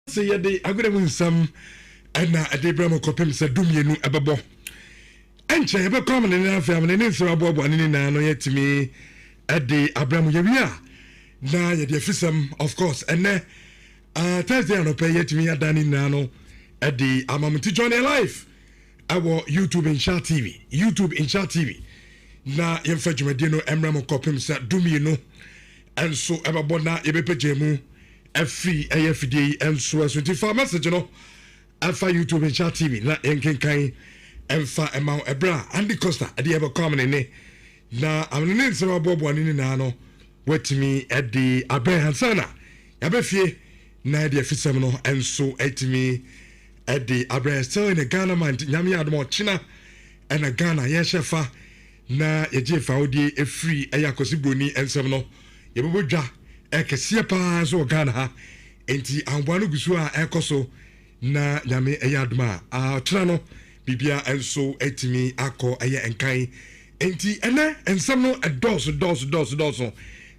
say yade agora mu nsam ana adebra mo kopem se dumienu ebebo enche ebe kom ne na afia me ne nsem abobo ne na no yetimi ade abramu yewia na yede afisam of course ene Thursday no pay yetimi adani na no ade amamuti join live our YouTube Insha TV na yemfa dwumade no emra mo kopem se dumienu enso ebebo na yebepejemu every AFD and so as 24 message no alpha YouTube and chat TV na enkenkan emfa emma ebra Andy Costa ade ebe come ne na amene nsem abobo ani na no wetimi ade aben hansana yabefie na ade afisem no enso etimi ade aben still in Ghana man nyame adom china na Ghana yeshefa na yejefa odi efri ayakosi broni ensem no yebobodwa ekese pa so Ghana ha enti anbwanu gusu a ekoso na nyame eyaduma a tira no bibia enso etimi akọ eye enkan enti ene ensam no dos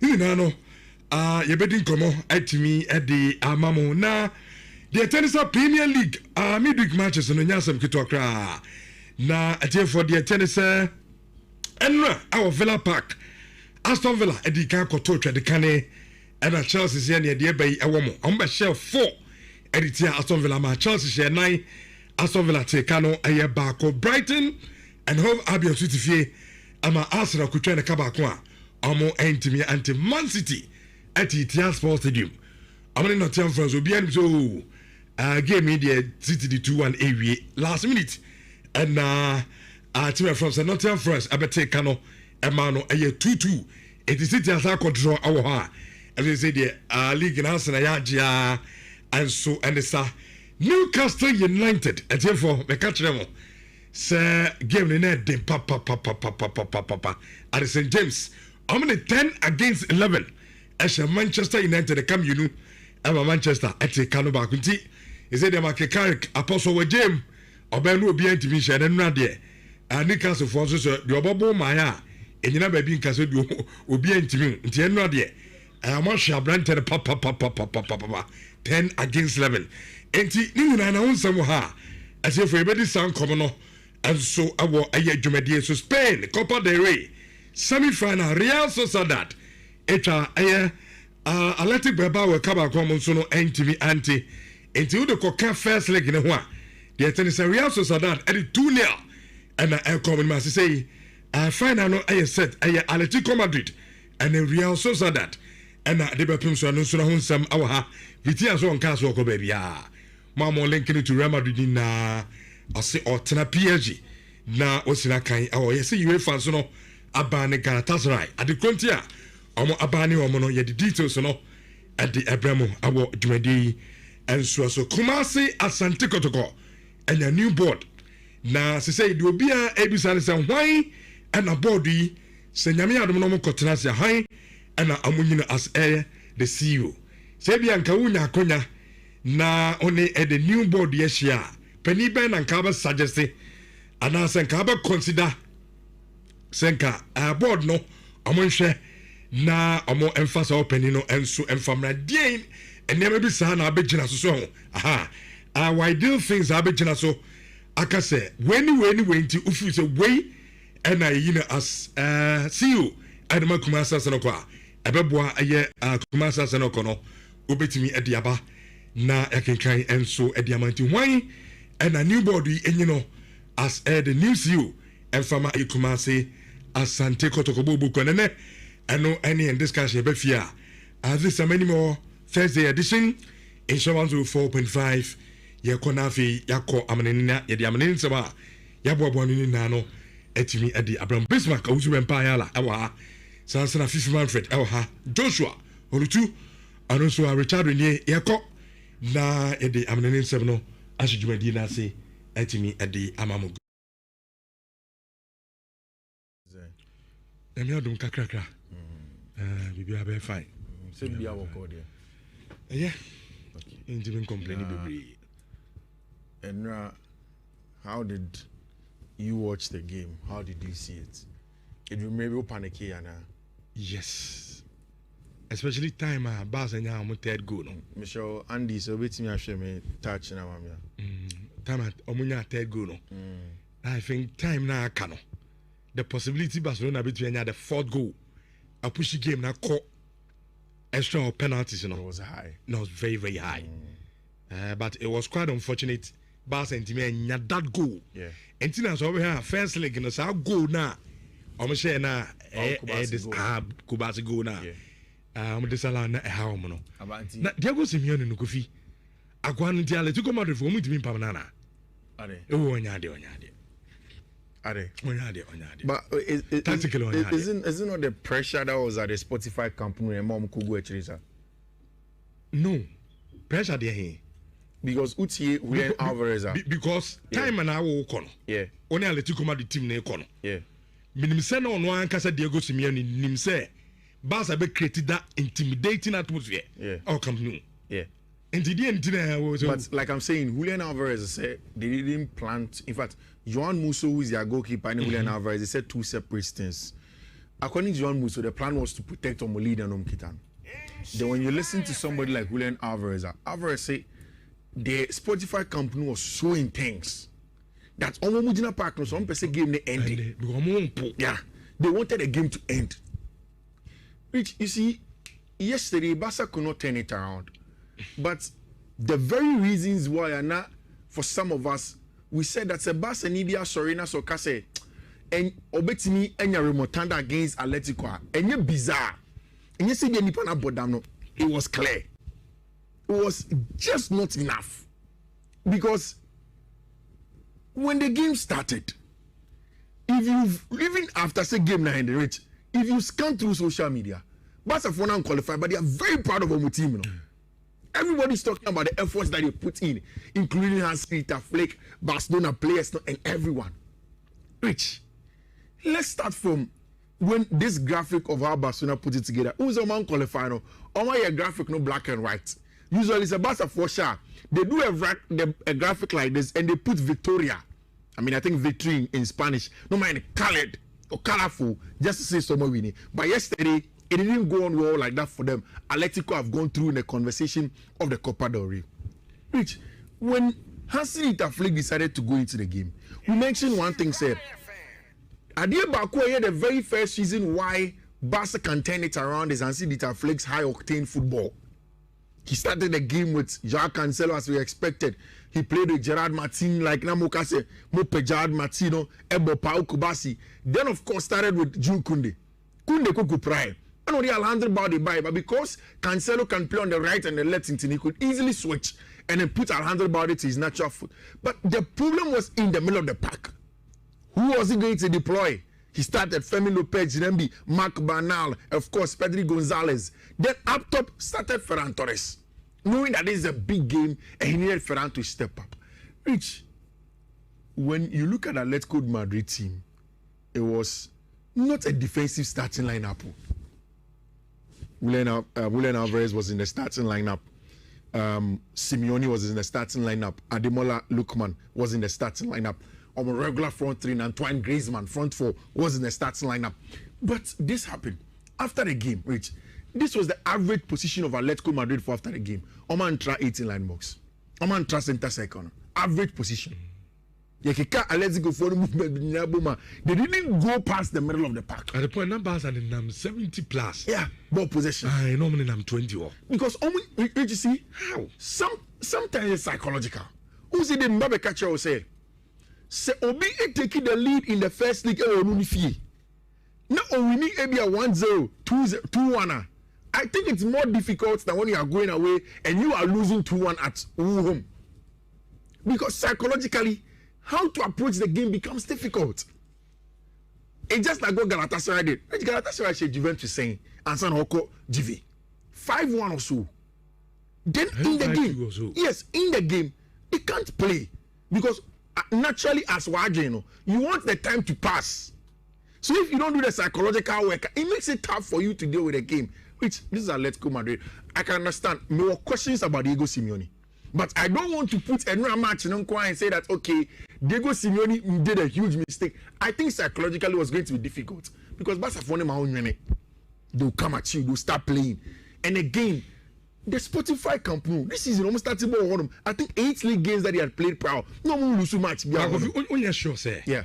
ni na no yebedi nkomo etimi ede amamo na the tennis Premier League midweek matches no nyasam kitokra na atiefo the tennis enra our Villa Park Aston Villa edika koto twa de kane and Chelsea is near the bay a woman. I'm by shell 4 editor Aston Villa, my Chelsea share 9 Aston Villa take Kano a year back of Brighton and Hove Abbey of City. I'm a Arsenal could train a Kabakwa. I'm more anti Man City at the Sports Stadium. I'm in Nottingham France will be so gave me the City the 2-1 AVA last minute and team from Nottingham France I take Kano a mano a year 2-2. It is City as I control our as they say the league in Arsenal Yagia and so and it's Newcastle United and therefore the catch them say game in there papa at St James I'm in 10 against 11 as Manchester United come you know I'm Manchester at the Kano Bakunti is it the Makekarik Apostle with James or Ben will be intimation and not there and Newcastle forces the Obobo Maya and you never been Castle will be intimate and not there. Amasha Branton papa 10 against 11. Enti nina na unsamo ha as if everybody sound common and so our ayedumedi so Spain Copa del Rey semi-final Real Sociedad eta Atletico Bilbao kaba kwa monsono NTV anti enti ude koka first leg ne ho a the tennis Real Sociedad at 2-0 and I come ma say final no set Atletico Madrid and Real Sociedad and the Bepim so no so hunsam awa vitia so onka so ko bia mama linking to Real Madrid na ose otena PSG na osina kan awo yesi UEFA so no abane Galatasaray ade kontia omo abane omo no ye the details no at the Abramo awo dwumadi enso so Kumasi Asante Kotoko and a new board na se say do bia ebisa se hwan and a board yi se nyame adom no mo kotena se han and amunyina as the CEO. Sebia nka wunya akonya na one the new board yesia. Penny ben and kaba suggest ana senka ba consider senka board no amonhwe na omo emphasize opening no enso emfamra dein enema bi sa na abegina so aha our ideal things abegina so akase when nti ufu say we and as CEO adama kumasa sanokwa ebeboa aye kumasa sanoko no obetimi ediaba na yakenkan enso ediamanti hwan and a new board enyino as the new CEO enfama ikumase Asante Kotoko buko nene eno any in discussion befia as this many more Thursday edition insurance 4.5 yakonafi yako amanina yedi amanin sema yaboabo ni nano etimi edi Abraham Bismarck awusu empire la awa Sansana Fifi Manfred ha Joshua Olutu anonso Richard Renier yako na edi amanin sema no asujumadi na se etimi edi amamu Emi adum kakrakra bibia be fine say bibia work there yeah okay independent complain baby. And how did you watch the game? How did you see it? It will maybe panicky and yes especially time Barca nya omo third goal no. Michelle Andy so betimi ahwe me touch na mamia. Time omo nya third goal no. I think time na aka no. The possibility Barcelona between the fourth goal, a pushy game na call extra or penalties, you know. It was high. No, it was very, very high. But it was quite unfortunate. Barca and Timmy had that goal. Yeah. And Tina so over here, first leg, you know, so goal now. I'm saying now, Kubasi goal now. I'm just allowing how I'm no. Diego Simeone no Kofi. Akwan nti Atletico Madrid for me to be Pamana. Ade. Onyade. But isn't not the pressure that was at the Spotify company and mom could go at No. Pressure there here. Because Utie we Alvarez because time and hour kono. Yeah. Only Atletico Madrid team na kono. Yeah. Minim say no one kasa Diego Simeone nim say Barca be created that intimidating atmosphere. Yeah. Our company. Yeah. But like I'm saying, Julian Alvarez said they didn't plant. In fact, Joan Musso, who is their goalkeeper, and Julian Alvarez, they said two separate things. According to Joan Musso, the plan was to protect Omolide and Omkitan. Then when you listen to somebody like Julian Alvarez, Alvarez said the Spotify company was so intense that Omomujina Park no some person game the ending. Yeah, they wanted the game to end. Which you see, yesterday Barca could not turn it around. But the very reasons why are not for some of us, we said that Sebastian Nidia Sorina Sokase and Obetimi and your remotanda against Atletico and you're bizarre. And you see the Nipana Bodano, it was clear. It was just not enough. Because when the game started, if you've even after say game 9 in the reach, if you scan through social media, Barcelona unqualified, but they are very proud of our team, you know. Everybody's talking about the efforts that they put in, including Hans-Peter Flick, Barcelona players, and everyone. Rich, let's start from when this graphic of how Barcelona put it together. Who's a man qualified? Or my graphic no black and white. Usually it's a Barca for sure. They do a graphic like this and they put Victoria. I mean, I think victory in Spanish. No mind colored or colorful, just to say someone winning. But yesterday, it didn't go on well like that for them. Atletico have gone through in the conversation of the Copa del Rey. Which, when Hans-Peter Flick decided to go into the game, we mentioned one thing, said, Adia Baku had the very first reason why Barca can turn it around is Hans-Peter Flick's high-octane football. He started the game with Joao Cancelo as we expected. He played with Gerard Martin, like Namokase, Mope Gerard Martino, Ebo Pau Kubasi. Then, of course, started with Jules Koundé. Koundé Kuku Prime. I know the Alejandro Balde by, but because Cancelo can play on the right and the left, he could easily switch and then put Alejandro Balde to his natural foot. But the problem was in the middle of the pack. Who was he going to deploy? He started Femi Lopez, Rembi, Marc Bernal, of course, Pedri Gonzalez. Then up top started Ferran Torres, knowing that this is a big game and he needed Ferran to step up. Rich, when you look at the Atletico Madrid team, it was not a defensive starting lineup. Julian Alvarez was in the starting lineup. Simeone was in the starting lineup. Ademola Lookman was in the starting lineup. On a regular front three, and Antoine Griezmann, front four, was in the starting lineup. But this happened after the game, Rich. This was the average position of Atletico Madrid for after the game. Oman tra 18 line box. Oman tra center second. Average position. They didn't go past the middle of the pack. At the point, numbers are in 70 plus. Yeah, ball possession. I normally am 20. Because you see, how sometimes it's psychological. Who said the Mbappe catcher will say Obi taking the lead in the first league now we need maybe a 1-0, 2-1. I think it's more difficult than when you are going away and you are losing 2-1 at home. Because psychologically, how to approach the game becomes difficult. It's just like what Galatasaray did. Galatasaray said Juventus saying, and San Hoko GV. 5-1 or so. Then in the game, yes, in the game, they can't play. Because naturally, as Wajeno, you want the time to pass. So if you don't do the psychological work, it makes it tough for you to deal with the game. Which, this is Atletico Madrid. I can understand. There were questions about Diego Simeone. But I don't want to put another match in and say that, okay, Diego Simeone did a huge mistake. I think psychologically it was going to be difficult. Because Barcelona, they'll come at you, they'll start playing. And again, the Spotify Camp Nou, this season almost started ball on them. I think 8 league games that he had played proud. No more lose match. Only sure say. Yeah.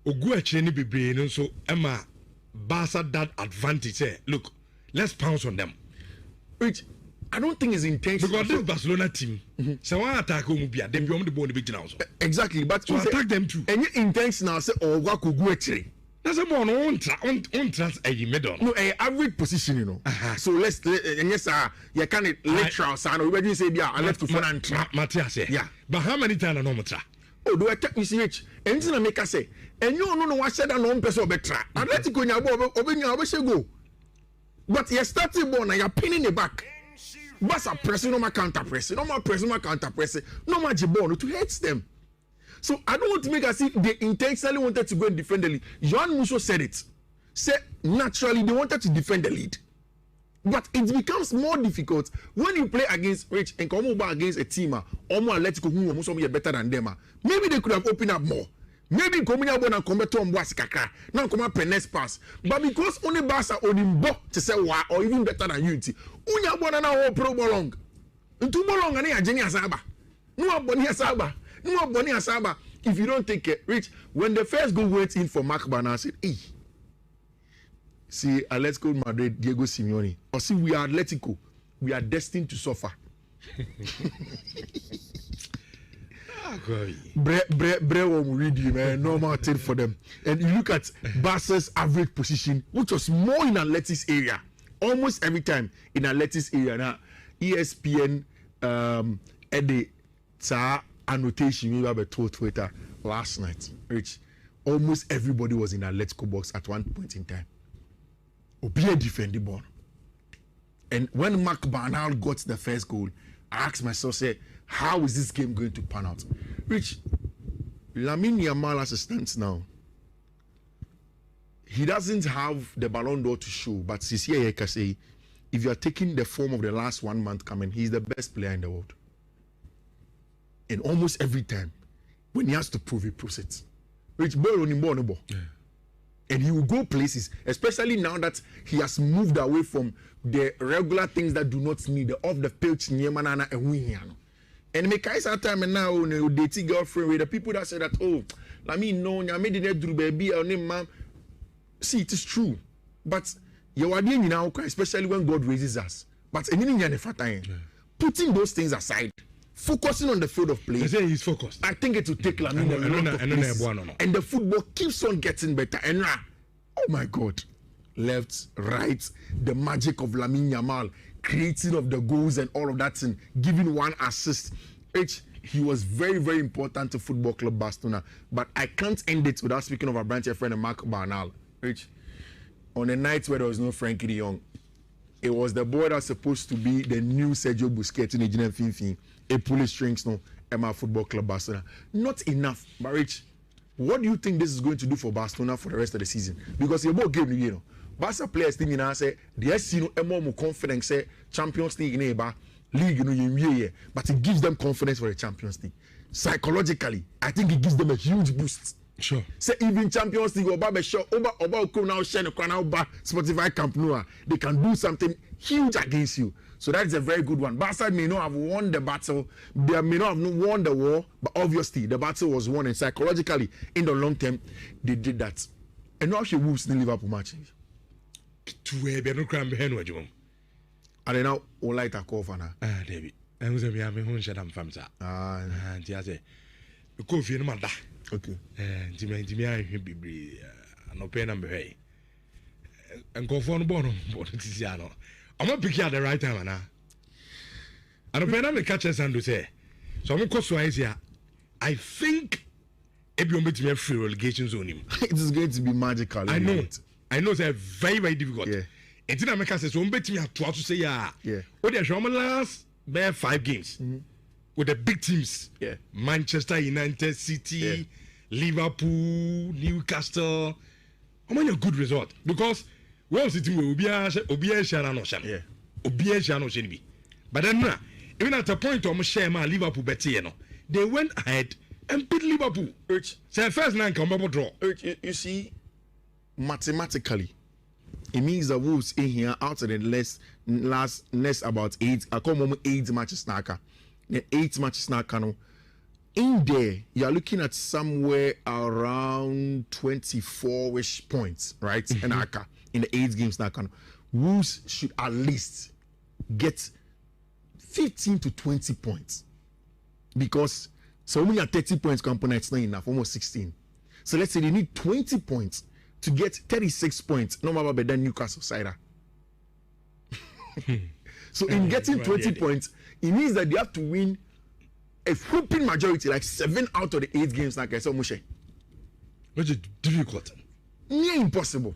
Ogu actually be brain so Emma Barca that advantage say, look, let's pounce on them. Which I don't think is intentional. Because this Barcelona team, so one attack will be them beyond the ball the big now. Exactly, but so attack them too. And you intentional say or what could go actually. That's a more on trust a middle. No, a average position, you know. So let's and yes, you can literal sound. We say, yeah, I left to fun and Matthias. Yeah, but how many times are normal? Oh, do I take me CH? Anything I make us say, and you don't know what said and one person better. Atletico in your ball, open your always go. But you're starting ball and you're pinning the back. But a pressing, no more counter pressing, no more pressing, no more counter pressing, no more ball to hurt them. So I don't want to make us see they intentionally wanted to go and defend the lead. Joan Musso said it. Said naturally they wanted to defend the lead. But it becomes more difficult when you play against Rich and come over against a team or more Atletico who are better than them. Maybe they could have opened up more. Maybe coming out and come to Mbwasikaka. Now come up next pass. But because only Barca or the to say why or even better than Unity. Unya bona na ho pro bolong. Ntu bolong ani ajeni asaba. No aboni asaba. No aboni asaba. If you don't take it, Rich, when the first goal went in for Mark Bana, I said, hey. See, Atletico Madrid, Diego Simeone. Or see, we are Atletico. We are destined to suffer. Bre will read you, man. Normal thing for them. And you look at Barca's average position, which was more in Atleti's area. Almost every time in Atleti's area. Now, ESPN, Eddie, annotation we have told Twitter last night, Rich. Almost everybody was in Atletico box at one point in time. Obia defend the ball. And when Mark Bernal got the first goal, I asked myself, say, how is this game going to pan out? Rich, Lamine Yamal as it stands now, he doesn't have the Ballon d'Or to show, but Sisia Yeka say, if you are taking the form of the last 1 month coming, he's the best player in the world. And almost every time, when he has to prove, he proves it. Rich, ball on him, ball. Yeah. And he will go places, especially now that he has moved away from the regular things that do not need the off the pitch, Nyemanana and Winhiano. And make I say time and now, dating girlfriend with the people that say that, oh, I mean, no, I made it through baby, or name, ma'am. See, it is true. But you are doing now, especially when God raises us. But putting those things aside, focusing on the field of play. I say he's focused. I think it will take Lamine a lot of places. And the football keeps on getting better. And oh my God, left, right, the magic of Lamine Yamal, creating of the goals and all of that, and giving one assist. He was very, very important to Football Club Barcelona. But I can't end it without speaking of our branch friend Mark Bernal. On a night where there was no Frankie de Jong, it was the boy that's supposed to be the new Sergio Busquets in the Gina Finfin. A police strings no Emma Football Club Barcelona. Not enough, but Rich, what do you think this is going to do for Barcelona for the rest of the season? Because you're both game, you know. Barca players think now say the SC more confidence say Champions League neighbor league but it gives them confidence for the Champions League. Psychologically, I think it gives them a huge boost. Sure. Say even Champions League or show over now share the Spotify Camp Nou, they can do something huge against you. So that is a very good one. Barca may not have won the battle, they may not have won the war, but obviously the battle was won, and psychologically, in the long term, they did that. And now she Wolves in Liverpool match. To a better crime behind what you want. And then now, all light a call for now. David. I was a young home shut up from that. And just say, the coffee in Manda. Okay. And Jimmy, I will be no pen number. And go for the bottom, but it is Yano. I'm not picking at the right time now. And when I'm the catcher, and to say, so I'm going to say, I think if you make me a free relegations on him, it is going to be magical. I know. I know they're very, very difficult. Yeah. And then I make us say, so bet me at 12 to say, yeah. What they're showing last 5 games with the big teams. Yeah. Manchester United, City, Liverpool, Newcastle. How many a good result? Because well, City will be a Shana no Shan. Yeah. Obia Shano Shenby. But then, even at a point of Shema, Liverpool Betiano, they went ahead and beat Liverpool. So first 9 come draw. You see, mathematically, It means the Wolves in here out of the next about 8. I call them 8 matches snacker. The 8 matches snacker. In there, you're looking at somewhere around 24-ish points, right? And in the 8 games snacker. Wolves should at least get 15 to 20 points. Because so many 30 points components not enough, almost 16. So let's say they need 20 points to get 36 points, no matter better than Newcastle Cider. So in getting 20 points, it means that they have to win a whooping majority, like 7 out of the 8 games, like I said, Moshe. Which is difficult. Near impossible.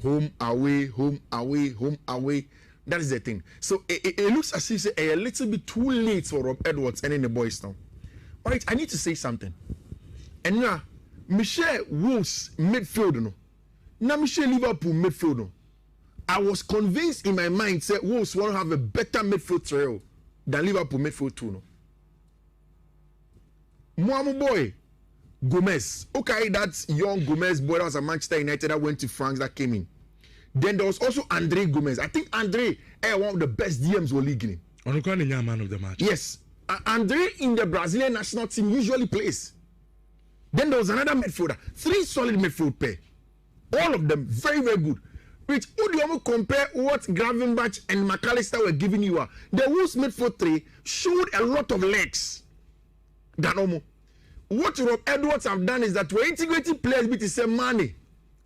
Home, away, home, away, home, away. That is the thing. So it looks as if it's a little bit too late for Rob Edwards and in the boys now. All right, I need to say something. And now, Michelle Wolves midfield, no. Now Michelle Liverpool midfield, no. I was convinced in my mind that Wolves want to have a better midfield trio than Liverpool midfield too, no. Mohamed boy, Gomez. Okay, that's young Gomez boy that was a Manchester United that went to France that came in. Then there was also Andre Gomez. I think Andre is one of the best DMs we're leaguing. On the man of the match. Yes. Andre in the Brazilian national team usually plays. Then there was another midfielder. 3 solid midfield pair. All of them very, very good. Which would you compare what Gravenberch and McAllister were giving you? The Wolves midfield 3 showed a lot of legs. What Rob Edwards have done is that we're integrating players with the same money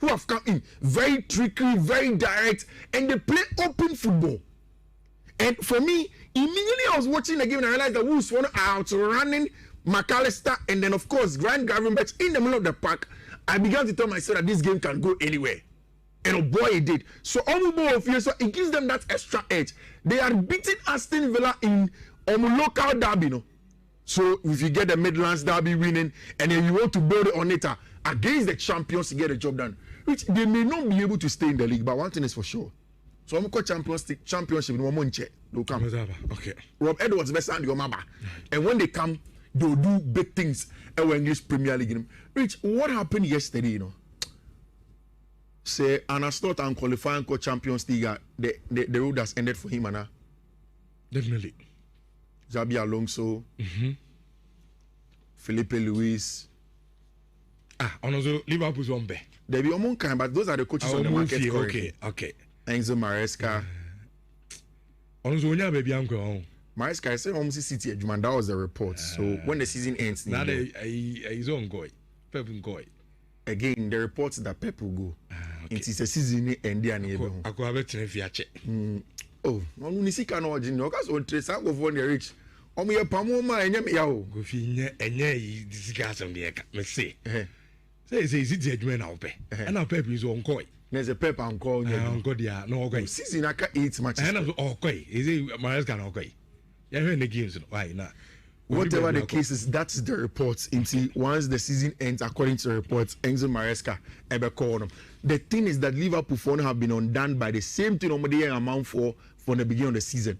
who have come in very tricky, very direct, and they play open football. And for me, immediately I was watching the game and I realized the Wolves were outrunning McAllister and then of course Grant Gravenberch in the middle of the park. I began to tell myself that this game can go anywhere. And oh boy, it did. So so it gives them that extra edge. They are beating Aston Villa in local derby, no. So if you get the Midlands derby winning and then you want to build it on it against the champions to get the job done, which they may not be able to stay in the league, but one thing is for sure. So I'm call championship in one month. They'll come. Okay. Rob Edwards best and your mama. And when they come, they'll do big things in English Premier League. Rich, what happened yesterday, you know? Say and I start and qualifying for Champions League, the road has ended for him, Anna. Definitely. Xabi Alonso, Felipe Luis. Also Liverpool's one bet. There be among kind, but those are the coaches on the market. Okay. Enzo Maresca. Also, when you baby uncle. Maresca, I said almost City Edgeman. That was the report. So when the season ends, now he's on goy. Pep goy. Again, the reports that Pep will go. It is a season end there near. I could have a fiache. Oh, no, Nisika no Jin. Because on trace out of one rich. Me a pamoma and yam. Go fine and ye discuss on the let's say. Say City Edgeman now pay. And our Pep is on coy. There's a Pep and call. No okay. Season I can 8 matches. And okay. Is it Maresca okay? Yeah, when the games why not? Whatever the case is, that's the reports. Once the season ends, according to the reports, Enzo Maresca ever called them. The thing is that Liverpool phone have been undone by the same thing on the amount for the beginning of the season,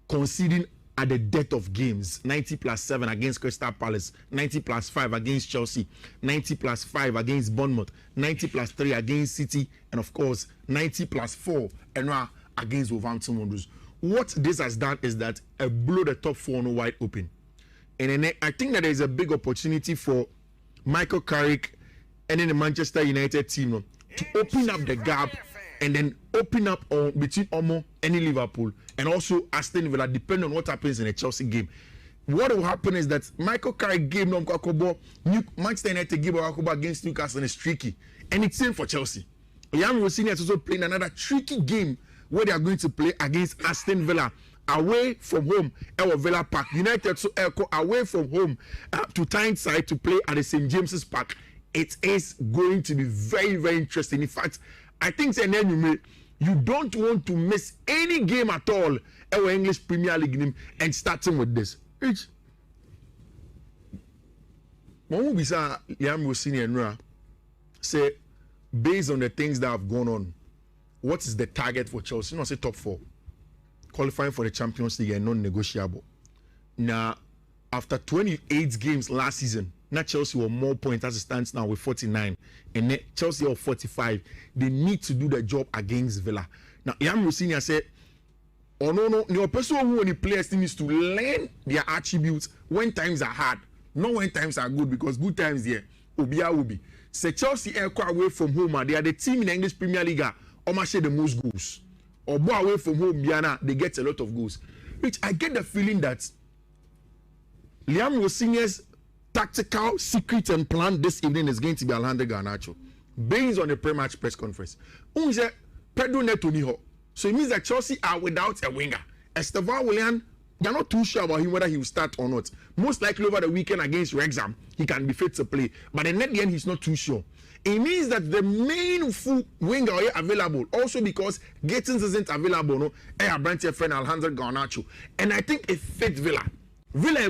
conceding at the death of games. 90+7 against Crystal Palace, 90+5 against Chelsea, 90+5 against Bournemouth, 90+3 against City, and of course 90+4 and against Wolverhampton Wanderers. What this has done is that blew the top 4 wide open. And then I think that there is a big opportunity for Michael Carrick and then the Manchester United team to open up the gap and then open up between Omo and Liverpool and also Aston Villa, depending on what happens in the Chelsea game. What will happen is that Michael Carrick game Manchester United game against Newcastle is tricky, and it's same for Chelsea. Jan Rossini is also playing another tricky game where they are going to play against Aston Villa away from home at Villa Park. United so away from home to Tyneside to play at the St James's Park. It is going to be very, very interesting. In fact, I think you don't want to miss any game at all our English Premier League game and starting with this. Rich, when we saw Liam Rossini and Nhyira say, based on the things that have gone on, what is the target for Chelsea? Not say top 4. Qualifying for the Champions League and non-negotiable. Now, after 28 games last season, Now Chelsea were more points as it stands now with 49, and Chelsea are 45. They need to do the job against Villa. Now, Ian Rossinia said, "Oh no, your person who only players needs to learn their attributes when times are hard, not when times are good, because good times there, Obia will be." Say Chelsea are quite away from home, they are the team in the English Premier League almost share the most goals. Or go away from home, Biana, they get a lot of goals. Which I get the feeling that Liam Rossinia's tactical secret and plan this evening is going to be Alejandro Garnacho, based on the pre-match press conference. Pedro Neto Niho. So it means that Chelsea are without a winger. Estevan Willian, they're not too sure about him whether he will start or not. Most likely over the weekend against Wrexham, he can be fit to play. But in the end, he's not too sure. It means that the main full winger are available. Also because Gittins isn't available, no. I branch your friend Alejandro Garnacho. And I think it fits Villa. Villa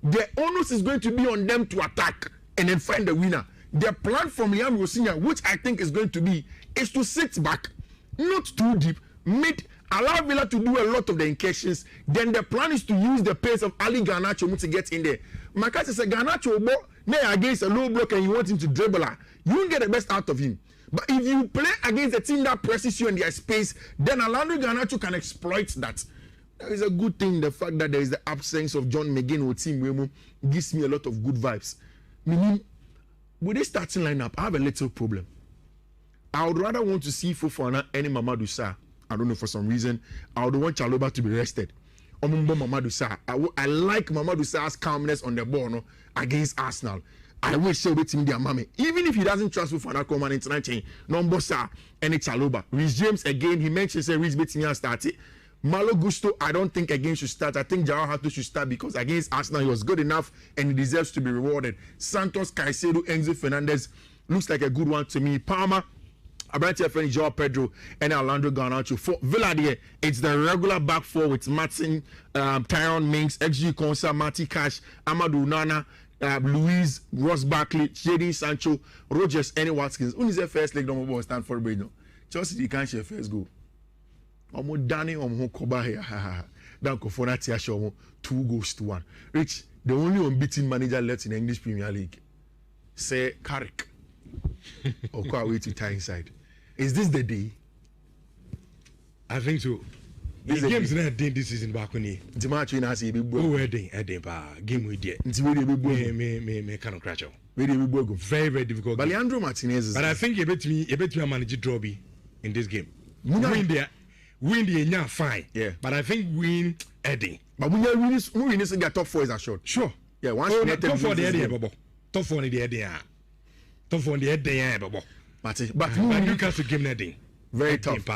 the onus is going to be on them to attack and then find the winner. The plan from Liam Rossinia, which I think is going to be, is to sit back, not too deep, allow Villa to do a lot of the incursions. Then the plan is to use the pace of Ali Garnacho to get in there. Makasi said Garnacho against a low block and you want him to dribble, you won't get the best out of him. But if you play against a team that presses you in their space, then Alejandro Garnacho can exploit that. There is a good thing, the fact that there is the absence of John McGinn or Team Wemo gives me a lot of good vibes. Meaning, with this starting lineup, I have a little problem. I would rather want to see Fofana and Mamadou Sarr. I don't know, for some reason, I would want Chalobah to be rested. Mamadou Sarr. I like Mamadou Sarr's calmness on the ball, no, against Arsenal. I wish he would team their mommy. Even if he doesn't transfer for that command international chain, number Sarr and Chalobah. Rhys James again, he mentioned say Rhys Betinga started. Malo Gusto, I don't think again should start. I think Joao Hato should start because against Arsenal he was good enough and he deserves to be rewarded. Santos, Caicedo, Enzo Fernandez looks like a good one to me. Palmer, Abrantia friend Joao Pedro and Alejandro Garnacho. For Villa there, it's the regular back four with Martin, Tyrone Mings, XG Konsa, Marty Cash, Amadou Nana, Luis, Ross Barkley, Jadon Sancho, Rogers, and Watkins. Who is the first leg number one stand for Bridge? Chelsea, you can't share first goal. Omo Danny Omo Koba here. Donkor for that 2-1. Rich, the only unbeaten manager left in the English Premier League. Say Carrick. Or go away to Tyneside. Is this the day? I think so. The game's not doing this season back on here. The match in Asi be boy. Oh, game we did. It's really be boy. Me kind of crash out. Really be boy. Very, very difficult. But Leandro Martinez is. But I think you bet me manage Drawby in this game. Win the fine. Yeah. But I think win Eddie. But we win this get top 4 is assured. Sure. Yeah, once top 4 the Eddie bubble. Top 4 the Eddie. Top 4 the Eddie bubble. But Newcastle game Eddie. Very tough.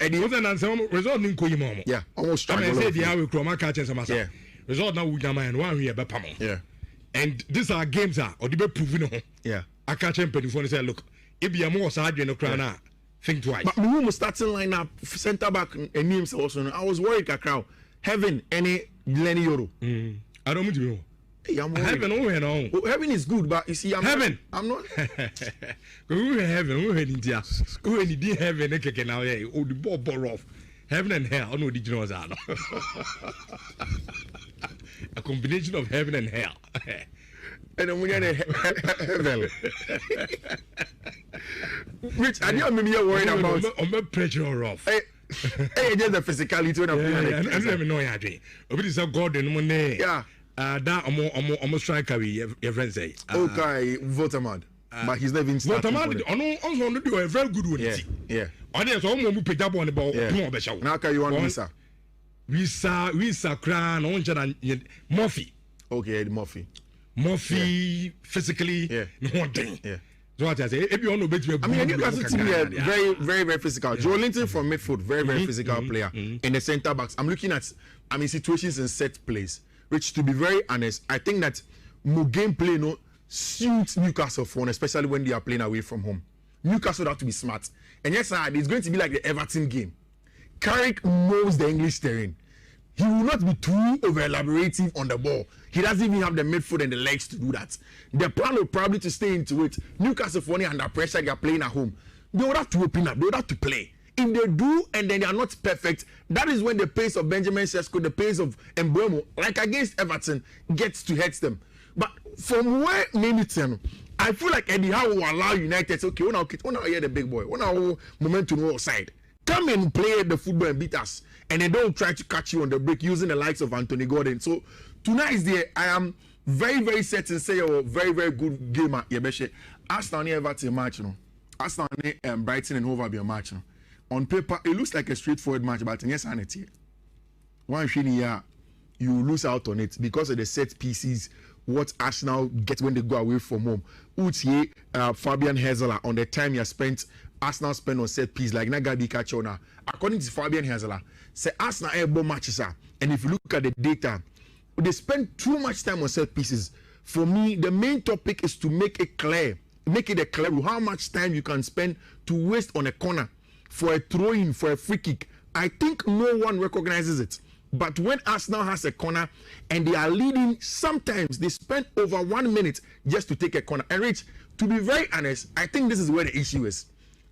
Eddie wasn't answer result in Koyimo. Yeah, almost struggle. I said the hour Chroma catches some. Yeah. Result now we and one here Bepamo. Yeah. And these are games or the be proven. Yeah. I catch him and say, look, if you are more sergeant or crown. Think twice. But we starting lineup, centre back and names also. I was worried crowd. Heaven any Lenny Yoro. I don't know. Hey, I'm heaven, heaven is good, but you see, heaven. I'm not. Who heaven? Who in India? Who in the heaven? Okay, now yeah. Oh, the ball off. Heaven and hell. No, did you know that? A combination of heaven and hell. And then we get heaven. Which I didn't mean worried about. I'm pressure off. Hey, just the physicality when I'm playing. I don't know your dream. But it's a God in Monday. Yeah. That almost striker your friend say. Okay, Votamad. But he's not even starting. Votamad, also do a very good one. Yeah. On there's almost pick up on the ball. Now can you want Visa? Visa crown on Murphy. Okay, Murphy. Physically, one thing. Yeah. So what I say, if you want to bet me, I mean, Newcastle team here very, very, very physical. Joe Linton from midfield, very, very physical player. In the centre backs, I'm looking at, situations in set plays. Which, to be very honest, I think that more gameplay suits Newcastle for, especially when they are playing away from home. Newcastle have to be smart, and yes, it's going to be like the Everton game. Carrick knows the English terrain. He will not be too over elaborative on the ball. He doesn't even have the midfoot and the legs to do that. The plan will probably to stay into it. Newcastle funny under pressure, they are playing at home. They would have to open up. They would have to play. If they do and then they are not perfect, that is when the pace of Benjamin Sesko, the pace of Mbeumo, like against Everton, gets to hurt them. But from where Minitian, I feel like Eddie Howe will allow United to okay, when I hear the big boy, when I momentum outside, come and play the football and beat us, and they don't try to catch you on the break using the likes of Anthony Gordon. So tonight is the I am very, very certain say a very, very good game at Yebeshe. Arsenal near Everton match, you know. Arsenal and Brighton and Hove will be a match, you know. On paper, it looks like a straightforward match, but yes, and it's here. One year, you lose out on it because of the set pieces. What Arsenal get when they go away from home. Utie, Fabian Hezeler on the time you spent, Arsenal spent on set piece like Nagabi Kachona. According to Fabian Hezeler, say Arsenal airball matches are, and if you look at the data, they spend too much time on set pieces. For me, the main topic is to make it clear how much time you can spend to waste on a corner for a throw-in, for a free kick. I think no one recognizes it. But when Arsenal has a corner and they are leading, sometimes they spend over 1 minute just to take a corner. And Rich, to be very honest, I think this is where the issue is.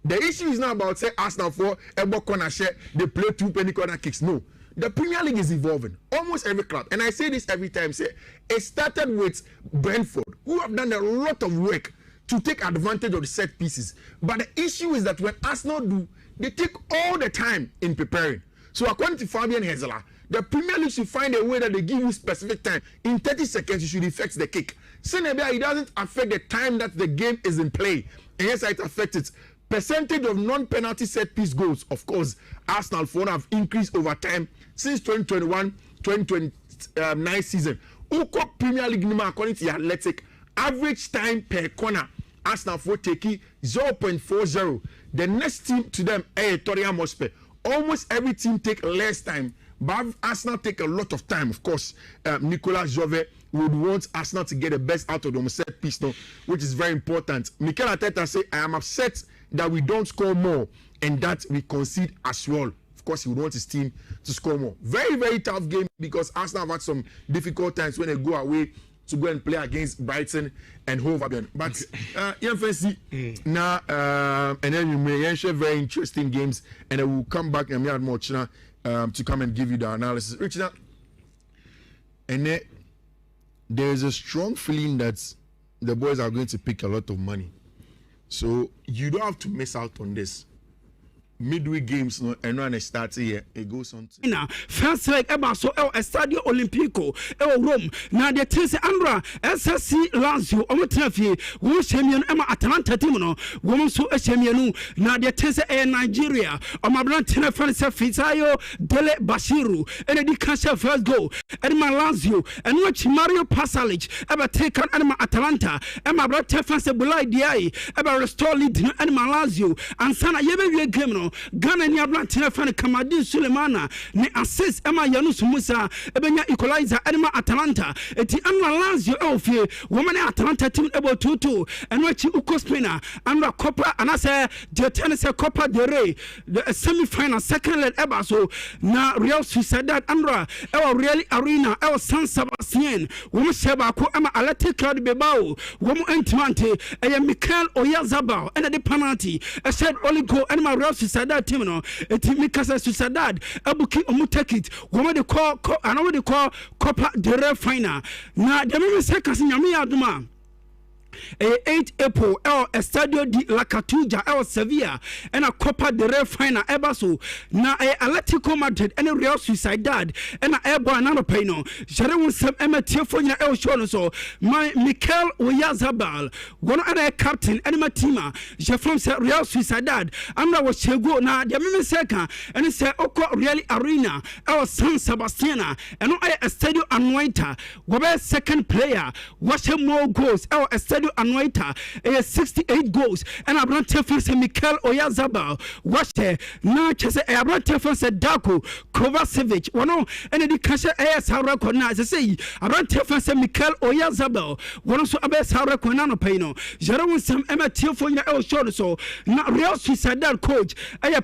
The issue is not about, say, Arsenal for a corner share, they play 2 penny corner kicks. No. The Premier League is evolving. Almost every club. And I say this every time, say, it started with Brentford, who have done a lot of work to take advantage of the set pieces. But the issue is that when Arsenal do, they take all the time in preparing. So according to Fabian Hezeler, the Premier League should find a way that they give you specific time. In 30 seconds, you should effect the kick. Senebia, it doesn't affect the time that the game is in play. And yes, it affects it. Percentage of non-penalty set piece goals, of course, Arsenal for have increased over time since 2021-2029 season. Uko Premier League number according to the Athletic, average time per corner, Arsenal for taking 0.40. The next team to them, Tottenham Hotspur. Almost every team take less time. But Arsenal take a lot of time, of course. Nicolas Jove would want Arsenal to get the best out of them set piece, no, which is very important. Mikel Arteta say, I am upset that we don't score more and that we concede as well. Of course, he would want his team to score more. Very, very tough game because Arsenal have had some difficult times when they go away to go and play against Brighton and Hove Albion. But now, and then you may share very interesting games, and I will come back and we have more to come and give you the analysis. Richard, and then there's a strong feeling that the boys are going to pick a lot of money. So you don't have to miss out on this. Midweek games, no, and when it starts here, it goes on. Now, first leg, so Estadio Olimpico, Rome. Now, the Tese Andra, SSC Lazio, Omotrafi, Woman Champion, Emma Atalanta Timono, Woman So Chamianu, now the Tese Nigeria, Omabran Tenefan Fizayo, Dele Bashiru, and the Kasha first goal, Emma Lazio, and watch Mario Pasalic, ever taken Emma Atalanta, Emma Tefan Sebulai Diai, ever restore lead Emma Lazio, and Sana Yebe Gamino. Ghana ni Atletico fan Kamadi Sulemana ne assist Emma Yanus Musa ebenya equalizer Emma Atalanta eti Emma Lazio ofie woman Atalanta team able 2-2 and wachi Ukospina Emma Copa and I say the tennis Copa del Rey the semi-final second leg eba so na Real Sociedad Andra ewa really arena ewa San Sebastian woman sheba ko Emma Atletico de Bilbao woman Entmante eye Mikel Oyarzabal and the penalty I said only go Emma Real Sociedad team no eti Mikasa Sociedad abuki omutekit woman de call and what they call Copa del Rey final na the me say kasi nyame aduma 8 April Estadio di La Catuja Sevilla and a Copa del Rey final ebaso na Atletico Madrid and Real Sociedad and airborne another payno Jerome Sam Emetiefonya show so my Mikel Oyarzabal one other captain and my team from Real Sociedad amna was chego na the me second and say Oko Real Arena San Sebastian and Estadio Anoita wabe second player watch more goals Estadio Anoita 68 goals and Abraham Tefan Mikel Oyarzabal watch now chese Abraham Tefan Darko Kovacevic one and the Kasha AS recognize say Abraham Tefan Mikel Oyarzabal one so abes recognize payno Jerome Sam Emetiefonya show so na Real Sociedad coach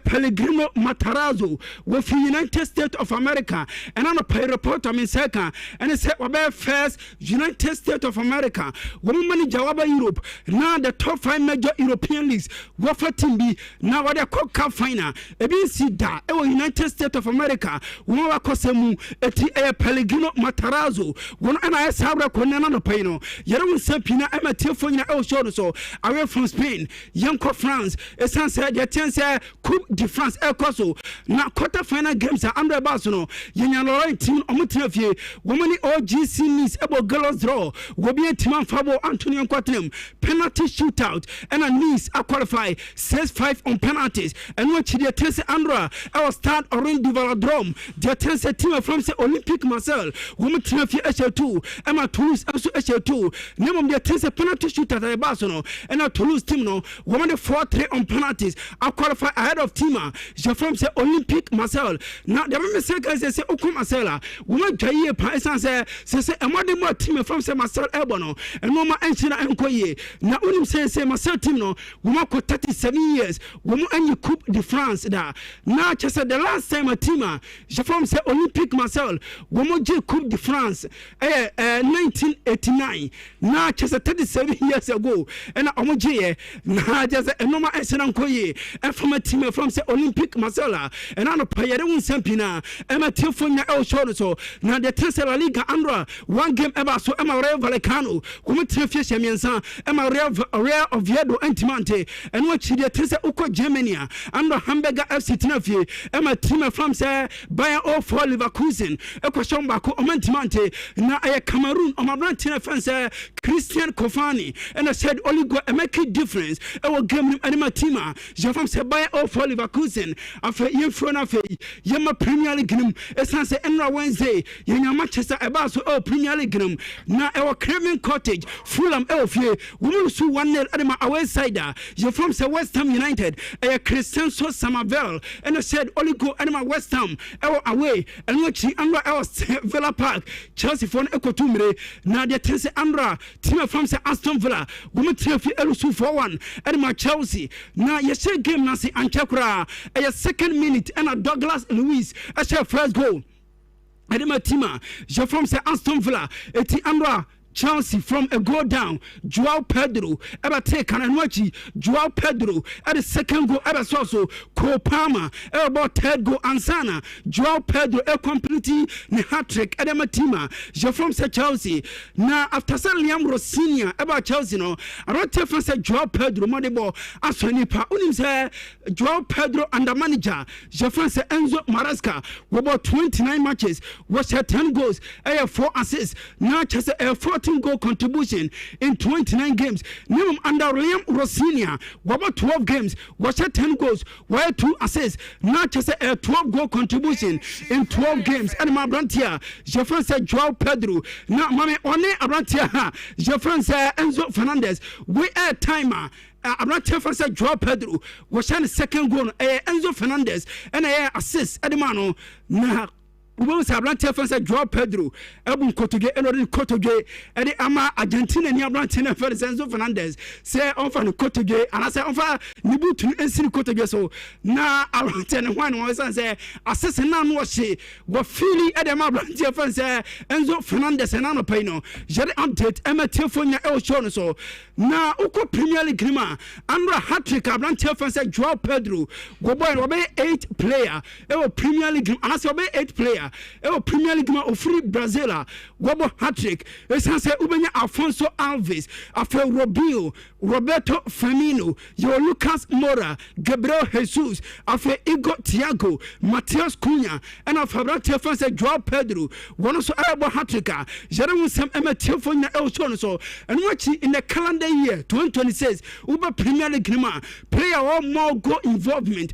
Pellegrino Matarazzo with United States of America and on a pay report second and it said first United States of America woman manager waba Europe now the top 5 major European leagues wafa team bi now what they call cup final ebi si da United States of America won wakosemu eti Pellegrino Matarazzo won ana sabra konana no paino yere won sapina ematefo nyina show so away from Spain yanko France esan say the chance Coupe de France ekoso na quarter final games under Barcelona yenya Laurent team omutrafie womani OGC Nice ebo goals draw will be a team Fabo Antonio Quatrem penalty shootout and a Nice a qualify 6-5 on penalties and watch the Tense Andra our start orange du Velodrome the Tense team from the Olympic Marseille woman Traffic HL2 Emma Toulouse also HL2 name of the Tense penalty shootout at Barcelona and a Toulouse team no woman the 4-3 on penalties a qualify ahead of Tima je from the Olympic Marseille now the women say Oku Marseille woman Jaye pa essence say amade mo team from the Marseille Ebono and mama enchina enkoye na unim say Marseille team no woman ko 37 years woman any Coupe de France da na chese the last time a team je from say Olympic Marseille woman je Coupe de France 1989 na chese 37 years ago and omoje na just normal enchina enkoye and from a team from say Olympic Marseille and ano payere un sampina e ma tifo nya el show so na the Tercera Liga Andra one game ever so Emma Real Vallecano kuma trefie shemiensa Emma Real Oviedo Antimante and watch the Tercera uko Germany Andra Hamburger FC Tinafie Emma team from say Bayer 04 Leverkusen e kwashon ba ko Antimante na e Cameroon o mabran tinafense Christian Kofani and I said only go make a difference e wo game anima team je from say Bayer 04 Leverkusen afa yefro na fe yema Premier League nim esanse enra Wednesday yenya Manchester eba so Premier League nim na e wo Craven Cottage Fulham e ofie woman su 1-0 adema away side you from say West Ham United e Christian so Samavel and I said only go adema West Ham e wo away and what she andra e Villa Park Chelsea for ekotumire na de tense andra team from say Aston Villa woman trefi elusu 4-1 adema Chelsea na yeshe game na si anchakura e second minute and a Douglas Luiz as your first goal. Edema Tima, je from say Aston Villa, eti Andra Chelsea from a goal down. Joao Pedro ever take and watch Joao Pedro at the second goal ever so Kopama about third goal Ansana Joao Pedro a completely the hat-trick Edema Tima je from say Chelsea now after Liam Rossinia about Chelsea no I don't tell from say Joao Pedro Modibo Asonipa unim say Joao Pedro under manager je from say Enzo Maresca about 29 matches was 10 goals 4 assists now just 14 goal contribution in 29 games. Minimum under Liam Rossinia, about 12 games, was 10 goals, while 2 assists. Not just a 12 goal contribution in 12 games. And my Brantia, Jeffrey said Joao Pedro. Now, Mammy, only Abrantia, Jeffrey said Enzo Fernandez. We are timer. I'm not telling you Joao Pedro was the second goal. Enzo Fernandez and assist. Edemano. Now. We say Atletico fans say Joao Pedro, Ebun Kotoge, Elodin Kotoge, Edi Ama Argentina ni Argentina for Enzo Fernandez. Say on for Kotoge, and I say on for Nibutu Ensi Kotoge. So na Argentina one was say assassin na no she was feeling Edema Argentina fans say Enzo Fernandez and Ano Pino. Jere update Emma Telefonia El Shono so na uko Premier League grima Andra hat-trick Argentina fans say Joao Pedro. Go boy obe 8 player. Ewo Premier League and I say obe 8 player. Ewo Premier League ma ofri Brazil wobo hat-trick esan say ubenya Alfonso Alves afa Robinho Roberto Firmino yo Lucas Moura Gabriel Jesus afa Igor Thiago Matheus Cunha and afa Atletico say Joao Pedro one so abo hat-trick Jerome Sam Emetefo na El Shono so and watch in the calendar year 2026 uba Premier League ma player or more goal involvement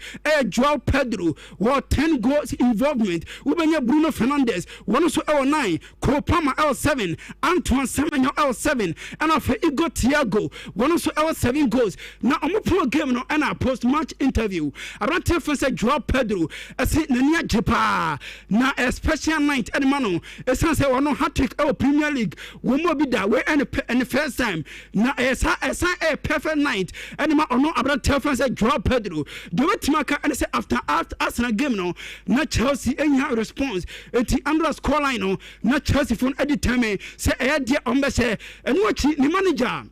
Joao Pedro or 10 goals involvement ubenya Bruno Fernandes one so L9 Kopama L7 Antoine Semenyo L7 and after Igor Thiago one so L7 goals now omo game no and a post match interview around tell say Joao Pedro say nania jepa na a special night at mano e say one hat-trick Premier League wo mo bi da we and the first time na esa a perfect night and ma ono around tell say Joao Pedro do we timaka and say after Arsenal game no na Chelsea enya response eti Andra scoreline no na Chelsea phone determine say e dia ombe say and watch the manager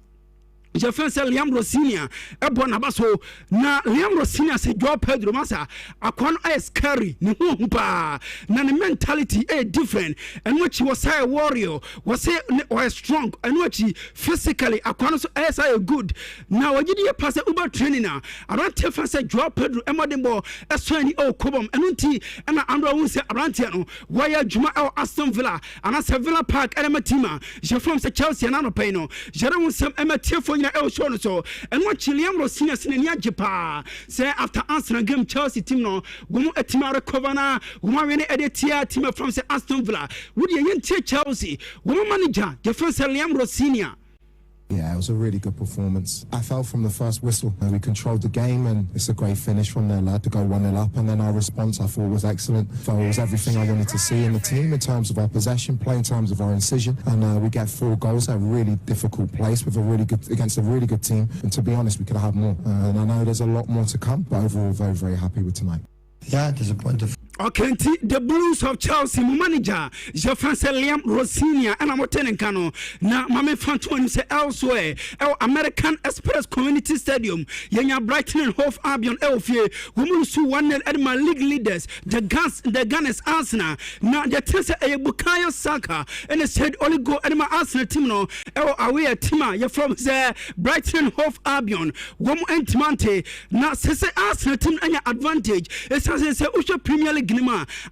Jefferson say Liam Rossinia ebo na baso na Liam Rossinia say Joao Pedro masa akwan is scary ni hu pa na the mentality different and which he was a warrior was say or strong and which physically akwan so say good now wagidi e pass uber training na around tell say Joao Pedro emodembo eso ni kobom enunti na andro won say abrante no wire juma Aston Villa and Villa Park Tima Jefferson say Chelsea na no pay no jere won sem ematifo show no so and what Liam Rossinia senior jepa say after Arsenal game Chelsea team no go a team recover na go win editia team from say Aston Villa would you Chelsea woman manager Jefferson Liam Rossinia. Yeah, it was a really good performance. I felt from the first whistle. We controlled the game and it's a great finish from there. I had to go 1-0 up and then our response I thought was excellent. So it was everything I wanted to see in the team in terms of our possession play, in terms of our incision. And we get 4 goals at a really difficult place with against a really good team. And to be honest, we could have had more. And I know there's a lot more to come, but overall very, very happy with tonight. Yeah, disappointed. Okay, the Blues of Chelsea manager Jefferson Liam Rossinia and I'm attending Kano. Now, Mame Fantuan say elsewhere, American Express Community Stadium, Yenya Brighton and Hove Albion Elfie, women who won at my league leaders, the Gunners Arsenal. Now, the Tessa Bukayo Saka and they said only go at my Arsenal team no, away a team, you're from the Brighton and Hove Albion, woman and Timante. Now, say Arsenal team and your advantage. It's as I say, Usha Premier League.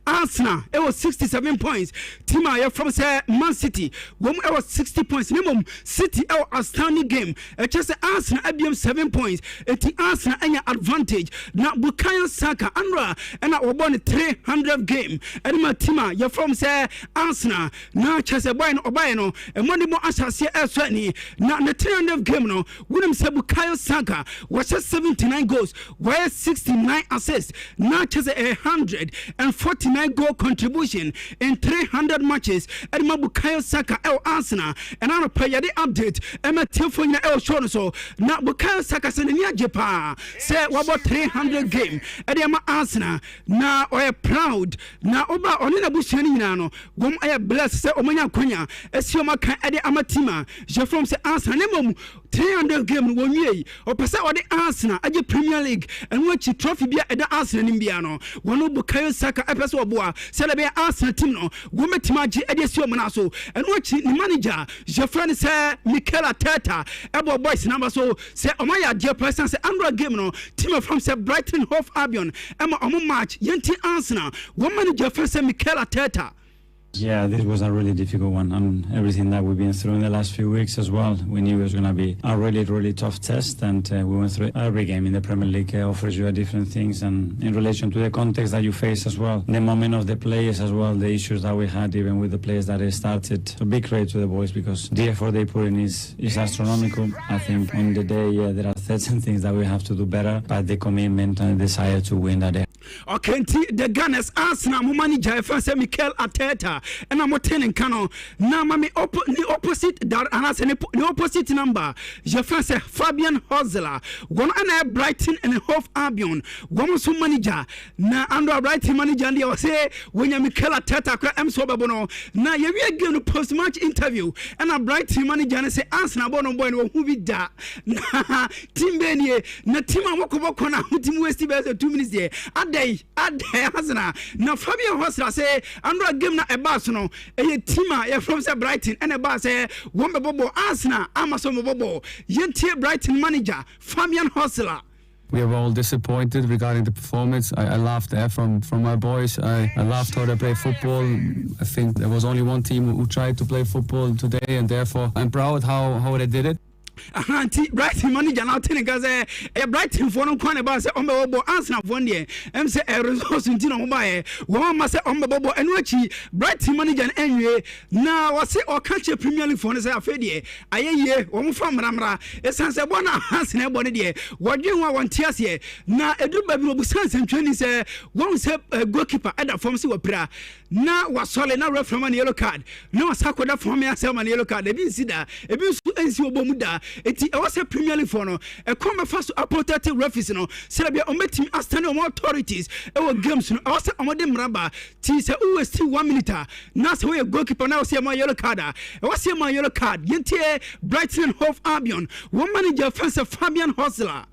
Arsenal, it was 67 points. Tima, from say Man City, it was 60 points. Minimum City, outstanding game. It just Arsenal, IBM 7 points. It's Arsenal and your advantage. Now Bukayo Saka, Andra, and I won 300 game. And my Tima, you're from say Arsenal. Now Chelsea Obayano, and money more Asha elsewhere. Now the 300 game no. William say Bukayo Saka was 79 goals, where 69 assists. Now Chelsea 149 goal contribution in 300 matches. And Bukayo Saka Arsenal and I'm a player the update. Emma Tilfonia show so now Bukayo Saka send near Japan. Say what about 300 game. And Arsenal now I proud now Oba Onina Bushani Nano. Wom I bless say Omanya Konya. Esioma can Eddie Amatima. Je from say Arsenal Nemum 300 game 1 year. Or percent or the Arsenal at the Premier League and watch the trophy be at the Arsenal in Biano. One Bukayo Saka episode boa celebrate Arsenal team no women timaji edesio manaso and watch the manager Jeffrey say Mikel Arteta ebo boys number so say omaya dear person say Andra game no team from say Brighton Hove Albion ema omo match yenti Arsenal one manager say Mikel Arteta. Yeah, this was a really difficult one, and everything that we've been through in the last few weeks as well. We knew it was going to be a really, really tough test, and we went through it. Every game in the Premier League offers you different things, and in relation to the context that you face as well, the moment of the players as well, the issues that we had even with the players that started. A big credit to the boys because the effort they put in is astronomical. I think on the day, there are certain things that we have to do better, but the commitment and the desire to win that day. Okay, the Gunners Arsenal manager first Mikel Arteta and I'm attending Kano. Now mami the opposite that and I say the opposite number. Je first Fabian Hosler. One and Brighton and Hove Albion. One so manager. Na under Brighton manager and they say when you Mikel Arteta am so babono. Now you will give the post match interview and a Brighton manager and say Arsenal bono boy who be that. Na team Benye na team wako na team West 2 minutes there. Ade Arsenal. Now Fabian Hosler say under game na no a team from say Brighton and a bar say one bobo Arsenal Amazon bobo yentie Brighton manager Fabian Hosler. We were all disappointed regarding the performance. I laughed there from my boys. I laughed how they play football. I think there was only one team who tried to play football today, and therefore I'm proud how they did it. Brighton manager now telling us a Brighton for no corner about say Ombo Arsenal one day. Say a resource in Tino Mbaye. One must say Ombo and Wachi Brighton manager anyway. Now I say or catch a Premier League for say Fedie. Aye, one from Ramra. It sounds a one Arsenal everybody there. What you want tears here? Now a do baby Busan and training say one say a goalkeeper at the form see what prayer. Now was solid now from a yellow card. No Sakoda from me as a yellow card. They didn't see that. A bit NC Obomuda. eti e was a Premier League for no e come fast appointed referees no Serbia o meeting stand on authorities e wo games no was amode mraba ti se o westi 1 minute na se we goalkeeper na was my yellow card e was my yellow card yentie Brighton and Hove Albion one manager offensive Fabian Hosler.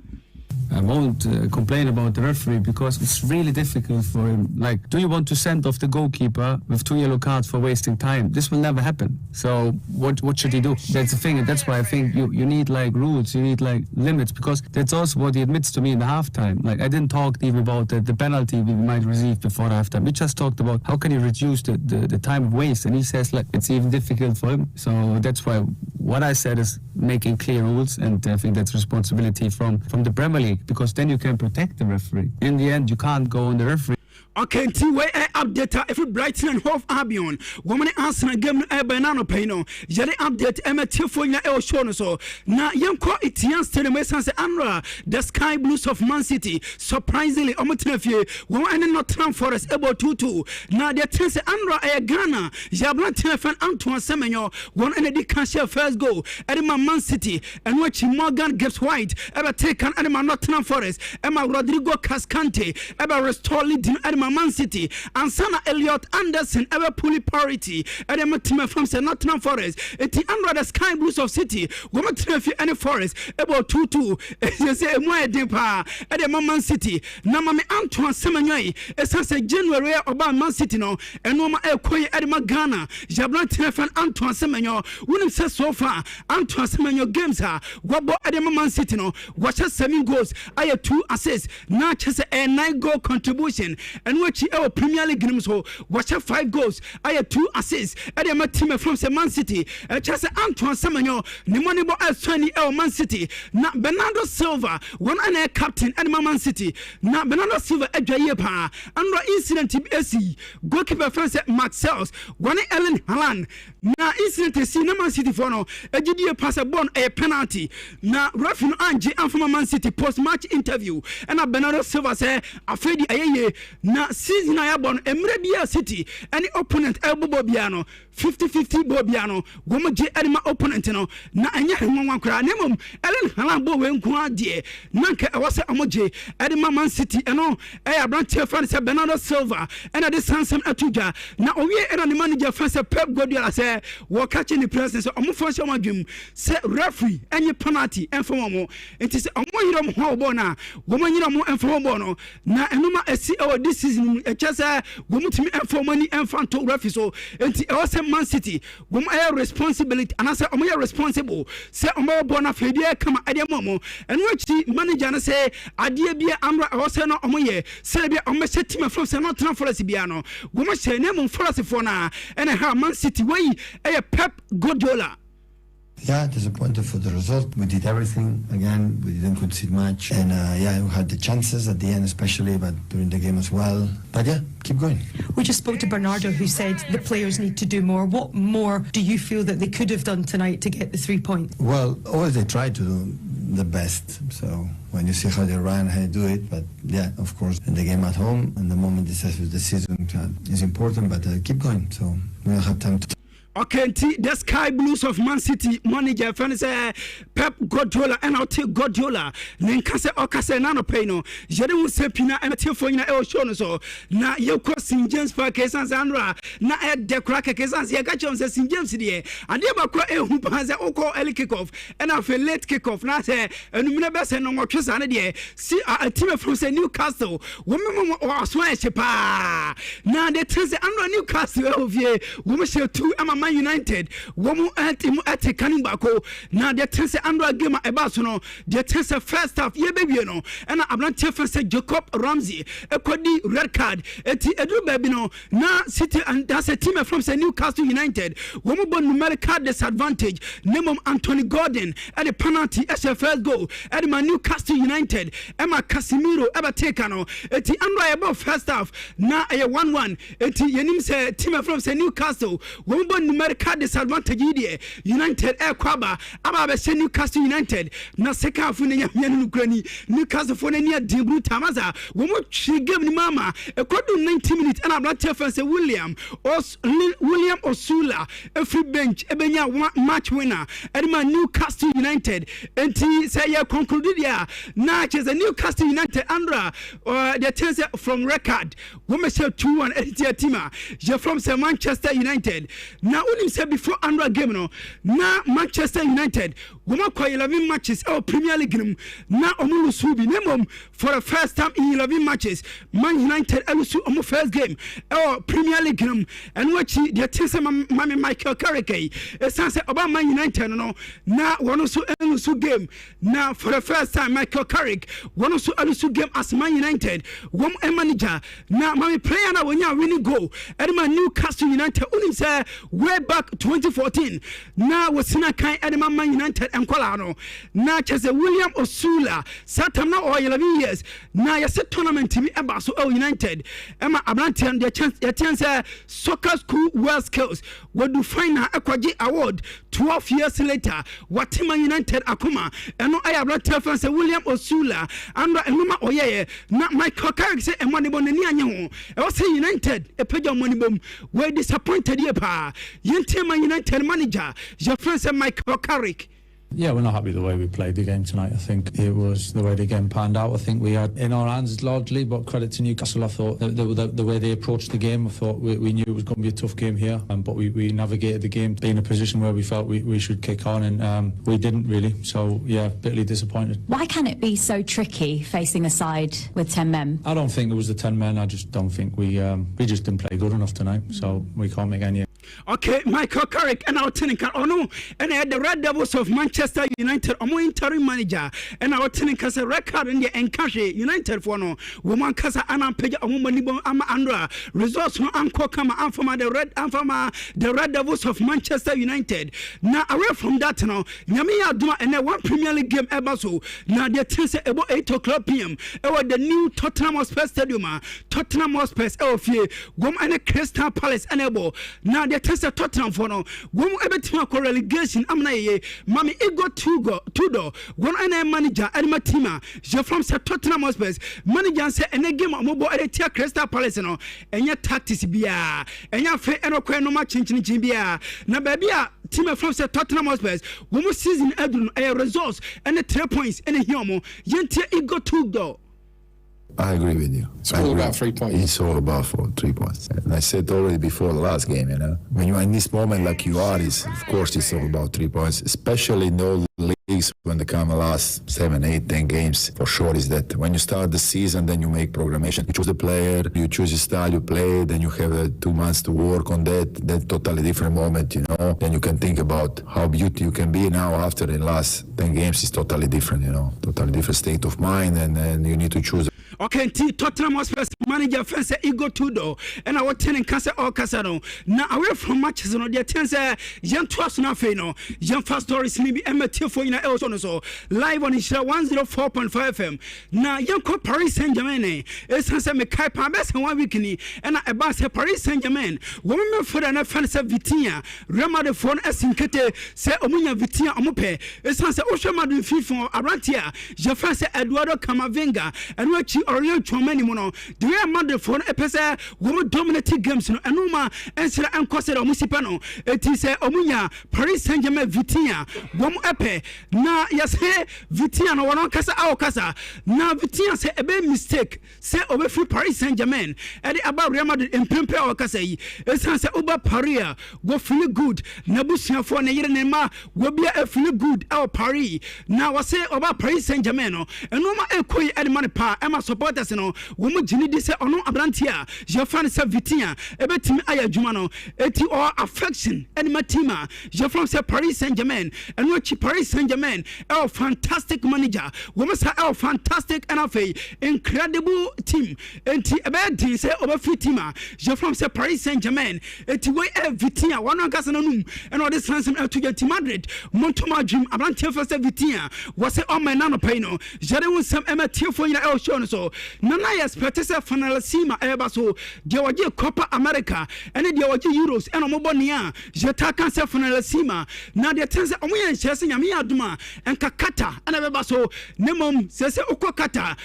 I won't complain about the referee because it's really difficult for him. Like, do you want to send off the goalkeeper with 2 yellow cards for wasting time? This will never happen. So what should he do? That's the thing, and that's why I think you need like rules, you need like limits, because that's also what he admits to me in the halftime. Like, I didn't talk even about the penalty we might receive before halftime. We just talked about how can he reduce the time of waste, and he says like it's even difficult for him. So that's why what I said is making clear rules, and I think that's responsibility from the Premier League, because then you can protect the referee. In the end, you can't go on the referee. Okay, where update if Brighton and Hove Albion woman answer game banana pay no yere update emetifo nya e show no so na yenko Etian Stadium say Anra the Sky Blues of Man City surprisingly omotenafie woman and Nottingham Forest about 2-2 na the tense Anra e Ghana Jablan Tenafan Antoine Semenyo one and the cash first goal at Man City and watch Morgan Gibbs White ever taken at Nottingham Forest Emma Rodrigo Cascante ever restore leading at Man City and Sana Elliot Anderson ever fully parity at the team from Nottingham Forest eti Anra the Sky Blues of City woman tenafi any Forest about 2-2 you say mo edempa at the Man City na mame Antoine Semenyo say January oba Man City no eno ma ekoy at the Ghana Jablan Tenafan Antoine Semenyo wouldn't say so far Antoine Semenyo games ha wabo at the Man City no watch 7 goals I 2 assists na chese a 9 goal contribution and which our Premier League games so watch 5 goals I 2 assists at the team from Man City chese Antoine Semenyo ni money bo Swani Man City na Bernardo Silva one and captain at Man City na Bernardo Silva edwaye pa andro incident BC goalkeeper France Maxels one Ellen Haaland na incident si na Man City for no ejidie pass born a penalty na referee Angie from Man City post match interview and Bernardo Silva say afedi ayeye na season I born emre bia City any opponent elbow biano 50-50 bobiano gomo je anima opponent no na anya hwanwan kra nemom Ellen Haaland bo we nko ade na nka awase amoje edema Man City eno abranche fan se Bernardo Silva and the Sansem atuja na owie eno ne manager fan se Pep Guardiola say wo catch in the presence omo function wadwum se referee enye penalty enfo mo enti se omo yirom ho bo na gomo yirom enfo bo no na enuma esi e this season e chese gomo timi enfo mani enfo to referee so enti e was Man City gomo air responsibility and say omo ye responsible say omo bo na fedie kama ade momo and which manager na say ade bia amra e was no omo ye say bia omo se team from say not Forest bia no gomo she na mo Forest for na and ha Man City way e Pep Guardiola. Yeah, disappointed for the result. We did everything. Again, we didn't concede much. And we had the chances at the end especially, but during the game as well. But yeah, keep going. We just spoke to Bernardo, who said the players need to do more. What more do you feel that they could have done tonight to get the 3 points? Well, always they try to do the best. So when you see how they run, how they do it. But yeah, of course, in the game at home, and the moment this is the season is important, but keep going. So we don't have time to... Okay, the Sky Blues of Man City manager friend say Pep Guardiola and I'll take Guardiola. Nenkase okase nano pay no. Jere mu sepina emetifo nyina e show no so. Na ye ko St James Park Kesan Sandra na e de kra Kesan se ga chom se St James de. Ade ba ko e hu pa se oko early kickoff and after late kickoff na se enumina be se no twesa ne de. See a team from say Newcastle. Wo me aso e chepa. Na de tense Andra Newcastle e vie. Wo me she 2 Man United womu ati kanin bako na de tense Andra game eba so no de tense first half ye bebie no na ablante fense Jacob Ramsey ekodi red card eti edu baby no na City and that's a team from say Newcastle United womu bon numerical disadvantage nemom Anthony Gordon at the penalty as a first goal at the Newcastle United Emma Casemiro eba take no eti Andra about first half na 1-1 eti yenim say team from say Newcastle womu bon numerical disadvantage yi United kwaba aba be Newcastle United na second half ne nyamia no krani Newcastle for ne nia debru tamaza wo mo twi game ni mama ekodu 90 minutes and Atletico fans William Osula every bench ebenya match winner edema Newcastle United enti say ya concluded ya na cheze Newcastle United Andra the chance from record wo me say 2-1 editia teama je from say Manchester United na unim say before Andra game no na Manchester United wo ma 11 matches Premier League na omulu subi nemom for the first time in 11 matches Man United alusu omo first game Premier League and watch the chance Mami Michael Carrick say about Man United no na one also alusu game now for the first time Michael Carrick one also alusu game as Man United one manager now Mami player na when you winning goal and my Newcastle United unim say way back 2014 now was in a kind of Man United and Colano now chase William Osula Satam now 11 years now you set tournament to be about so United Emma Abrantian the chance soccer school world skills what do find her Ekwaji award 12 years later what team United akuma and no I have fans William Osula and Emma Oye na Michael Carrick say e money bon ni anyo e was United e page money bom we disappointed ye pa team United manager your friend Michael Carrick. Yeah, we're not happy the way we played the game tonight. I think it was the way the game panned out. I think we had in our hands largely, but credit to Newcastle. I thought the way they approached the game, I thought we knew it was going to be a tough game here, but we navigated the game, being in a position where we felt we should kick on, and we didn't really. So yeah, bitterly disappointed. Why can it be so tricky facing a side with 10 men? I don't think it was the 10 men. I just don't think we just didn't play good enough tonight. So we can't make any. Okay, Michael Carrick and our technical no, and I had the Red Devils of Manchester United, a more interim manager, and our technical record in the Encash United for no woman Casa Anna Page, a woman Ama Andra, results no Uncle Kama Anfama the Red Devils of Manchester United. Now away from that now, Nyamia Duma and one Premier League game ever so now the tense about 8:00 p.m. Over the new Tottenham Hotspur Stadium, Tottenham Hotspur Elfie, Gom and Crystal Palace and Ebo. Now the test Tottenham for no one ever for relegation amna ye mami ego two one and manager and matima je from Tottenham Hotspur manager say and game mobo e tia Crystal Palace no enya tactics bia enya fe eno kwa no ma chinchin bia na ba bia team from Tottenham Hotspur one season edun results and 3 points and hiomo yentia ego two. I agree with you. It's all about 3 points. It's all about 3 points. And I said already before the last game, when you're in this moment like you are, of course it's all about 3 points, especially in all leagues when they come the last 7, 8, 10 games. For sure is that when you start the season, then you make programmation. You choose the player, you choose the style you play, then you have 2 months to work on that. Then totally different moment, Then you can think about how beautiful you can be now after the last 10 games is totally different, Totally different state of mind, and you need to choose. Okay, Tottenham Hotspur manager fence ego two and our tenant cancer or casano. Now away from matches on the tense young twas na fe no young fast stories maybe MT for in so live on Nhyira 104.5 FM. Now young Paris Saint-Germain is has me kai pa best 1 week ni and about Paris Saint-Germain women for an fence Vitinha Rema the phone esinkete say omunya Vitinha omope is has Oshama FIFA Arantia je fence Eduardo Camavinga and what Orion Chomani mono the way mother for epesa woman dominated games no enoma ensra enkosera omusipano eti se omunya Paris Saint-Germain Vitinha wom epe na yase Vitinha no wono kasa kasa na Vitinha se ebe mistake se obe free Paris Saint-Germain e dey about Real Madrid empempe kasa yi esan se oba Paris go feel good na busuafo na yire ne ma wo bia e feel good Paris na wase oba Paris Saint-Germain no enoma ekoyi edman pa ema supporters no wo mu gini di se ono abrantia je fan se Vitinha ebetimi ayadwuma no eti or affection edma teama je from se Paris Saint-Germain and which Paris Saint-Germain fantastic manager wo masa fantastic NFL incredible team enti ebedi se obafi teama je from se Paris Saint-Germain eti we Vitinha one kasa no num and all this ransom to get Madrid montoma dream abrantia for se Vitinha was se on my nano pay no jare won sam ema tiefo ina show no so so na expect say finalissima eba so de waje Copa America ene de waje Euros eno mo bonia jeta kan say finalissima na de tense omo ye nhyese nyame aduma enka kata ena beba so nemom sese okọ kata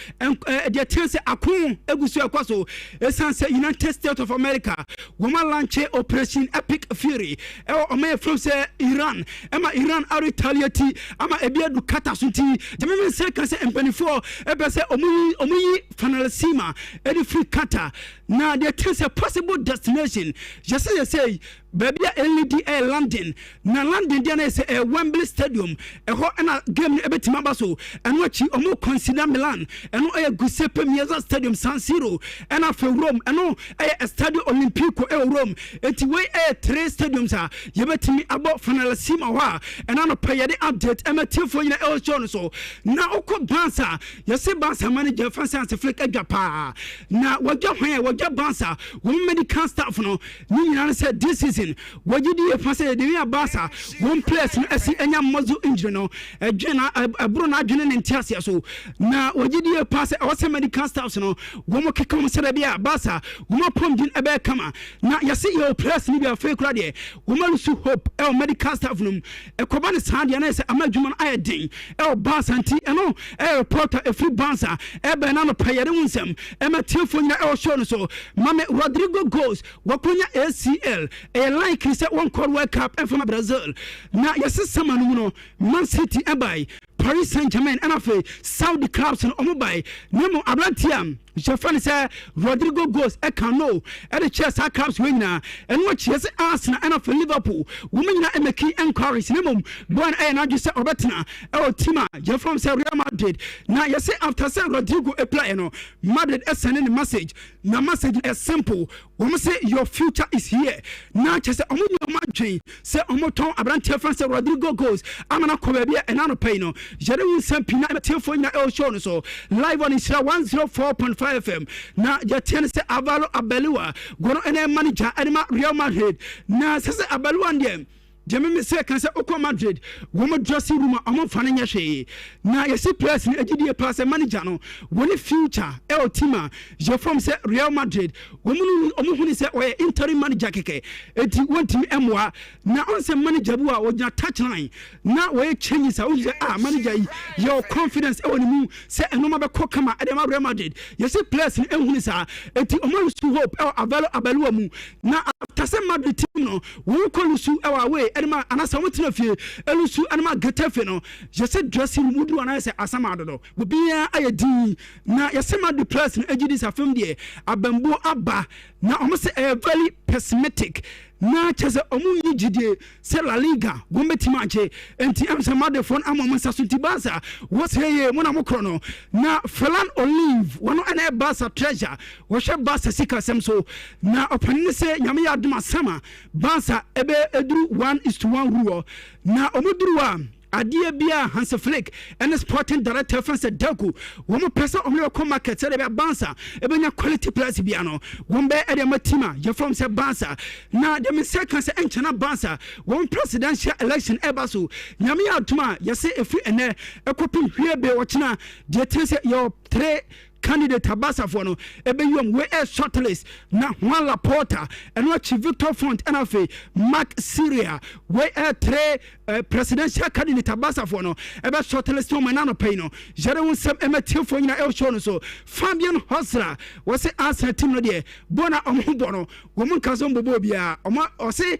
de tense akon egusu ekwaso esanse United States of America woman launch operation Epic Fury omo from say Iran Iran are retaliate ama ebia du kata sunti de me say kan say empanifo ebe say omuyi finalissima edi free kata na there is a possible destination just say baby LED London na London there is a Wembley Stadium na game ebetima baso eno chi omo consider Milan eno Giuseppe Meazza Stadium San Siro ena for Rome eno Stadio Olimpico Rome enti we 3 stadiums a yebetimi about finalissima wa ena no payade update emetifo nyina show so na okọ Bansa yesi Bansa manager Francis Flick agapa na wagya hwan wagya Bansa wo medical staff no ni nyina say this season wagidi e fase de via Bansa one place no asi enya muscle injury no edwena abro na adwene ne ntiase so na wagidi e pass o say medical staff no wo mo keka mo say bia Bansa wo mo pom din ebe kama na yesi your place ni bia fake kra de wo mo su hope e medical staff no e koba ne sande na say amadwuma no ayedin e Bansa nti eno reporter a free Bansa ebe na no payere wunsem e matifo nyina e show no so mame Rodrigo goes wakonya ACL e like say one call World Cup from Brazil na yesesama no Man City ebai Paris Saint-Germain and afa Saudi clubs no omobai nemo abrantiam Jeffrey say Rodrigo goes e can no e the Chelsea clubs we na and what Chelsea Arsenal and afa Liverpool women na emeki enquiries nemo born e na just say obetna e team Jeffrey say Real Madrid na yesi after say Rodrigo e play no Madrid is sending a message na message is simple we say your future is here na Chelsea omo no madwen say omo ton abrantiam say Rodrigo goes amana ko bia e na no pay no Jere won sampina telefone na el show no so live on Nhyira 104.5 FM na je tiene se Avalo Abelua gono ene manager anima Real Madrid na se Abelua ndem Jeme me say kan say okọ Madrid wo mo dressing room amon fa na nyehwe na yesi place ni agidie pass manager no woni future e team je from say Real Madrid wo mo huni say o interim manager keke eti wontim emwa na on say manager bu a wo gina touchline na wo change say o say manager your confidence e woni mu say enoma be kokama e dem Real Madrid yesi place ni ehuni sa eti o mo su hope e Avalo Abelua mu na after say Madrid team no wo ko su e wa we anima anasa wotina fie elusu anima getafe no je se dressing room du ana se asama dodo bobia ayedi na yesema the place agidi safem de abambo aba na omo se very pessimistic na chese omu yigide se La Liga gometima ache enti amse made phone amom sasunti Barca wo se ye mo na mokro no na Ferland Olive wono ana Barca treasure wo hwe Barca sika sem so na opani se nyame ya aduma sama Barca ebe eduru 1:1 rule na omuduru wa Adia bia Hans Flick and sporting director France Delco womo pesa omle ko market say be Barca ebenya quality players bia no wombe e de matima je from say Barca na de me second say enchana Barca won presidential election ebaso nyame atuma yese efi ene ekopim hwie be wochina de tense your 3 candidate Barca for no ebe yom we shortlist na Juan Laporta and what Victor Font and afi Mark Syria we 3 presidential candidate Barca for no ebe shortlist o manano pay no jere won sem emetil for nyina el show no so Fabian Hosra was say Arsenal team no de bona ombo no wo mun kaso mbobo bia o say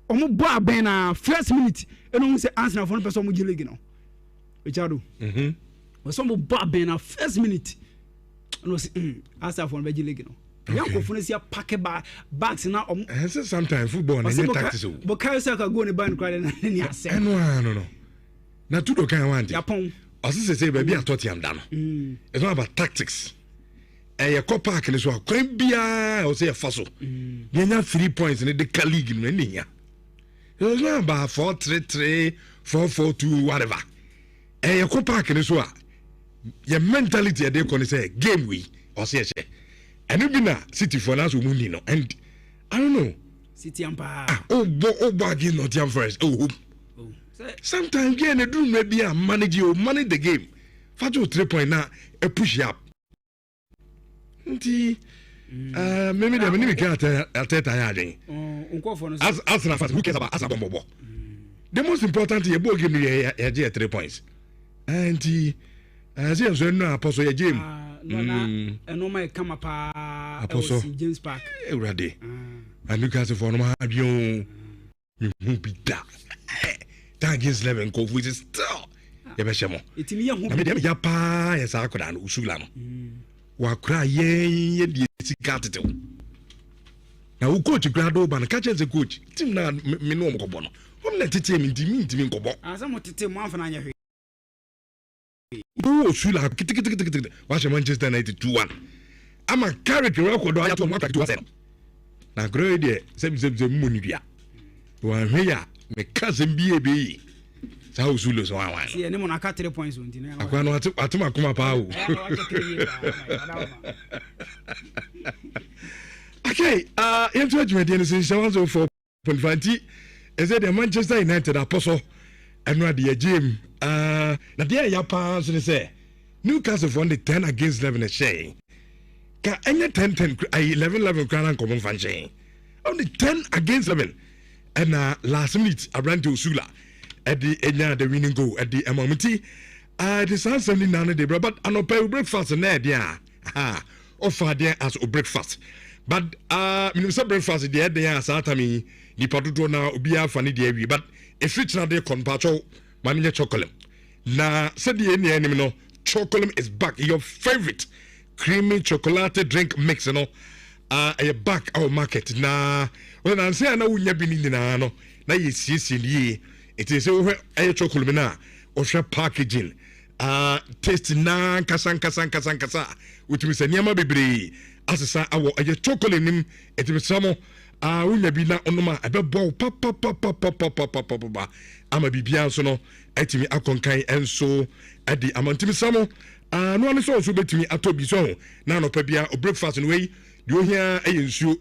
omo bo aben na first minute eno say Arsenal for no person mo gilegi no echado we some bo aben na first minute no asa for beji league no yanko funu sia pack bags na sometimes football na tactics o but kai saka go ne ban kwade na ni ase no na tudo kan want Japan osi say baby atoti am da no it's not about tactics e ko park ni so akwan bia o say fa so yenya 3 points in the league no ni nya it's not about 4-3-3 4-4-2 whatever e ko park ni so your mentality they can say game we or say and you na City for us we no and I don't know City ampa again not jam first sometimes again they do maybe manage the game 3 point now a push up nti maybe the minimum cat at that. As who cares about as a bomb? The most important thing about giving you 3 points. And as you know, Apostle Jim. And no my come up Apostle James Park. Ready. And you guys for no you be that. That against 11 go with still. Yabeshamo. It's me. I mean, Yapa, yes, I could and Usulam. Wakra ye got now who coach grad over and catch as a coach. Tim na minimum cobono. Whom let it team in Dimin Cobo. As I'm to take one for 9. Oh, Sula, watch Manchester United 2-1. I'm a character record. I have to mark to us. Now, great day, same Munia. One here, my cousin BAB. Sao Sulu, so I want. See, anyone I cut 3 points. I can't Atuma Kuma Pau. Okay, into judgment, and since I was for Ponfanti, is it the Manchester United apostle and not the gym? Now, there you pass and say Newcastle won the 10 against 11 a share. Can any 11 crown common function? Only 10 against 11. And last minute, I ran to Sula at the winning goal at the Amamiti. The sun 79 day, but I know pay breakfast and there, yeah. Offer there as a breakfast. But minister breakfast there, they are Satami, the potato now be a funny day, but if it's not there, compacho, manager chocolate. Now, said the enemy, no, chocolate is back. Your favorite creamy chocolate drink mix, you know, a back our market. Now, when I say I know you've been in the nano, now you see, it is over a chocolate now, or packaging. Taste na kasa, which means a nyama baby. As I say, I will a chocolate in him, it was some. Unya bi na onoma ebe bo papa ama bibia so no etimi akonkan enso edi amantimi samo no ane so betimi atobi so na no pa bia o breakfast no wey di ohia eyensuo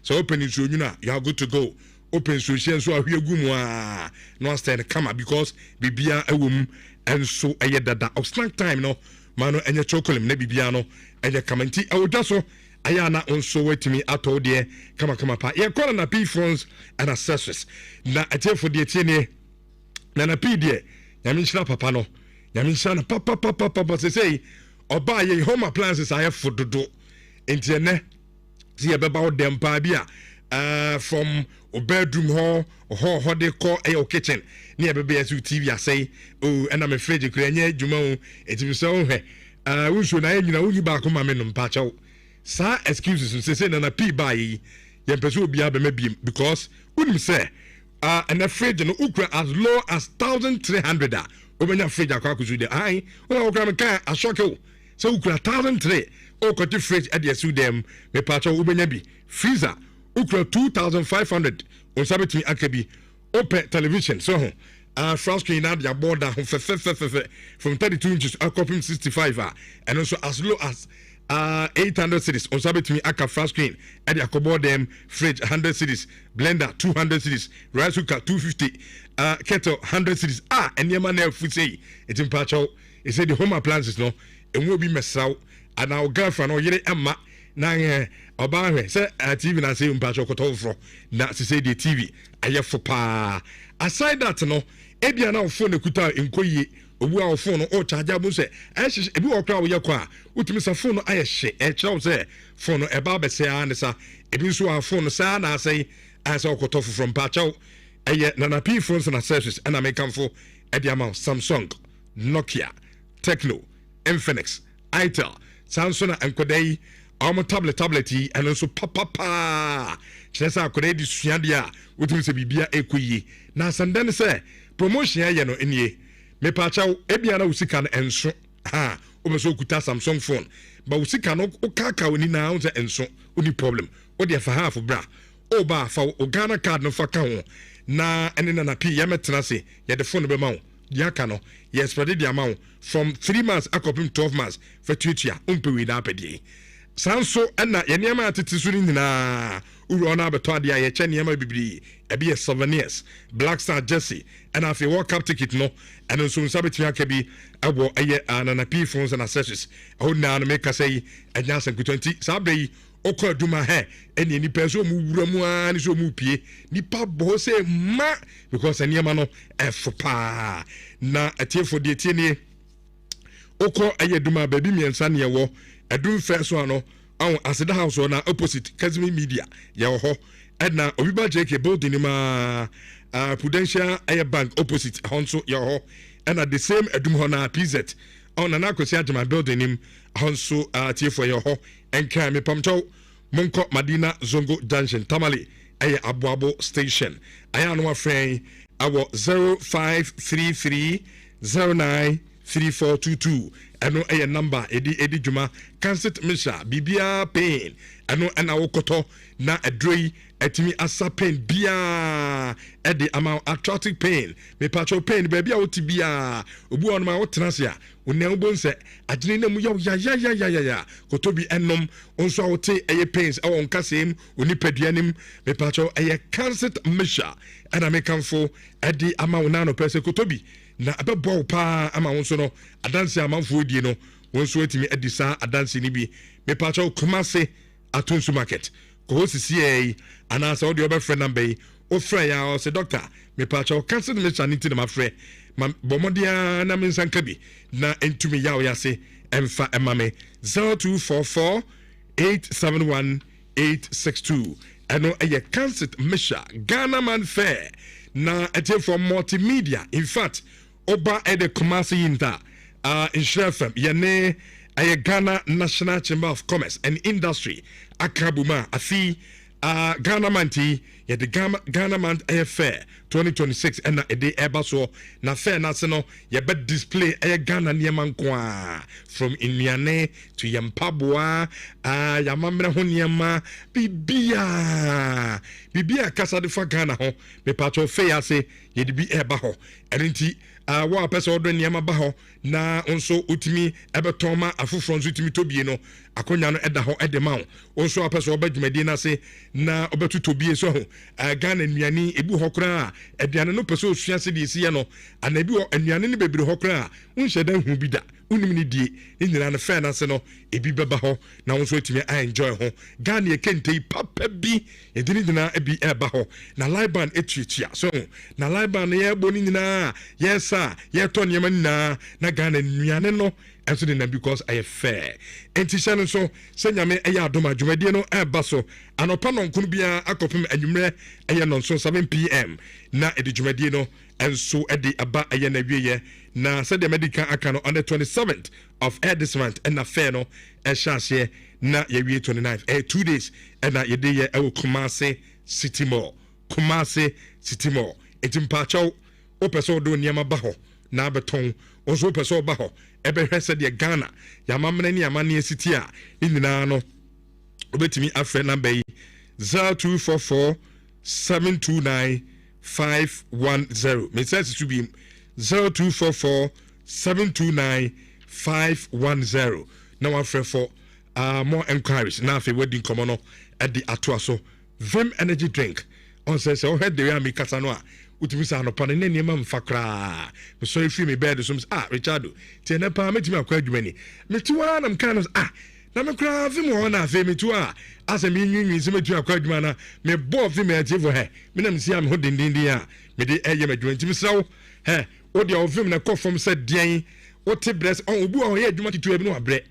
so open nsuo nyuna you are good to go open nsuo hye so ahwe agumu no stand kama because bibia ewom enso eye dada of snack time no mano enye chocolate na bibia no enye kamanti awda so ayana onso wetimi ato de kama pa ye kola na P phones and accessories na atefo de tiene na P de yaminchira papa no yaminchira na papa say oba ye home appliances aye fododo entiene si ye beba o dem pa bia from a bedroom ho de call a kitchen near baby as TV say oh and I'm afraid you could nye juma etimi so he we should na nyina wuni ba ko ma me no mpacho. Sa excuses say na P buy ye person obi abema biem because unim say an fridge no ukra as low as 1300 obenya fridge akwa kuzu de ai una okra me kan ashoke so ukra 1300 o ko ti fridge at the su dem me pacho obenya bi freezer ukra 2500 on sabetimi akabi open television so frost screen na dia border from 32 inches akopim 65 and also as low as 800 cities on sabetimi aka fast screen at the akobo them fridge 100 cities blender 200 cities rice cooker 250 kettle 100 cities and yema na food say it in pacho it say the home appliances no and will be mesaw and our girlfriend or yere emma na oba hwe say TV na say pacho kotofro na say the TV ayefo pa aside that no ebia na phone ekuta enkoyi obu a phone o charge abu say ebi okra wo yakwa utimi sa phone ayehye ekira say phone eba be say anisa ebi nso a phone say na say as okotofo from pacho eye na P phones and accessories and American for edi amount Samsung, Nokia, Tecno, Infinix, Itel, Samsung and Kodai almo tablet yi and also papa chesa akode di suadia wotumi se bibia ekoyi na sandane se promotion ya no enie me pa chaw ebia na usika no enso obeso kuta Samsung phone ba usika no okaka oni na unse enso oni problem o de fa half bra o ba fa o Ghana card no fa ka ho na ene na P ya metra se ya de phone be ma wo ya ka no yes spread the amount from 3 months akopim 12 months for tuitia umpe we da pedi sanso na ye niam atete so ni na uro na beto ade aye che niam bibiri ebi souvenirs Black Star jersey and afi World Cup ticket no and so nsabeti aka bi abo aye anana p phones and accessories ho na no make say anya san 20 sabe okọ aduma he eni ni person mu wura mu ani so mu pie nipa bo say ma because niam no efopa na atiefo de tie ni okọ aye aduma baby miensa ne wo adum first one no on Asida House na opposite Kazimi Media ya ho edna obiba JK building ma Prudential Air Bank opposite honso ya ho and at the same adum ho na PZ on na akosi aduma building him honso tiefo ya ho enka me pamcho monko Madina Zongo Junction Tamale aye Abuabo station aya no afren awo 0533093422 eno eye number edi juma Cancer Misha bibia pain eno ana wokoto na adroi etimi asa pain bia edi ama arthritic pain me patcho pain baby a woti bia obu on ma wotransia onan bonse agene na mu ya kotobi enom onso awote eye pains awon kasem oni paduanim me patcho eye Cancer Misha ana me kanfo edi ama wonano pese kotobi na abebo pa ama wonso no adanse amanfo die no wonso etimi edisa adanse ni bi me pacho Kumase Atunsu market ko sisi ana sa odi oba friend number o friend ya o se doctor me pacho Cancer Misha nti na ma friend bomodia na me sanka bi na entumi ya o ya se emfa emame 0244 871 862 eno eye Cancer Misha Ghana Man Fair na ete from multimedia in fact oba ede Kumasi yinta Nhyira FM yene aye Ghana National Chamber of Commerce and Industry akabuma afi Ghana Manti ye the Ghana Man Fair 2026 and ede eba so na fair na se no ye be display aye Ghana niema nkoa from Iniane to Yampaboa yamamre ho niema bibia kasa de fa Ghana ho me patcho fair ase ye de bi eba ho enti wa pesa odo niema ba ho na onso utimi ebeton ma afofro nso utimi tobie no akonya no eda ho edema ho onso apesa obadwumadi na se na obetu tobie so ho Ghana nuani ebu ho kra aduane no pesa osua se de isi ye no anabi o anuane ne bebere ho kra unhyeda hu bi da unim ni die nyina na fa na se no ebi beba ho na onso utimi enjoy ho Ghana ekentei papa bi edini dina ebi eba ho na liban etuatua so na liban ye bo ni nyina yes ye to niema na Ghana nuane no enso de na because I fair enti hyane so senyame eya adoma dwumadie no eba so anopa no nkunu bia akopem anwumre eye no so 7 pm na edi dwumadie no enso edi aba eye na wieye na said the medical aka on the 27th of this month and na fair no e shase na ye wie 29 2 days and na ye dey ye Kumase City Mall enti mpachaw o peso do niema ba ho na beton onso peso ba ho ebe hwese de Ghana yamamne ni amane city a nyina no obetimi afre number 0244 729 510 message to be 0244 729 510 now afre for more enquiries na afre wedding komono at the atoaso Vim energy drink on says oh head the me kasa no a utimi sa no pane ne niema mfakra me so ifi me bed so Richardo tie na pa metimi akwa adwumani metuwa na mka no na me kra Vim ho na afi metuwa asa me nwinwi se metu akwa adwuma na me bo Vim ativo he me na msi am ho dindindi a me de eye madwuma ntimi sawo he o de Vim na kofom se den o te bless on obu o ye adwuma titu ebi no abre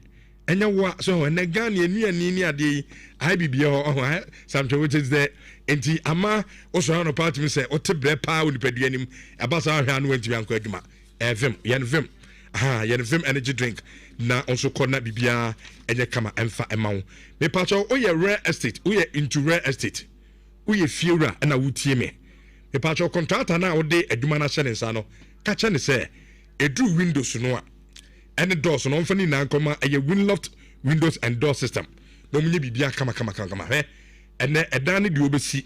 enya wo so na Ghana enuani ni ade ai bibia ho something which is there enti ama o so no part me say o te bre pa o nipaduanim abasa ahwa no wantimi anko adwuma Vim Vim energy drink na also corner bibia enye kama emfa emawo me pacho o ye rare estate o ye into rare estate o ye fiora na wutie me pacho contractor na o de adwuma na hye nsa no ka che ne say edru windows no a ene doors no mfa ni na nkoma eye Winloft windows and door system no munye bibia kama ene edan ne de obesi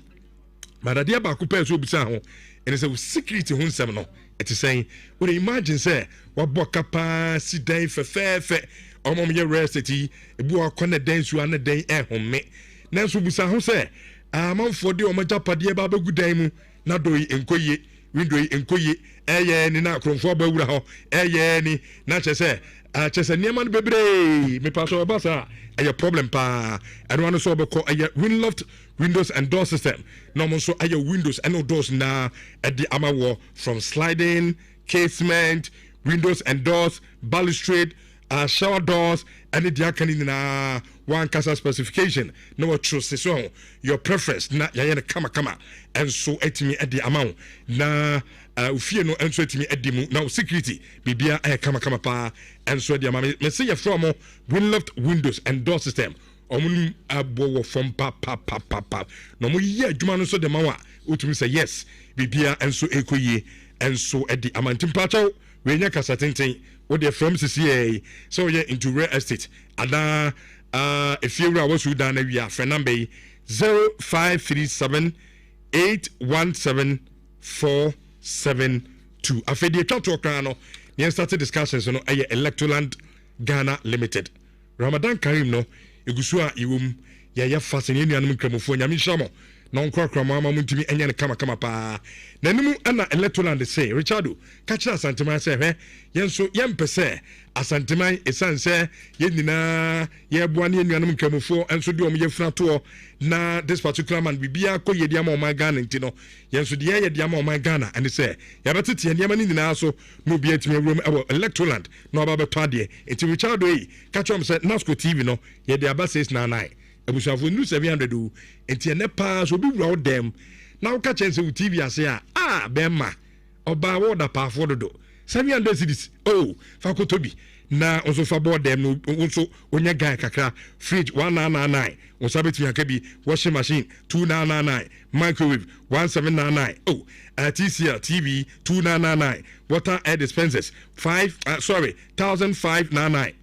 madade ba ko pa so obisa ho ene say security ho nsem no it is saying we imagine say wabɔ kapa si dan fefefe ɔmo yɛ rest ti ebi wa kɔ ne den su ana den ɛhome nanso busa ho sɛ amanfoɔ de ɔmo japadeɛ ba bɛgu dan mu na do yi nkoye window yi nkoye ɛyɛ ni na akromfoɔ ba wura hɔ ɛyɛ ni na kyɛ sɛ nneɛma no bebree mepa so ɔba saa ɛyɛ problem paa ɛno ano so ɔbɛkɔ ɛyɛ Winloft windows and door system na ɔmo nso ɛyɛ windows ɛne doors na ɛde ama wɔ from sliding casement windows and doors balustrade shower doors and the aka one casa specification no choose so your preference na ya kama and so etimi at the amount na ufie no enso etimi edimu na security bibia kama pa and so the amount me say from Winloft windows and door system omun abo from pa no mo ye adwuma no so de mawa utumi say yes bibia and so ekoye and so at the amount timpacho we nya kasa tenten what they from CCA so yeah into real estate ada if you are was down we are for number 0537 817 472 afedi twato kran no we started discussions no Electroland Ghana Limited Ramadan Karim no egusu a iwom ya fasene nuanum kramofo nyame hyamo na nkwa mama muntimi enya ne kama pa nanimu ana Electroland say Richardo kacha asanteman say hwe yenso yempese asanteman esanse yenina yeboa ne nuanum kramofo enso de om yefuna to na this particular man bibia ko yedi ama o man Ghana ntino yenso de yedi ama o man Ghana and say yabetete niam ni nyina so no bia timi awuram ebo Electroland na oba beto ade enti Richardo yi kacha om say Nasco TV no yedi aba 699 abusafo nu 700 enti ene pa so bi wura dem na uka chense u TV ase a bema oba wo da pa afo dodo 700 cedis fa ko tobi na onso fa board dem no onso onya guy kakra fridge 1999 onso betumi akabi washing machine 2999 microwave 1799 TCL TV 2999 water air dispensers 1599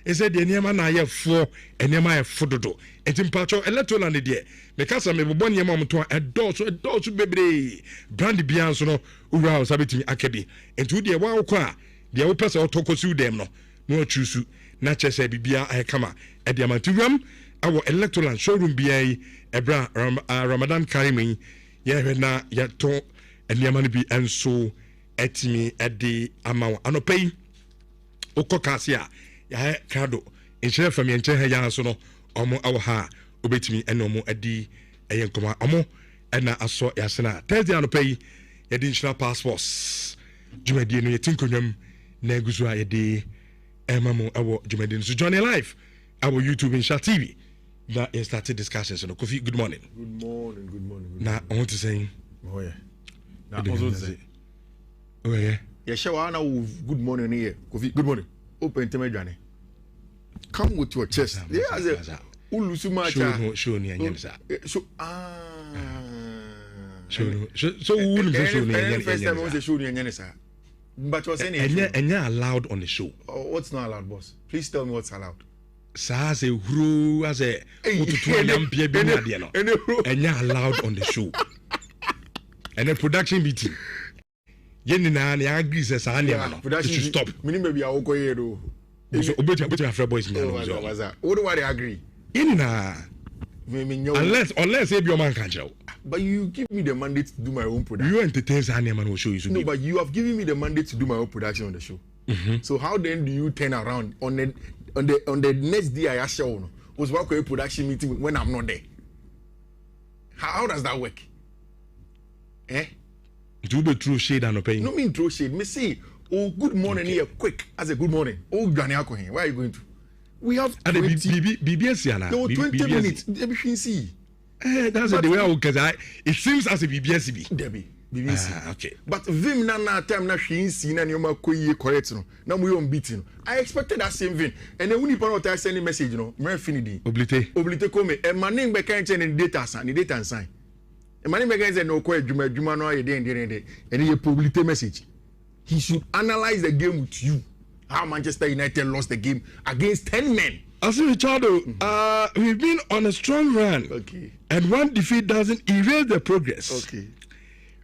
he said the niema na ye for enema ye fododo entimpacho Electroland de me kasa me bobɔ niema mto edoso bebre brand bia so no ura o sabetimi akabi enti de wa wokɔ a de wo pese otokosu dem no no chusu na chese bibia kama e de amanturam awo Electroland showroom bia yi ebra Ramadan Karim ye hwe na ye to niema no bi enso etimi ede amawo anopai okɔ a ya kado enhyɛ fam yɛnkyɛ ha ya so no ɔmo awo ha obetimi ɛna ɔmo adi ɛyɛ nkɔma ɔmo ɛna asɔ yasena Thursday anopa yi yɛde nhyira passports dwumadie no yɛti nkonnwam na egusu a yɛde ɛma mo ɛwɔ dwumadie no so join live our YouTube and Sha TV na yɛ started discussions no Kofi good morning na ɔmo te sɛn na ɔzo te yeah yɛhyɛ wa na good morning here Kofi good morning open temedwane come with your chest as a ulusu macha show ni anya nisa so so ulu show ni anya first time we show ni anya nisa but you saying anya allowed on the show what's not allowed boss please tell me what's allowed sa se huru as a ututu nyampia bi na de no anya allowed on the show and a production meeting yenina na agree say sa na no to stop minimum be awokoye do so obeti afra boys na no so what do I agree yenina unless if your man can show but you give me the mandate to do my own production you entertain sa na man will show you no but you have given me the mandate to do my own production on the show so how then do you turn around on the next day I show no was work a production meeting when I'm not there how does that work do be throw shade and pay no mean throw shade me say good morning here quick as a good morning Gani Akohin where are you going to we have BBS yana 20 minutes everything see that's the way I because it seems as a BBS be Debbie BBC okay but vim na time na hwin see na nyoma koyi correct no na mo yon beat no I expected that same thing and then when you put out send message no me finidi oblite come e manin be kan chain data and sign e manin be kan say no ko adwuma no aye den and you publicity message he should analyze the game with you how Manchester United lost the game against 10 men. As Richardo, we've been on a strong run. Okay. And one defeat doesn't erase the progress. Okay.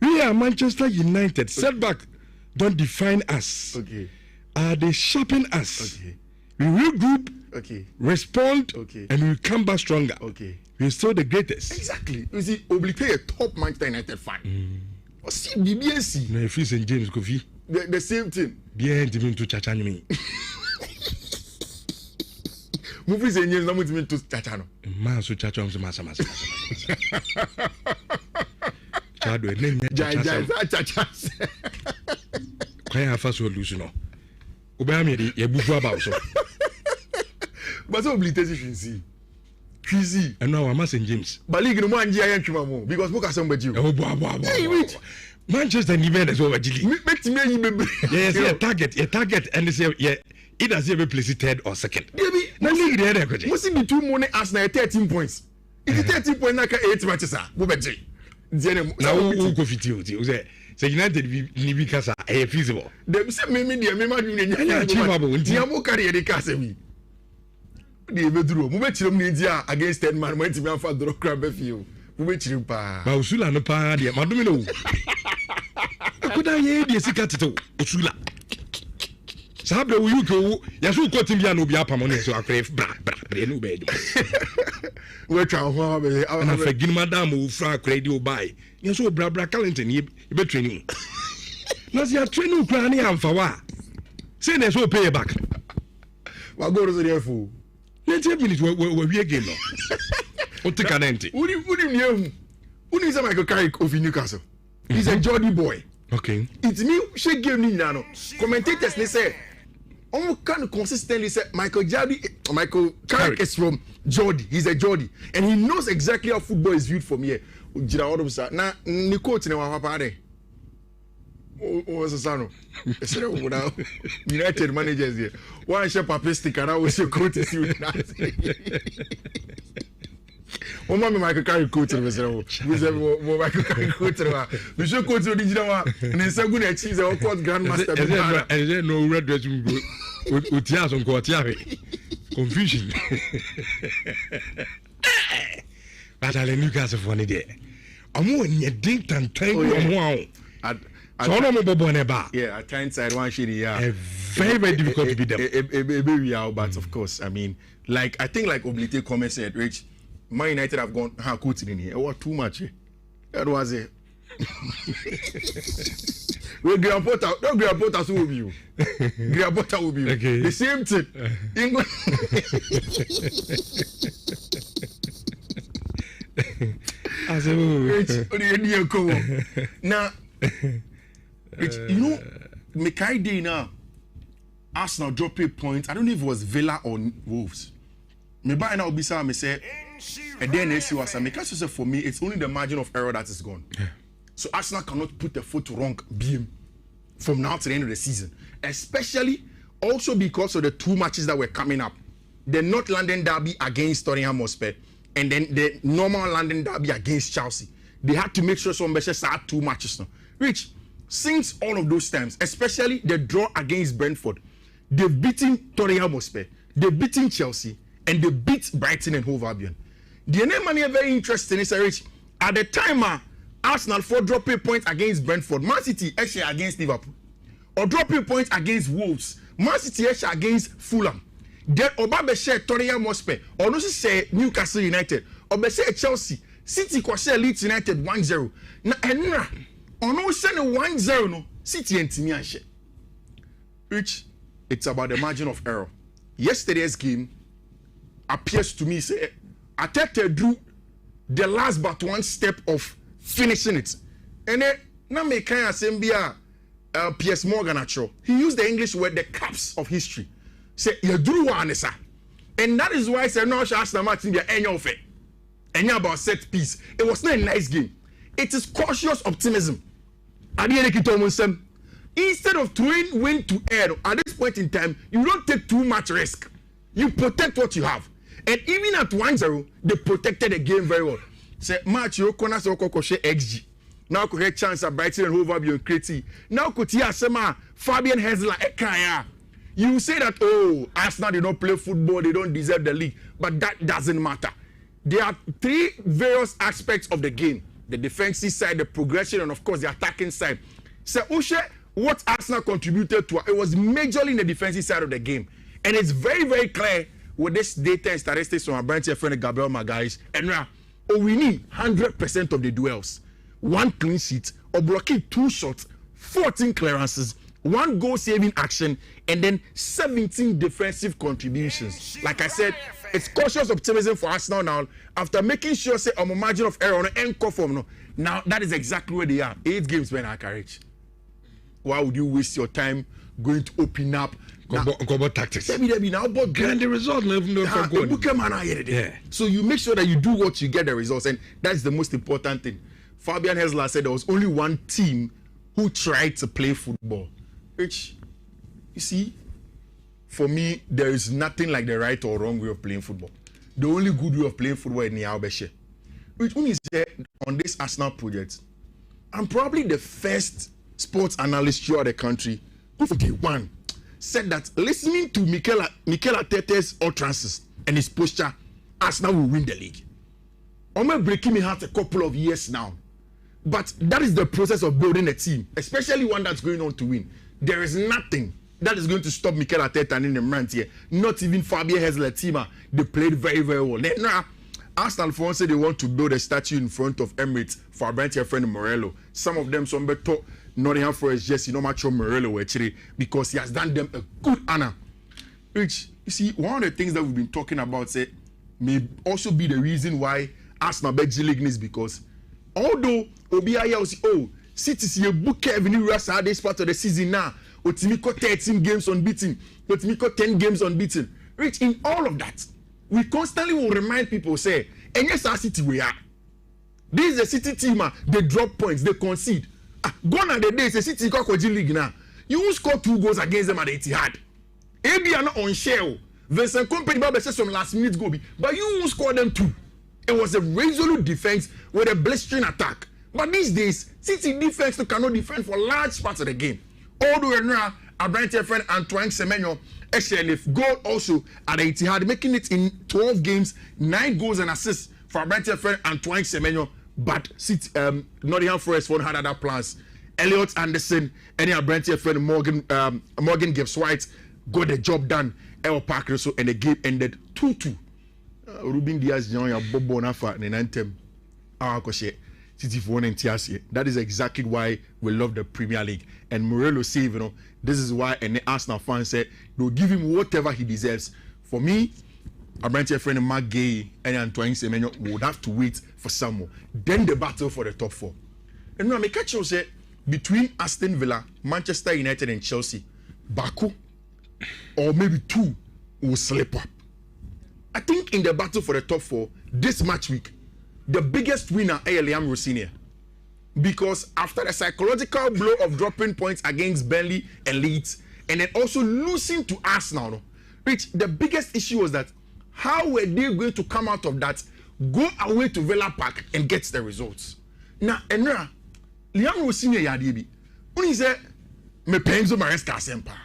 We are Manchester United. Setback don't define us. Okay. They sharpen us. Okay. We regroup, okay, respond, okay, and we come back stronger. Okay. We're still the greatest. Exactly. You see, Oblite a top Manchester United fan. Or see BBNC. No, if it's St. James Kofi. The same thing. Bien, to Chachani me. Movies and years, not to Chachano. Man, so Chacham, Massa. Chado, name Chachas. Quite first solution. Obama, you move about so. But so Oblite, you can see. Crazy. And now I'm St. James. But league no one GIM Chumamo because book has somebody. Oh, Manchester event is over. Yes, a target, and they say, yeah, it has ever placed third or second. No league there. Must be 2 money as 13 points. If 13 points, like 8 matches, now who go fit you? Say United because are feasible. Them say me achievable. Diamo carry the casemi. The bedroom. Mu betchire mu India against 10 man. Went me afa draw crab feel. Mu betchire pa. Ba usula no pa dia. Madumi no. Akuda ye die sika tete usula. Sabe wo yuko ya so ko tim bia no bia pam no so akre bra no be do. We twa ho be. Na fagin madam wo fra akre di obai. Ya so bra Carlington ye be training. Na se ya training kra na amfa wa. Say na so pay back. Wa go so there fu. 90 minutes we again no. O take an empty. Uni say Michael Carrick of Newcastle. He's a Geordie boy. Okay. It's me she game ni na no. Commentators they say on can consistently say Michael Carrick is from Geordie. He's a Geordie and he knows exactly how football is viewed from here. Jira all sa na ni coach na wa papa de. O Sasano. Ese wo na United managers here. One share paper sticker now we say coach is you na. O mama Michael Carrick coach we say wo Michael Carrick coach wa. We show coach original wa. Ne segu na chi say o court grandmaster. Eze no red dress go. Utia so ko tia we. Confusion. But I Newcastle for ni there. Omo nye ding tan omo yeah, at times side one shitty, yeah. Very difficult to beat them. But of course, I mean, like I think like Oblite comment said, Rich, Man United have gone coach in here. Oh, too much. That was it. Well, Grandpota will be you. Grandpota will be you. Okay. The same thing. Now, you know, Mekai Day now, Arsenal drop a point. I don't know if it was Villa or Wolves. Me buy now Bisa me say, and then they see what I make. Say for me, it's only the margin of error that is gone. Yeah. So Arsenal cannot put the foot wrong beam from now to the end of the season, especially also because of the 2 matches that were coming up: the North London derby against Tottenham Hotspur, and then the normal London derby against Chelsea. They had to make sure some matches are 2 matches now. Which, since all of those times, especially the draw against Brentford, they've beaten Tottenham Hotspur, they've beaten Chelsea, and they beat Brighton and Hove Albion. The name money very interesting is Rich. At the time, Arsenal for dropping points against Brentford, Man City actually against Liverpool, or dropping points against Wolves, Man City actually against Fulham. Then Oba share Tottenham Hotspur, or no say Newcastle United, or share Chelsea, City share Leeds United 1-0. Na enra, ono send 1-0 no, City and Timi share. Which it's about the margin of error. Yesterday's game appears to me say Atletico drew the last but one step of finishing it. And then na me kan asembia PS Morgan actually. He used the English word the caps of history. Say you drew one sir. And that is why I said no Arsenal match in the end of it. And about set piece. It was not a nice game. It is cautious optimism. Instead of throwing wind to air at this point in time, you don't take too much risk. You protect what you have. And even at 1-0, they protected the game very well. Say match you corner so kokoshe XG. Now could get chance at Brighton and Hove Albion Kreti. Now could hear Sema Fabian Hezler Ekaya. You say that oh Arsenal did not play football, they don't deserve the league, but that doesn't matter. There are 3 various aspects of the game: the defensive side, the progression, and of course the attacking side. So Ushe, what Arsenal contributed to it was majorly in the defensive side of the game. And it's very, very clear with this data and statistics from our branch friend Gabriel Magalhaes. And now, we need 100% of the duels, 1 clean sheet, or blocking 2 shots, 14 clearances, 1 goal saving action, and then 17 defensive contributions. Like I said, it's cautious optimism for Arsenal now after making sure say on a margin of error on an encore form. No, now that is exactly where they are. 8 games when I courage. Why would you waste your time going to open up? Go tactics. Maybe now, but get the result. So you make sure that you do what you get the results, and that's the most important thing. Fabian Hessler said there was only one team who tried to play football. Which, you see, for me, there is nothing like the right or wrong way of playing football. The only good way of playing football is Nhyira. Which one is there on this Arsenal project? I'm probably the first sports analyst throughout the country who, for day one, said that listening to Mikel Arteta's utterances and his posture, Arsenal will win the league. I'm breaking my heart a couple of years now. But that is the process of building a team, especially one that's going on to win. There is nothing that is going to stop Mikel Arteta and in the rant here. Not even Fabian Hessler team. They played very, very well. Now, Arsenal fans say they want to build a statue in front of Emirates for our brand friend Morello. Some of them, some better Nottingham Forest just Macho Morello actually because he has done them a good honor. Which, you see, one of the things that we've been talking about say may also be the reason why Arsenal bet G League is because although Obiaya was City see a book Kevin Rasa this part of the season now. Otimiko 13 games unbeaten. Otimiko 10 games unbeaten. Rich, in all of that, we constantly will remind people say, and yes, our City we are. This is a City team, they drop points, they concede. Gone are the days, the City G League now. You will score 2 goals against them at the Etihad. AB are not on share. Vincent Kompany Baba says some last minute goal, but you will score them 2. It was a resolute defense with a blistering attack. But these days, City defense cannot defend for large parts of the game. Although now, our brand friend Antoine Semenyo, SLF goal also at the Etihad, making it in 12 games, 9 goals and assists for our brand friend Antoine Semenyo. But City, Nottingham Forest had other plans. Elliot Anderson and our brand friend Morgan Gibbs White got the job done. El Parker so and the game ended 2-2. Ruben Diaz Jr. Bobo Nafa Nenantem Awakoshe City for 1 and Tiasie. That is exactly why we love the Premier League. And Morello said, this is why and the Arsenal fans said they'll give him whatever he deserves. For me, our branch friend Mark Gay and Antoine Semenyo would have to wait for some more. Then the battle for the top 4. And now, I catch you say between Aston Villa, Manchester United, and Chelsea, Baku or maybe 2 will slip up. I think in the battle for the top 4 this match week, the biggest winner is Liam Rossini. Because after the psychological blow of dropping points against Burnley and Leeds, and then also losing to Arsenal, which the biggest issue was that how were they going to come out of that, go away to Villa Park and get the results? Now, Liam Rossini yadibi. When he said, me Enzo Maresca sempa.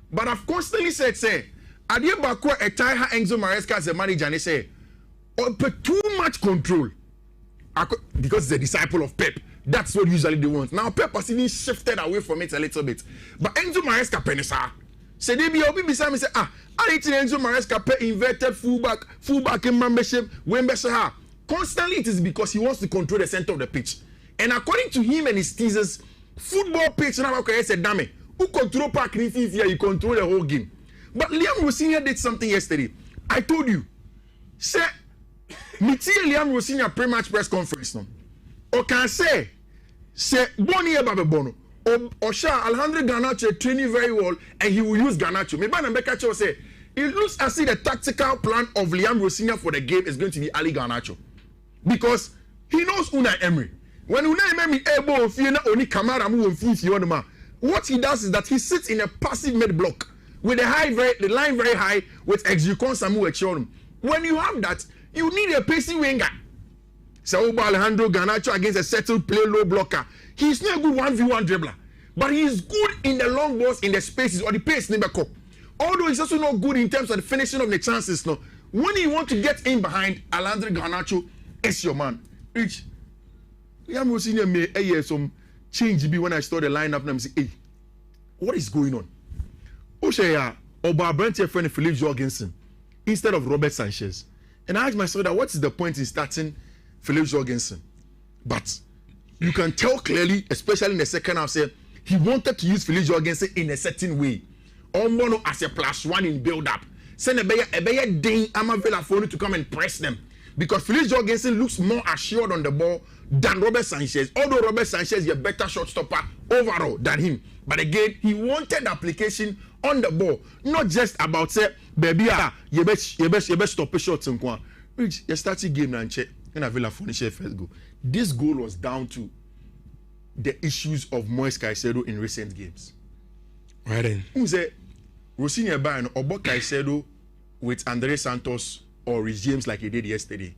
But I've constantly said, Adie Bakwa Etaiha Enzo Maresca as a manager and he say, too much control. Because he's a disciple of Pep. That's what usually they want. Now Pep has even shifted away from it a little bit. But Enzo Maresca penisa. Say they be obi beside me say, I need Enzo Maresca pay inverted fullback in membership, Wembesa. Constantly it is because he wants to control the center of the pitch. And according to him and his teasers, football pitch now said dame. Who control park in here, you control the whole game. But Liam Rossini did something yesterday. I told you. Say Miti Liam Rossini pre-match press conference no. O can say Boni Bono or Sha Alejandro Garnacho training very well and he will use Garnacho. Maybe Nambeka say it looks as if the tactical plan of Liam Rossini for the game is going to be Ali Garnacho. Because he knows Unai Emery. When Unai Emery able to only Kamara move what he does is that he sits in a passive mid block with the line very high with Exucon Samu Echonum. When you have that, you need a pacing winger. So Alejandro Garnacho against a settled play low blocker. He's not a good 1v1 dribbler, but he's good in the long balls in the spaces or the pace never cup. Although he's also not good in terms of the finishing of the chances. No, when you want to get in behind Alejandro Garnacho, it's your man. Rich, Liam Rossini may some change be when I saw the lineup and I say, hey, what is going on? Oshaya, Oba Brent friend Philip Jorgensen instead of Robert Sanchez. And I asked myself that what is the point in starting Philip Jorgensen? But you can tell clearly, especially in the second half, say he wanted to use Philip Jorgensen in a certain way. Almost as a +1 in build-up. Send a better ding Villa for to come and press them. Because Philip Jorgensen looks more assured on the ball than Robert Sanchez. Although Robert Sanchez is a better shot stopper overall than him. But again, he wanted application on the ball. Not just about say, baby, you best stop a shot. Rich, you started game and check. And a Villa finish first goal. This goal was down to the issues of Moise Caicedo in recent games. Right then. Who say Rosinha Bayern or Caicedo with Andre Santos or Rhys James like he did yesterday?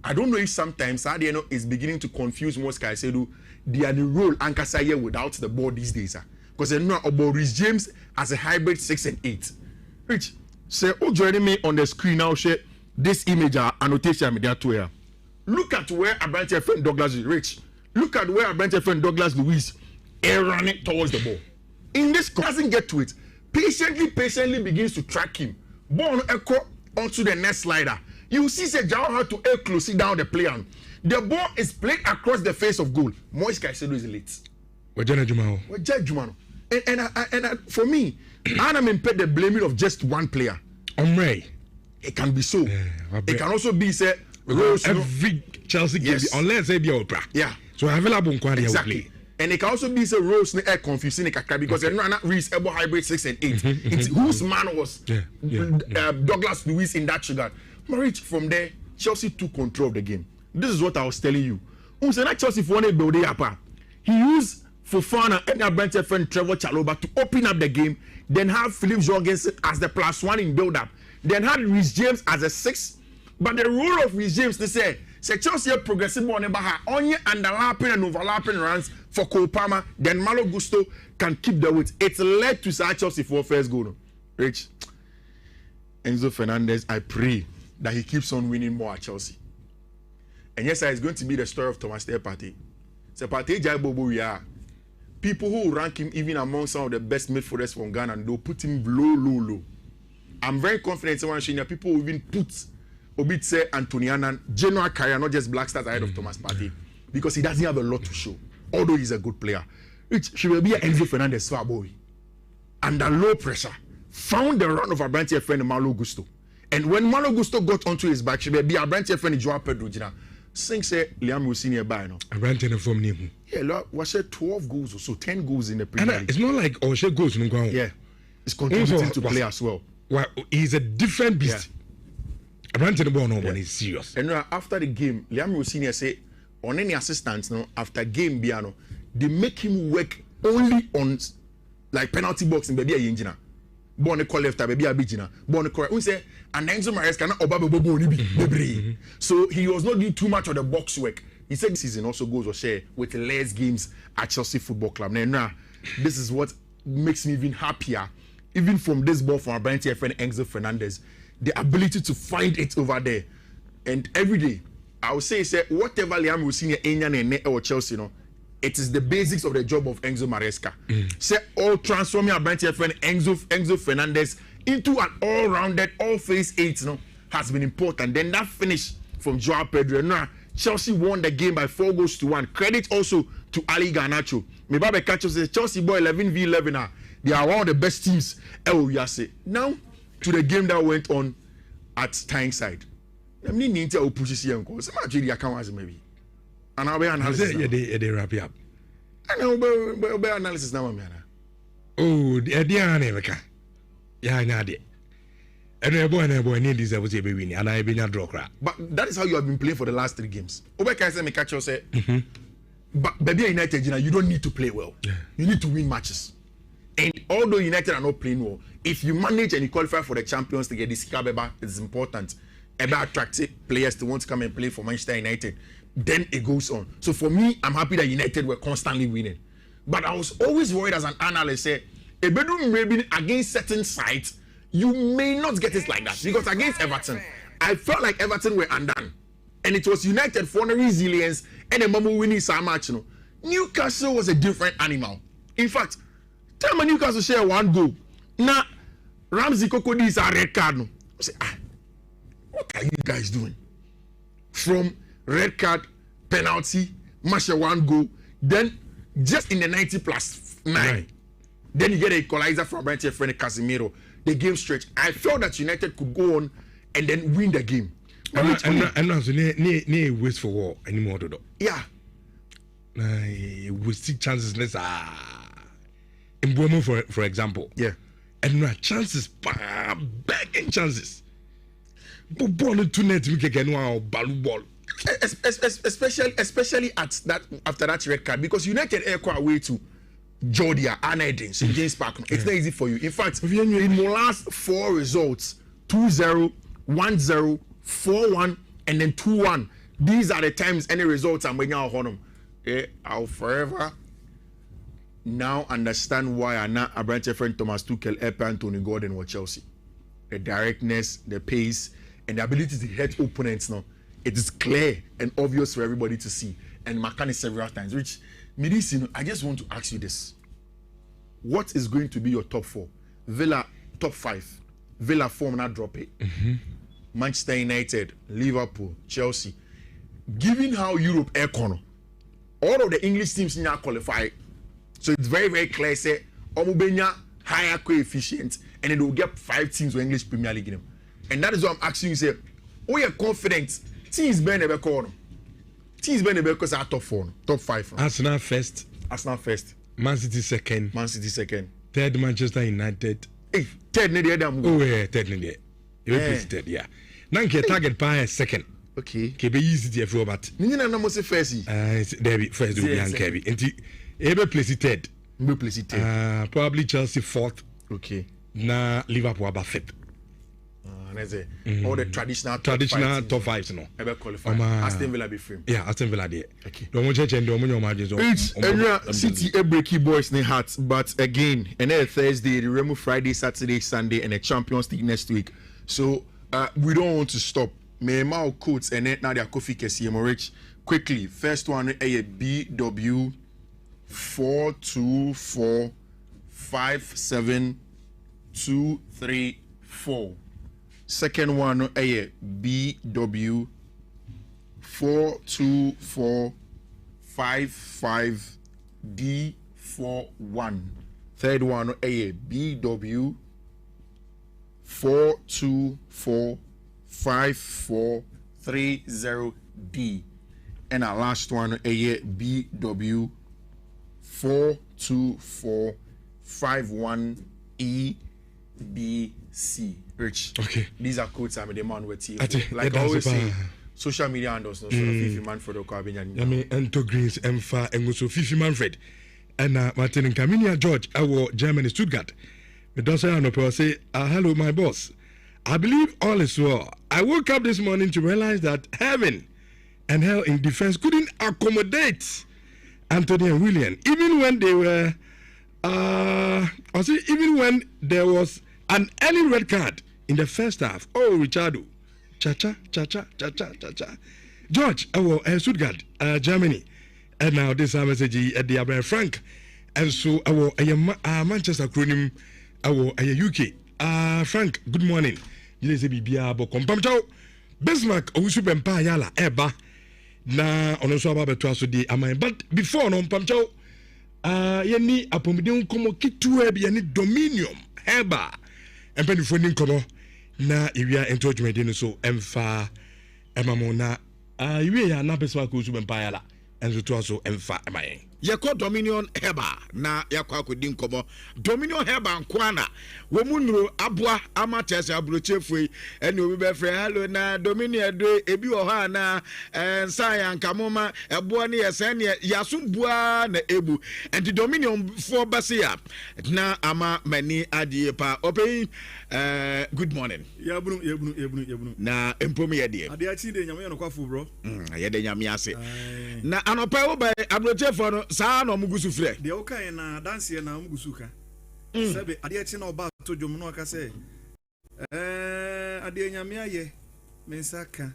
I don't know if sometimes Adiano is beginning to confuse Moise Caicedo. They are the role Ankasaye without the ball these days. Because they know about Rhys James as a hybrid 6 and 8. Rich, say, oh, joining me on the screen now, share this image annotation media to here. Look at where Abrante friend Douglas is. Rich, look at where Abrante friend Douglas Luiz running towards the ball. In this, doesn't get to it. Patiently begins to track him. Ball echo onto the next slider. You see, say Jao had to close it down the player. The ball is played across the face of goal. Moise Caicedo is late. And for me, I'm impaired the blaming of just one player. It can be so. It can also be say Rose. Every Chelsea game, unless they be Oprah. Yeah. So available exactly. And it can also be say Rose air confusing because they're not Reese able hybrid 6 and 8. It's whose man was Douglas Luiz in that regard. But from there, Chelsea took control of the game. This is what I was telling you. Chelsea for one build up. He used Fofana and our Brentford friend Trevor Chalobah to open up the game. Then have Philip Jorgensen as the +1 in build up. Then had Rhys James as a 6. But the role of Rhys James, they say Chelsea progressive on only underlapping and overlapping runs for Cole Palmer. Then Malo Gusto can keep the weight. It's led to Chelsea for first goal. Rich, Enzo Fernandez, I pray that he keeps on winning more at Chelsea. And yes, it's going to be the story of Thomas Partey. So Partey Jaibobo, we are people who rank him even among some of the best midfielders from Ghana, and they'll put him low. I'm very confident someone people will even put Obitse, Antoniana, general career, not just Black Stars ahead of Thomas Partey, because he doesn't have a lot to show, although he's a good player. She will be an Enzo Fernandez swap boy. Under low pressure, found the run of a branch friend Malo Gusto. And when Malo Gusto got onto his back, she will be a branch friend Joao Pedro Gina. Sing say Liam will see nearby no. A branch in the form name. Yeah, look, was 12 goals or so, 10 goals in the Premier League. It's not like Oshe goes no go. Yeah. It's contributing to play as well. Well, he's a different beast. A branch in the ball no one is serious. And after the game, Liam Rossini say on any assistance no after game biano, they make him work only on like penalty box in baby engine. Born call left baby abijina. Born correct. We say and Enzo Maresca na obabobo ni bi. So he was not doing too much of the box work. He said this season also goes or share with less games at Chelsea Football Club. Now, this is what makes me even happier, even from this ball from our brand friend Enzo Fernandez, the ability to find it over there. And every day, I would say whatever Liam Rossini Enyan or Chelsea, it is the basics of the job of Enzo Maresca. Say all transforming our brand friend Enzo Fernandez into an all-rounded, all-phase 8 has been important. Then that finish from Joao Pedro. Now, Chelsea won the game by 4-1. Credit also to Ali Garnacho. Mebabe Kacho says Chelsea boy 11v11. They are one of the best teams. Now to the game that went on at Tyneside. I mean, Ninja will push his young goals. Maybe. And I'll be analysis. They wrap it up. I know be analysis now, man. Oh, the yeah, I know it. And boy need this was a baby, and I been a draw crap. But that is how you have been playing for the last 3 games. Obeka said, Mekacho said, but baby United, you don't need to play well. Yeah. You need to win matches. And although United are not playing well, if you manage and you qualify for the Champions League, this Kabeba is important. About attractive players to want to come and play for Manchester United, then it goes on. So for me, I'm happy that United were constantly winning. But I was always worried as an analyst, say, a bedroom maybe against certain sides, you may not get it like that. Because against Everton, I felt like Everton were undone. And it was United for the resilience and the moment winning some match. Newcastle was a different animal. In fact, tell me Newcastle share 1 goal. Now, Ramsey Kokodi is a red card. No. I say, what are you guys doing? From red card, penalty, match 1 goal, then just in the 90+9, right. Then you get an equalizer from Brent friend Casemiro. The game stretch. I felt that United could go on and then win the game. I'm not near waste for war anymore, though. Yeah. We see chances less. In Bomo, for example. Yeah. And no chances, begging chances. But born to net, we can get no ball. Especially at that after that red card, because United air away to Georgia, Anadin, St. James Park. It's not easy for you. In fact, in the last 4 results, 2-0, 1-0, 4-1, and then 2-1. These are the times any results I'm bringing out on them. I'll forever now understand why I'm not a branch friend Thomas Tuchel, Epe, Anthony Gordon, or Chelsea. The directness, the pace, and the ability to hit opponents now. It is clear and obvious for everybody to see. And Makani several times, which Midisi, I just want to ask you this. What is going to be your top 4? Villa, top 5. Villa form not drop it. Manchester United, Liverpool, Chelsea. Given how Europe air corner, all of the English teams now qualify. So it's very, very clear, say, Omubenya higher coefficient, and it will get 5 teams for English Premier League. And that is what I'm asking you, say, we are confident teams being never corner. Teams being never because are top 4, top 5. Arsenal first. Man City second. Third, Manchester United. Hey, third, third. You place third, yeah. Now you target by second. Okay. Be easy to everyone, but. Nina no most first. There first will be Ankebi. And able place third. Probably Chelsea 4th. Okay. Na Liverpool about 5th. All the traditional top 5s, no. Ever qualify. Aston Villa be free. Yeah, Aston Villa there. Okay. Don't want change don't your margins. City a breaky boys in hearts, but again, and then Thursday, the Remo Friday, Saturday, Sunday, and a Champions League next week. So we don't want to stop. May my coats and then now they are coffee KCM rich quickly. First one a BW 42457234. Second one a BW 42455D41. Third one a BW 4245430D. And our last one a BW 42451EBC. Rich. Okay. These are codes I'm a demand with you. Like I always say, social media handles no sort of Fifi Manfred or Carabinian. I mean, Ento Greens, Emfa, and also Fifi Manfred. And Martin and Caminia George, our Germany, Stuttgart. But don't say, say, hello, my boss. I believe all is well. I woke up this morning to realize that heaven and hell in defense couldn't accommodate Anthony and William, even when they were, even when there was an early red card in the first half. Oh, Richardo. Cha-cha. George, Stuttgart, Germany. And now this message at the Abraham Frank. And so, Manchester acronym, UK. Frank, good morning. You say, Bibia, Bokom. Bismarck, Owusu Bempa Yala, Eba. Na, Onoso Ababetua, so the Amai. But before, no, Pamcho, Yeni, Apomidon, Como, Kitu, Yeni, Dominium, Eba. And penny funding come na area encouragement in so emfa emamona we are na person ko su bempire la enso to so emfa emayen yako Dominion Heba na yako akodi nkomo Dominion Heba nkwana wo munuro aboa amatese abrochefui ene obi be frɛ hello na Dominion do ebi wo ha na nsa yankamoma eboa ne yesen ne yasubua na ebu and Dominion for basia na ama mani adie pa opei good morning yabunu na empom yede ade achi de nyame no kwafo bro yede nyame ase na anopa wo ba abrochefo no sa na omugusu frɛ de wo kan na dance na omugusu ka sebe ade achi na oba to dwom no aka sɛ ade nyame aye mensaka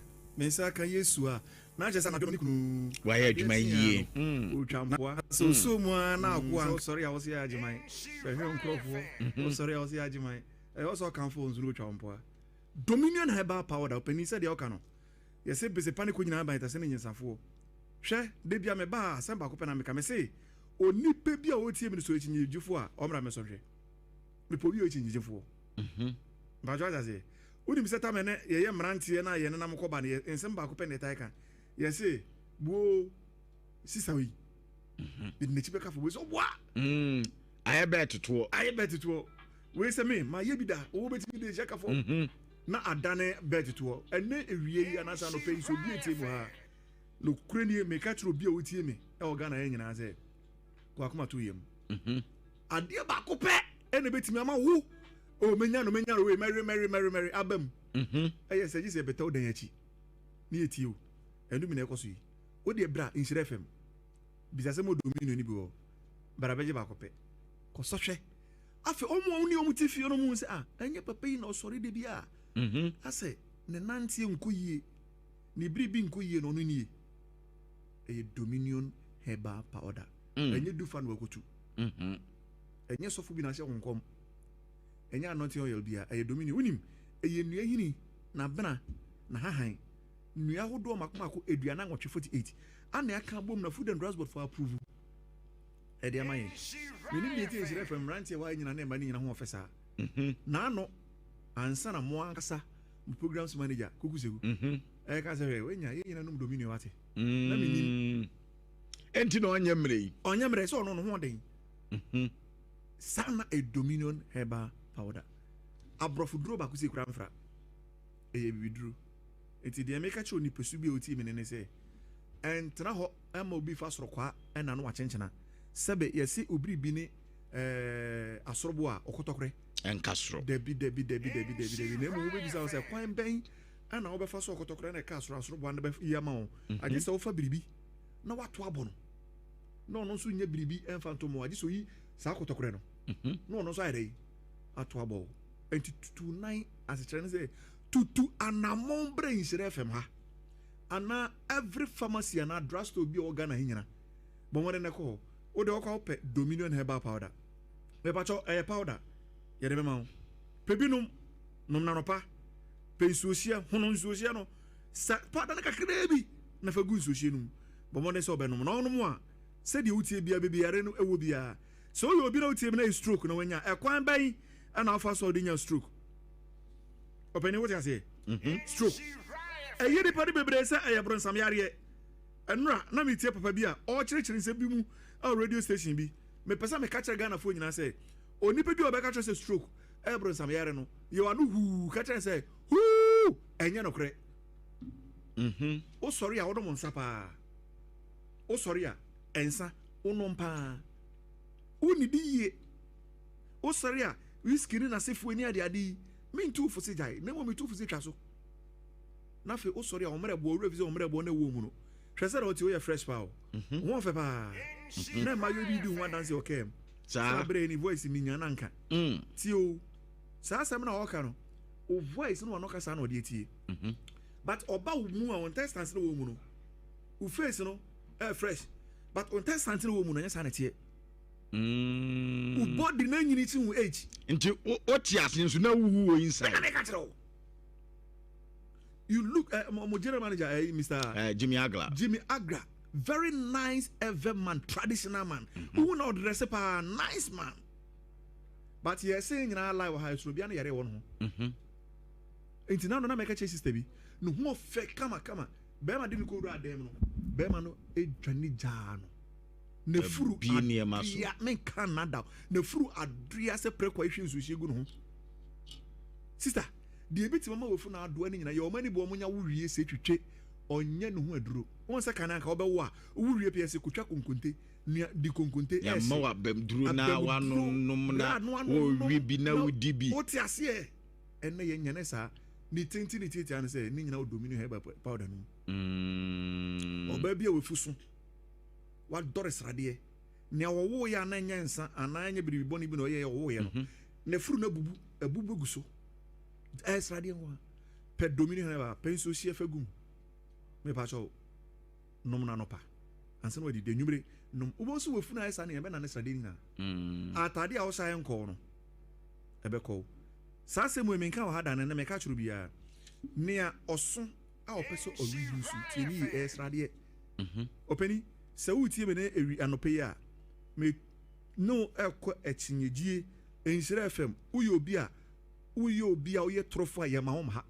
Yesu a na je sa na dwom ni kunu wa ye adwuma yie otwampoa so mu na akwa sorry a wo se agyeman hwehwe nkrofo sorry a wo se agyeman also account for Zulu Champoa. Dominion herbal powder, Penny said the Okano. Yes, it's a panic when I'm by the sending in Safo. Share, Debia Meba, Samba Copenhagen, say, O ni baby or team in switching you Jufua, Omra Messenger. We put you in Jufo. But what I say, would him set up a young ranty and I and I'm Cobani and Samba Copenhagen. Yes, say, whoa, Sisawi. Didn't the Chipaka for which, what? I bet it. I bet it will. Wait a minute, my Yebida, over to me the jack for. Na adane bet to and then a really an answer no pay so be a table. No cranium make catch be with me. Organa and I said, Quakuma to him. A dear Bacope, and a bit mamma who? Oh, Menano, Mary, Abem. I said, you say better than Yachi. Near to you, and do me necosi. What dear bra in Shrefem? Bizasemo dominion nibo. But I bet you Bacope. Cosache. After almost if you don't say, and your papa no sorry de bia. I say, ne nanti unkuye, ni bribi unkuye no nini. A Dominion herbal powder. And you do fan work too. And yes, of Ubinasha won't come. And you are not oil beer, a Dominion winning. A ye na bana, na hahain. Niaho do Macmaco, Adriana, watch 48. And I can't boom the food and transport for approval. Eddie Amay. We need the things from Ranty wine in a name in a home officer. Nano, and son of Moankasa, programs manager, Kukuzu. I can't say when you're in a new Dominion. Let me Entino on Yamre. On Yamre, so on one day. Sana a Dominion herbal powder. A brofu back to Cramfra. A withdrew. It's the American show ni pursue team in NSA. And Tanaho, MOB fast roqua and an watching. Sebe yesi ubri bini asorboa okotokre en Castro debi nemu we bisa say kwan ben ana wo be fa so okotokre na Castro asorboa na be yama o age se wo fa biribi na wato abono no no so nya biribi enfantomo age so yi sa okotokre no no so ayre ato abo enti tutu as it trend say tutu anamon brain sire fm ha ana every pharmacy and drugstore bi organ na hinyana bon wona ne ko o de okwa pe Dominion herbal powder me pacho powder ye de me ma pebinum nom na nopa pe nsuosia hono nsuosia no sa powder na kakra bi na fa gu nsuosia num bo mo ne so be nom na ono mo a se de utie bia be biare no ewo bia so yo bi na utie me na stroke na wanya ekwan ban ana afa so de nya stroke openi what you say stroke eye de padi bebre se eye bronsam yare enra na me tie papa bi a o kirekire nse bi mu a radio station bi me pesa me catch Ghana fo nyina say onipa bi obeka catch say stroke ebro sam yare no ye wa no hu catch say hu enye no kre o sorry a wodo mo nsa pa o sorry a ensa uno mpa uni di o sorry a whisky ni na sefu ni ade me ntu fo se jai na mo me tu fo se twa so na fe o sorry a o mere bo revise o mere bo na wo mu no hwese na o ti o ye fresh power won fe pa na ma yo bi di ho dance okay sa bre ni voice mi nyana nka ti o sa asem na o ka no o voice no no ka sa na o de tie but oba wo mu a on testance no wo mu no o face no fresh but on testance no wo mu no nya sa na tie o body na nyini ti hu age nti o ti asen so na wu wo inside you look at my general manager Mr. Jimmy Agra, very nice ever man, traditional man who know the recipe, nice man, but he is saying in our life how it's Rubiana yare one into now no make a chase steady no more fake kama bema didn't go ra dem no bema no e dwane jano ne furu ya men Canada ne furu adria se precautions so shegu no sister the bit mama we fu na ado ani nyina ye o mani bo omunya wurie se twetwe onye no ho aduro won se kana ka obewo a wurie pese kutwa konkonte di konkonte ya ma wa bem duro na wanu num na wo wi bi na wudi bi o ti ase e enne ye nyane sa ni tinti ni titi an se ni nyina o Dominion herbal powder no o ba bia we fusu wa dores rade ne wo ya na nyansa ananya biribi boni bi no ye wo ye no ne furu na bubu abubu guso rade wa pe Dominion herbal penso sie fagum me pa cho nom na no pa anse no di de nwumre nom ubo so wafuna esa na ye be na ne srade ni na atade a wo saye nko no ebe ko saa sɛ mu menka wɔ ha da na meka kyerɛ bia nea ɔso a ɔpɛ sɛ ɔreyi so tie ni ɛsradeɛ ɔpɛni sɛ wotie me ne ɛwi anɔpɛ yi a me no ɛkɔ akyinyegyie Nhyira FM woyɛ obi a woyɛ torofo a yɛma wɔm ha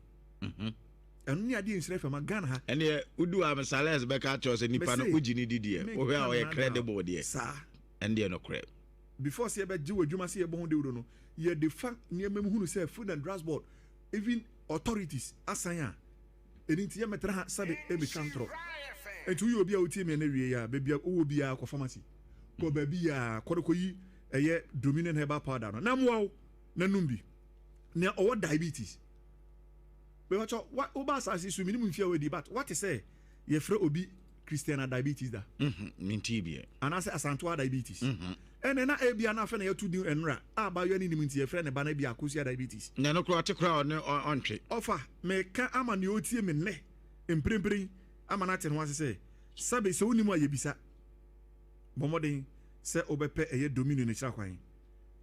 ɛno ne adeɛ Nhyira FM Ghana ha ɛne wodu a mesales bɛka kyerɛ sɛ nipa no wogyi ne didiɛ wohwɛ a ɔyɛ credible deɛ saa ɛndeɛ no korɛ before sɛ yɛbɛgye wɔ adwuma sɛ yɛbɔ ho dewuro no yɛde fa nneɛma mu hunu sɛ food and drugs board even authorities asan a ɛni nti yɛmɛtena ha sɛbe ɛbɛtwa ntorɔ ɛnti woyɛ obi a wotie me na wie a baabi a wowɔ biaa kɔ pharmacy kɔ baabi a kɔdekɔyi ɛyɛ Dominion herbal powder no na mmoa wo na nom bi nea ɔwɔ diabetes bɛwɔkyɛ woba asase so menim mfia wadi but what say yɛfrɛ obi Christiana diabetes da minti bia anaasɛ asantoa diabetes ɛne na ebia na afɛ na yɛto din ɛnora a ba yɛ ne nim nti yɛfrɛ ne ba na bia akosia diabetes na no kora te kora ɔne ɔntwe ɔfa meka ama ne ɔtie me nnɛ mprempren ama no ate no ase sɛ sabe sɛ wonim a yɛbisa bɔmmɔden sɛ wobɛpɛ ɛyɛ Dominion no kyerɛ kwan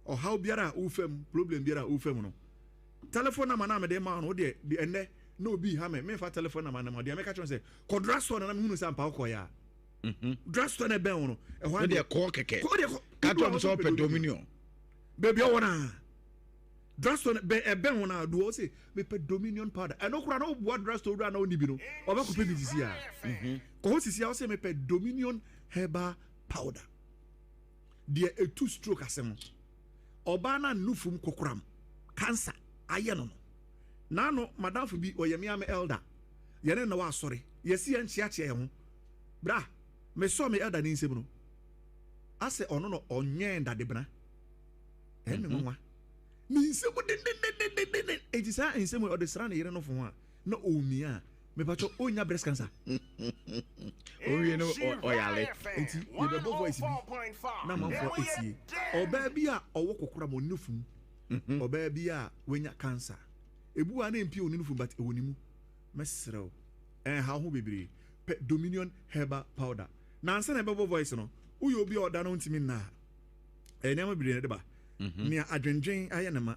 ɔhaw biara a wofam problem biara a wofam no telephone number na mede ma no de ɛnɛ na obi ha me fa telephone number na ma de meka kyerɛ sɛ kɔ drugstore na mehunu sɛ mpa wokɔ ya drugstore na bɛn wo no ɛhɔ de kɔ kɛkɛ ka to am so pɛ Dominion baby ɔwona drugstore bɛn wo na do o sɛ bɛpɛ Dominion powder ɛno kora na wo drugstore do na oni bi no ɔbɛkɔ pɛ bi sisi a kɔ ho sisi a wo sɛ mepɛ Dominion herbal powder de a two stroke asɛm ɔbaa na nufum kokoram cancer ayɛ no na no madam fo bi ɔyɛ me elder yɛne na wa asɔre yɛsi yɛnkyea ho bra me so me elder ne nsɛm no asɛ ɔno no ɔnyɛn dadebena ɛne nwa me nsɛm de eti saa nsɛm ɔde sra ne yere no fo ho a na ɔmia me patcho onya breast cancer owie no oyale enti yɛbɛbɔ voice bi na manfo etie ɔbaa bi a ɔwɔ kokoram ɔnufum ɔbaa bi a wenya cancer ebu a na mpi onunufum but ewonimu mesrew ha ho bebre Dominion herbal powder na ansa na ɛbɛbɔ voice no uyo obi a ɔda no ntimi na ɛnɛma bebre ne de ba nea adwendwen ayɛ ne ma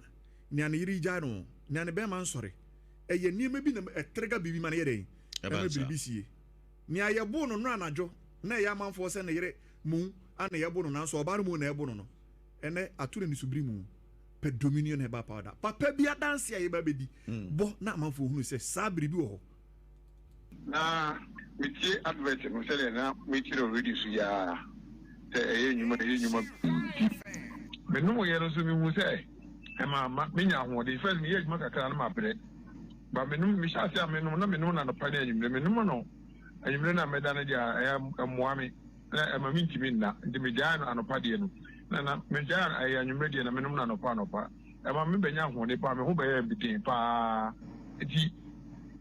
nea ne yiri gya no nea ne bɛma nsɔre ɛyɛ nneɛma bi na ɛtrega bibi ma ne yɛ den ɛma biribi sie nea yɛbo no no anadwo na ɛyɛ amanfoɔ sɛ ne yere mu ana yɛbo no nanso ɔba no mu na ɛbo no no ɛnɛ atore ne subiri mu pɛ Dominion herbal powder papa bi adanse a yɛba bɛdi bɔ na amanfoɔ hunu sɛ saa biribi wɔ hɔ na metie advert no sɛ na metie already so ya sɛ ɛyɛ nnwuma menom yɛ no so mehu sɛ ɛma menya ahoɔden fɛ meyɛ adwuma kakra no mabrɛ ba menom mehyɛ ase a menom na nɔpa ne anwummerɛ menom no anwummerɛ no a mɛda no deɛ ɛyɛ mmoa me na ɛma mentimi nna nti megyae no anɔpa deɛ no na megyae ɛyɛ anwummerɛ deɛ na menom no anɔpa ɛma mebɛnya ahoɔden paa me ho bɛyɛ mbiten paa nti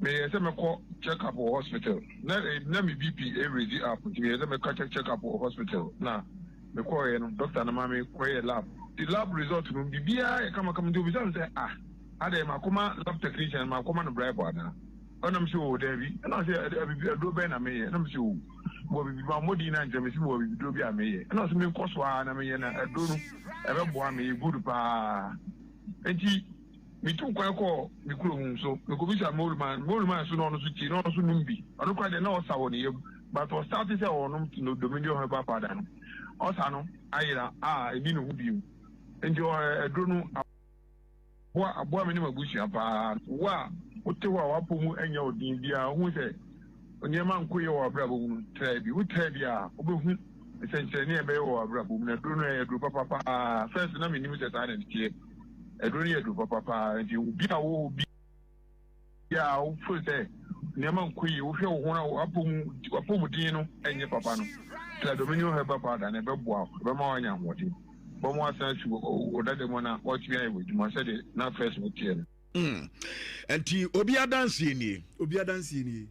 meyɛ sɛ mɛkɔ check up wɔ hospital na me BP ɛredi up nti meyɛ sɛ mɛka check up wɔ hospital na mekɔɔyɛ no doctor na ma mekɔyɛ lab the lab result no biribiara yɛ kamakama nti obisa me sɛ adɛ makoma lab technician makoma no bribe ana ɔnam sɛ wɔ daabi ɛna sɛ aduro bɛn na meyɛ ɛnam sɛ wɔ bibi ma mmɔden no ankyerɛ me sɛ wɔ bibiduro bi a meyɛ ɛna sɛ menkɔ so a na meyɛ na aduro no ɛbɛboa meyɛ good paa nti metu kwan kɔ me kurom so mekɔbisa moluman so na ɔno so tie na ɔno so nom bi ɔno kora deɛ na ɔsa wɔ ne yam but ɔstarte sɛ ɔnom no Dominion herbal powder no ɔsa no ayera ɛni ne ho bio nti aduro no aboa me ne mabusua paa wo a wote hɔ a wapɔ mu anya odin biara wohu sɛ nneɛma nkoyɛ wɔ abrabɔ mu traa bi wotraa bi a wobɛhu nsɛnkyerɛnne a ɛbɛyɛ wɔ abrabɔ mu na aduro no ɛyɛ aduro papapaa first na menim sɛ saa na nteɛ aduro no yɛ aduro papapaa nti obi a wɔwɔ bi a wofo sɛ nneɛma nkoyɛ wohwɛ wo ho na wapɔ mu din no ɛnyɛ papa no sɛ Dominion herbal powder na ɛbɛboa ɛbɛma wanya ahoɔden bɔmɔ asan si ɔdada mu na ɔtumi ayɛ wɔ adwuma sɛde na first mo tiɛ no nti obi adansie nie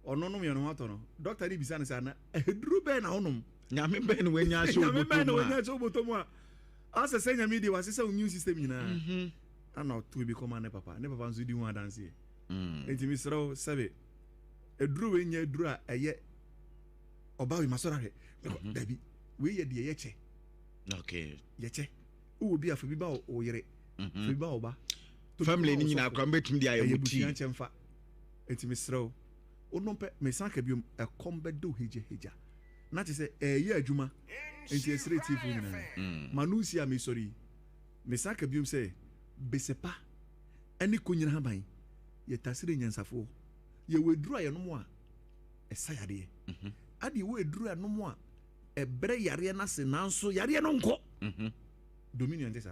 ɔno nom yɛ no ho atɔ no doctor ne bisa no sɛ ana ɛduro bɛn na wonom nyame bɛn na wanya hyɛ wobɔtɔ mu a asɛ sɛ nyame de wase sɛ wo immune system nyinaa ana ɔtoo bi kɔma ne papa nso di ho adanseɛ enti mesrɛ wo sɛbe ɛduro wei nyɛ aduro a ɛyɛ ɔba we masɔre ahwɛ dabi wei yɛ deɛ yɛkyɛ okay yɛkyɛ wowɔ bi a fa bi ba wo yere fa bi ba wo ba family ni nyina akwa betumi dia ya muti nkyemfa etimi srew onompe me sanka biom e kombedo heja na te se ye adwuma enti esre tifu nyina manusi a me sorry me sanka biom se besepa eni konyina haban ye tasire nyansafo ye weduru aye no mo a esayade ade we eduru anom a ebre yare na se nanso yare no nko dominion this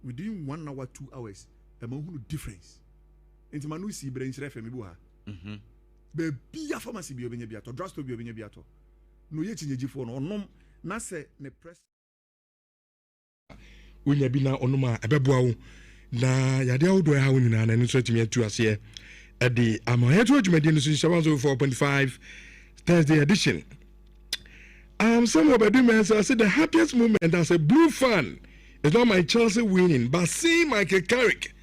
within 1 hour 2 hours e ma hunu difference enti manu si bre nchire femi bu ha be bia pharmacy bi obenya biato drugstore bi obenya biato no ye chinyegifo no onom na se ne press unya bi na onom a ebeboa wo na yade awodo ha wonyina na nso atimi atu ase e de amaheto adwumadi no so 4.5 Thursday edition. Some of the I said the happiest moment as a blue fan is not my Chelsea winning, but seeing Michael Carrick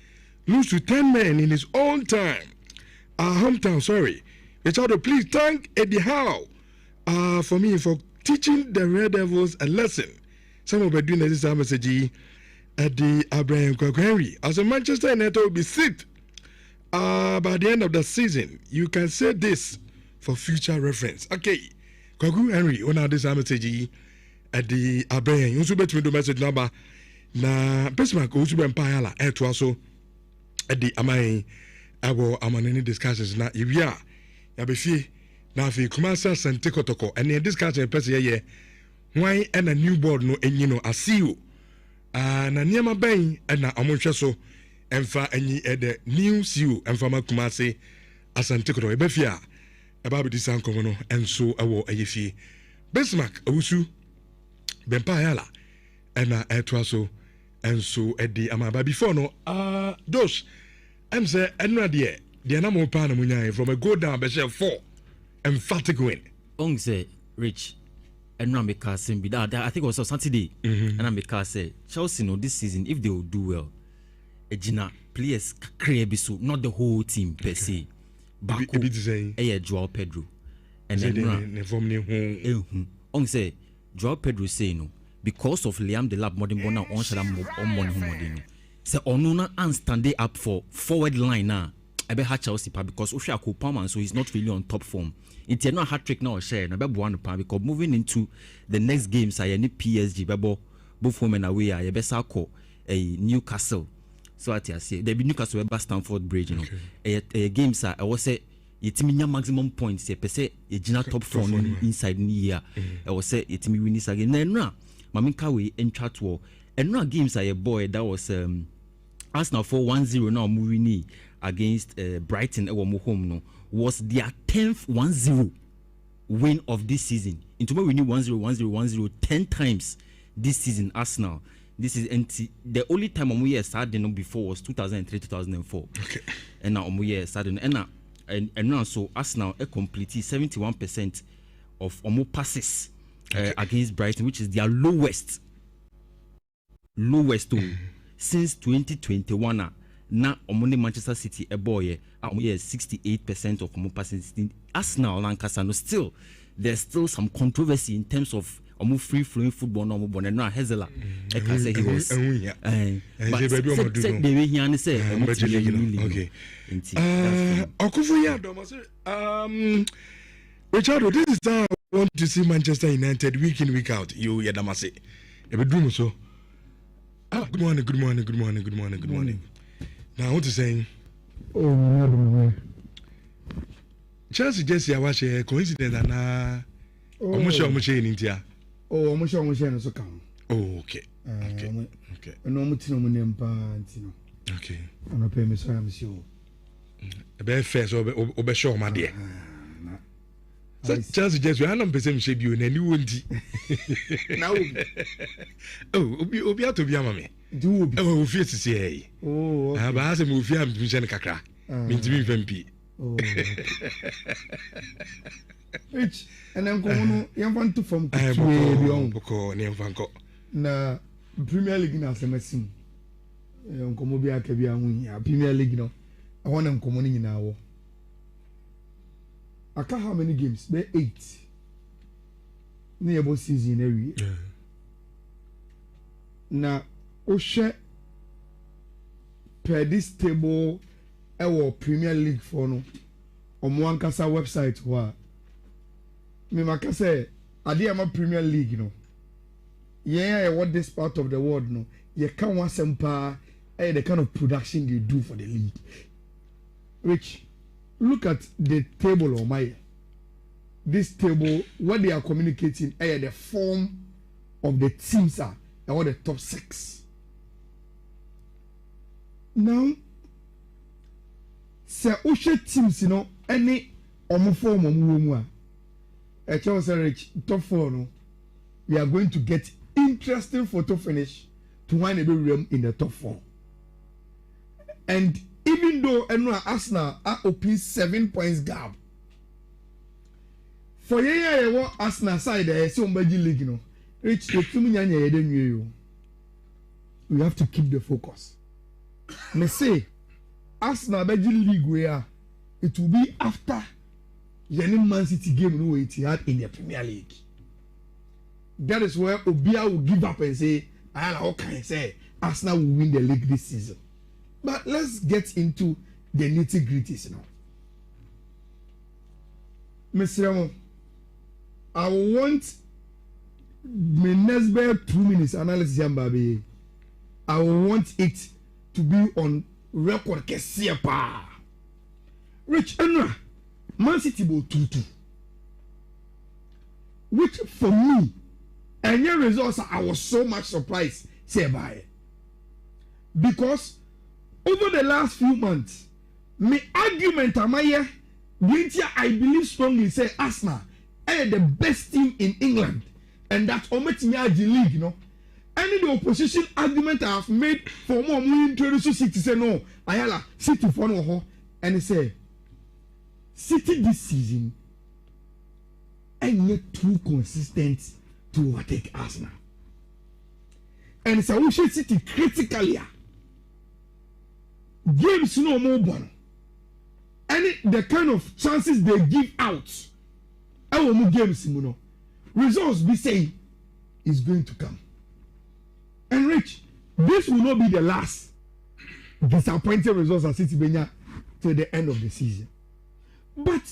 lose to 10 men in his own time. Our hometown, sorry. Richard, please thank Eddie Howe for me for teaching the Red Devils a lesson. Some of the doing this message Eddie Abraham Henry. As a Manchester United will be sick by the end of the season. You can say this for future reference. Okay. Kwaku Henry, on this message at the Abraham. You should bet me the message number. Na Pesmak, who should be empire to also at the Amai. Our amanini discussions na ibia ya befi na afi kumasa sante kotoko and discussion person ye why and a new board no enyi no asiu na niema ben na amonhwe so emfa enyi the new CEO emfa makumase asante kotoko befi a eba bi disan komo no enso ewo ayefi Bismarck awusu bempa yala na eto so enso edi amaba before no Josh I'm saying, the animal pan from a go down, but 4 emphatic win. On say, Rich, and now make us be that. I think it was on Saturday, and I make us say, Chelsea, no, this season, if they will do well, Gina, players create so not the whole team per se. But Joao Pedro, and then on say, Joao Pedro say no because of Liam Delap modern bona on Shalam on Money. So Onuna and standing up for forward line now. I be hat Chelsea because Osha Kupama, so he's not really on top form. It's not hat trick now share. I be one because moving into the next games, I need PSG bebo both home and away. I be Sako a Newcastle. So I say there be Newcastle by Stamford Bridge. You know, a games I was say it's me maximum points. Per se a general top form inside the year. I was say it's me win this again. Then now, Maminka we in chat war. And now games are a boy that was Arsenal for 1-0 now moving against Brighton home no was their 10th 1-0 win of this season. Into we need 1-0 10 times this season. Arsenal. This is the only time we started before was 2003-2004. Okay. And now we started and now so Arsenal completed 71% of passes against Brighton, which is their lowest since 2021 na omone Manchester City a boy 68% of passes. Arsenal Lancaster no still there's still some controversy in terms of free flowing football no more and now Hezela I can say he was but the way he say okay Richard, this is how I want to see Manchester United week in week out. You Yadamase ebedum so. Good morning. Now, what you saying? Oh, Chelsea just was a coincidence and almost in India. Oh, almost so come. Oh, okay. No mutinum okay. I'm not paying Mr. Monsieur. A bare face over show, my dear. Chelsea just we are not person shape you and you won't. Now, Obi to be a mammy. Do we fear to say? Oh, I have asked him if you have been Kakra. Means me VMP. Rich, and I'm going to want to from Boko near Vanco. Na Premier League in Asamesim. Comobia Kabia, Premier League. No, I want them coming in our. I can't how many games? There 8. Near season every year. Now, Osha per this table our Premier League for no Omuankasa website wa me maka say ade ama Premier League no yeah what this part of the world no you can want some the kind of production they do for the league. Which look at the table on my this table what they are communicating the form of the teams are and what the top 6 now say Osha teams any form top 4 no we are going to get interesting photo finish to win a room in the top 4 and even though Arsenal are open 7 points gap for what Arsenal side league reach the we have to keep the focus. Me say Arsenal league where it will be after the Man City game it had in the Premier League. That is where Obia will give up and say, how can I say Arsenal will win the league this season? But let's get into the nitty-gritties now. Mr. Ramo, I want my next 2 minutes analysis, baby. I want it to be on record. Rich Enra, Man City will 2-2. Which for me, and your results, I was so much surprised, say by because over the last few months, my argument I believe strongly say Arsenal are the best team in England, and that Ometimiaji league, Any the opposition argument I have made for more introduce City say no, Ayala City for no, and they say City this season ain't yet too consistent to overtake Arsenal. And so we should City critically. Games no more born. And the kind of chances they give out, our more games, results be saying is going to come. And Rich, this will not be the last disappointing results at City Benya till the end of the season. But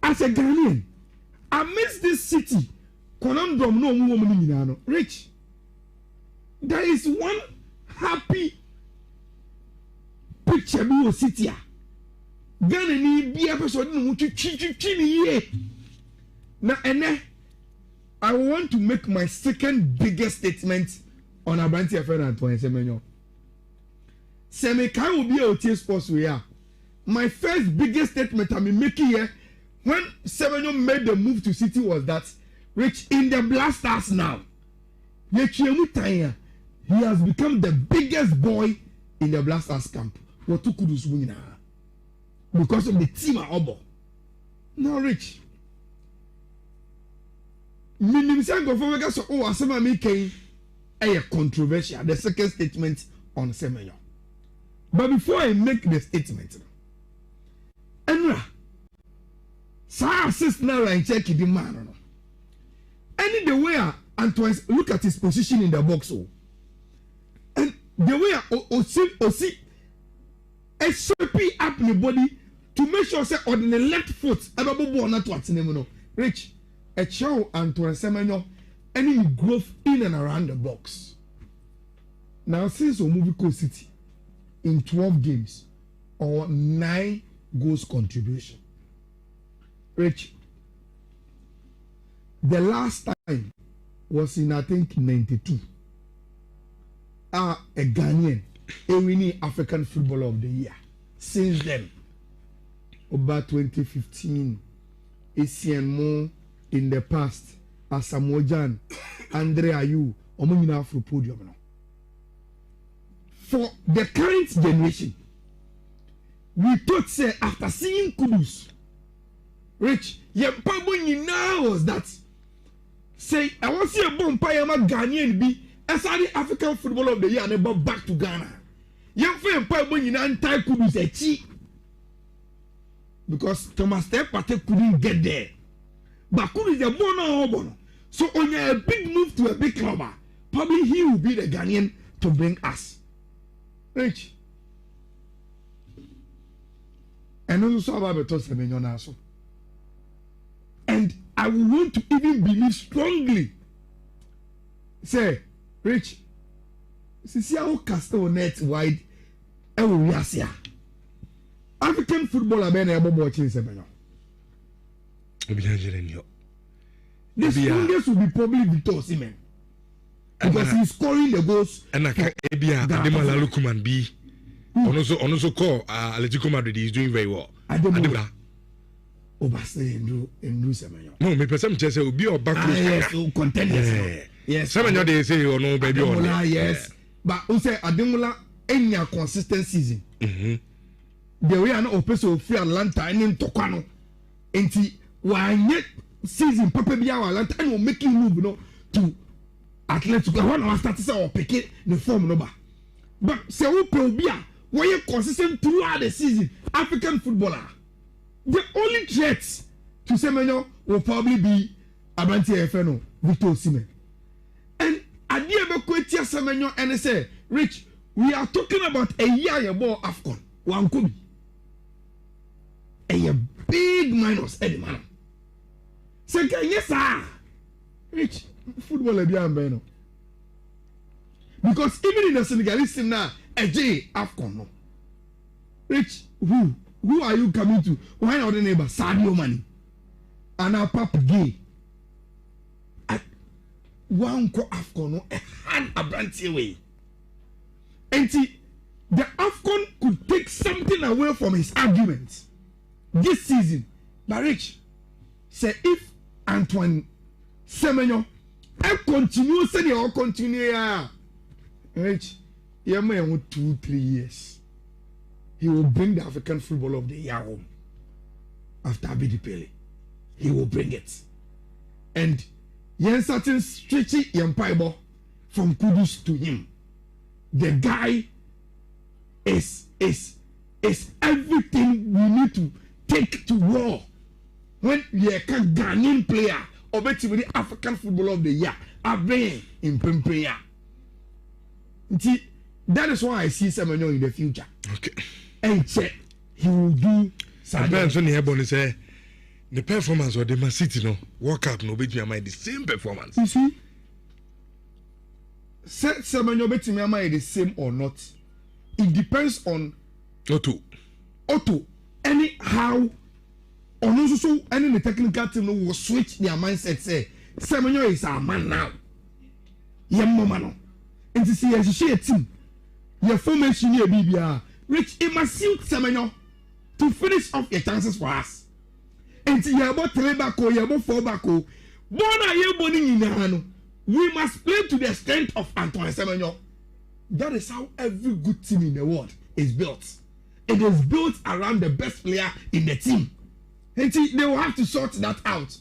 as a Ghanaian, amidst this City conundrum, no Rich, there is one happy picture of City. Ghana ni be episode no chi na ene I want to make my second biggest statement on Abranti Affair and Semenyo. Semekan will be a OTA Sports we are. My first biggest statement I'm making here when Semenyo made the move to City was that Rich in the Blasters now. He has become the biggest boy in the Blasters camp. What to kudus win because of the team at Obo. Now, Rich. A controversial. The second statement on Semenyo. But before I make the statement, Enra, sa assist now and check the man. Any the way Antoine look at his position in the box, and the way Osi a sweeping up the body to make sure say on the left foot Rich a chow Antoine Semenyo any growth in and around the box. Now since Omubiko City in 12 games or 9 goals contribution. Rich, the last time was in I think 92. A Ghanaian a winning African Footballer of the Year. Since then, about 2015, Asian Mo in the past, Asamoah Andre Ayew, Omumina for podium. For the current generation, we thought say after seeing Kudus, Rich, your problem now was that say I want to see a bomb Payama Ghanaian be as the African Footballer of the Year and about back to Ghana. Young friend Payama in anti Kudus a cheat because Thomas Tepate couldn't get there. But Kudus is a bono. So on a big move to a big club, probably he will be the Ghanaian to bring us. Rich, and also about better Semenyo Naso. And I want to even believe strongly. Say, Rich, see how Castle net wide Euriasia. African football are being able to watch Semenyo. The strongest will be probably Victor Osimhen. Because he's scoring the goals. And Ademola Lookman B. Also call Atletico Madrid is doing very well. Ademola. Obase Andrew Semenyo. No, me person just say obi or back. Yes, contenders. Yes. Semenyo they say oh no baby on. Yes. But who say Ademola any consistent season. The way I know Opeso free Atlanta and in Tokano. Enti why yet season Papa Bia Atlanta and will making move to Atletico. One of started say or pick it the form number. But say who Bia why consistent throughout the season African footballer. The only threat to Semenyo will probably be Abanti FNO, Victor Osimhen. And I dear Bequetia Semenyo and I say, Rich, we are talking about a year more AFCON. One could be a big minus, Eddie man. Second, yes, sir. Rich, football is because even in the Senegalese team now, a J AFCON. No. Rich, who are you coming to? Why not the neighbor? Sadio Mane. And our Papa Gay. One co AFCON, a hand a branch away. And see, the AFCON could take something away from his arguments this season. But Rich, say if Antoine Semenyo, I continue, say they all continue. Rich, you may want 2-3 years. He will bring the African football of the year home after Abidi Pele. He will bring it. And yen certain stretchy Yempaibo from Kudus to him. The guy is everything we need to take to war. When you can Ghanaian player or bet with the African football of the year, I've been in Pempeya. That is why I see Semenyo in the future. Okay. And check, he will do something. The performance of the Man City, no, World Cup, no, bet me am the same performance. You see, set Semenyo bet me am the same or not. It depends on Otto. Anyhow, on also any the technical team will switch their mindset. Say Semenyo is our man now. Yemomano. And to see as a team, your formation here, BBR. Rich, it must suit Semenyo to finish off your chances for us. And you are about 3 back or you are about 4 back. We must play to the strength of Antoine Semenyo. That is how every good team in the world is built. It is built around the best player in the team. And they will have to sort that out.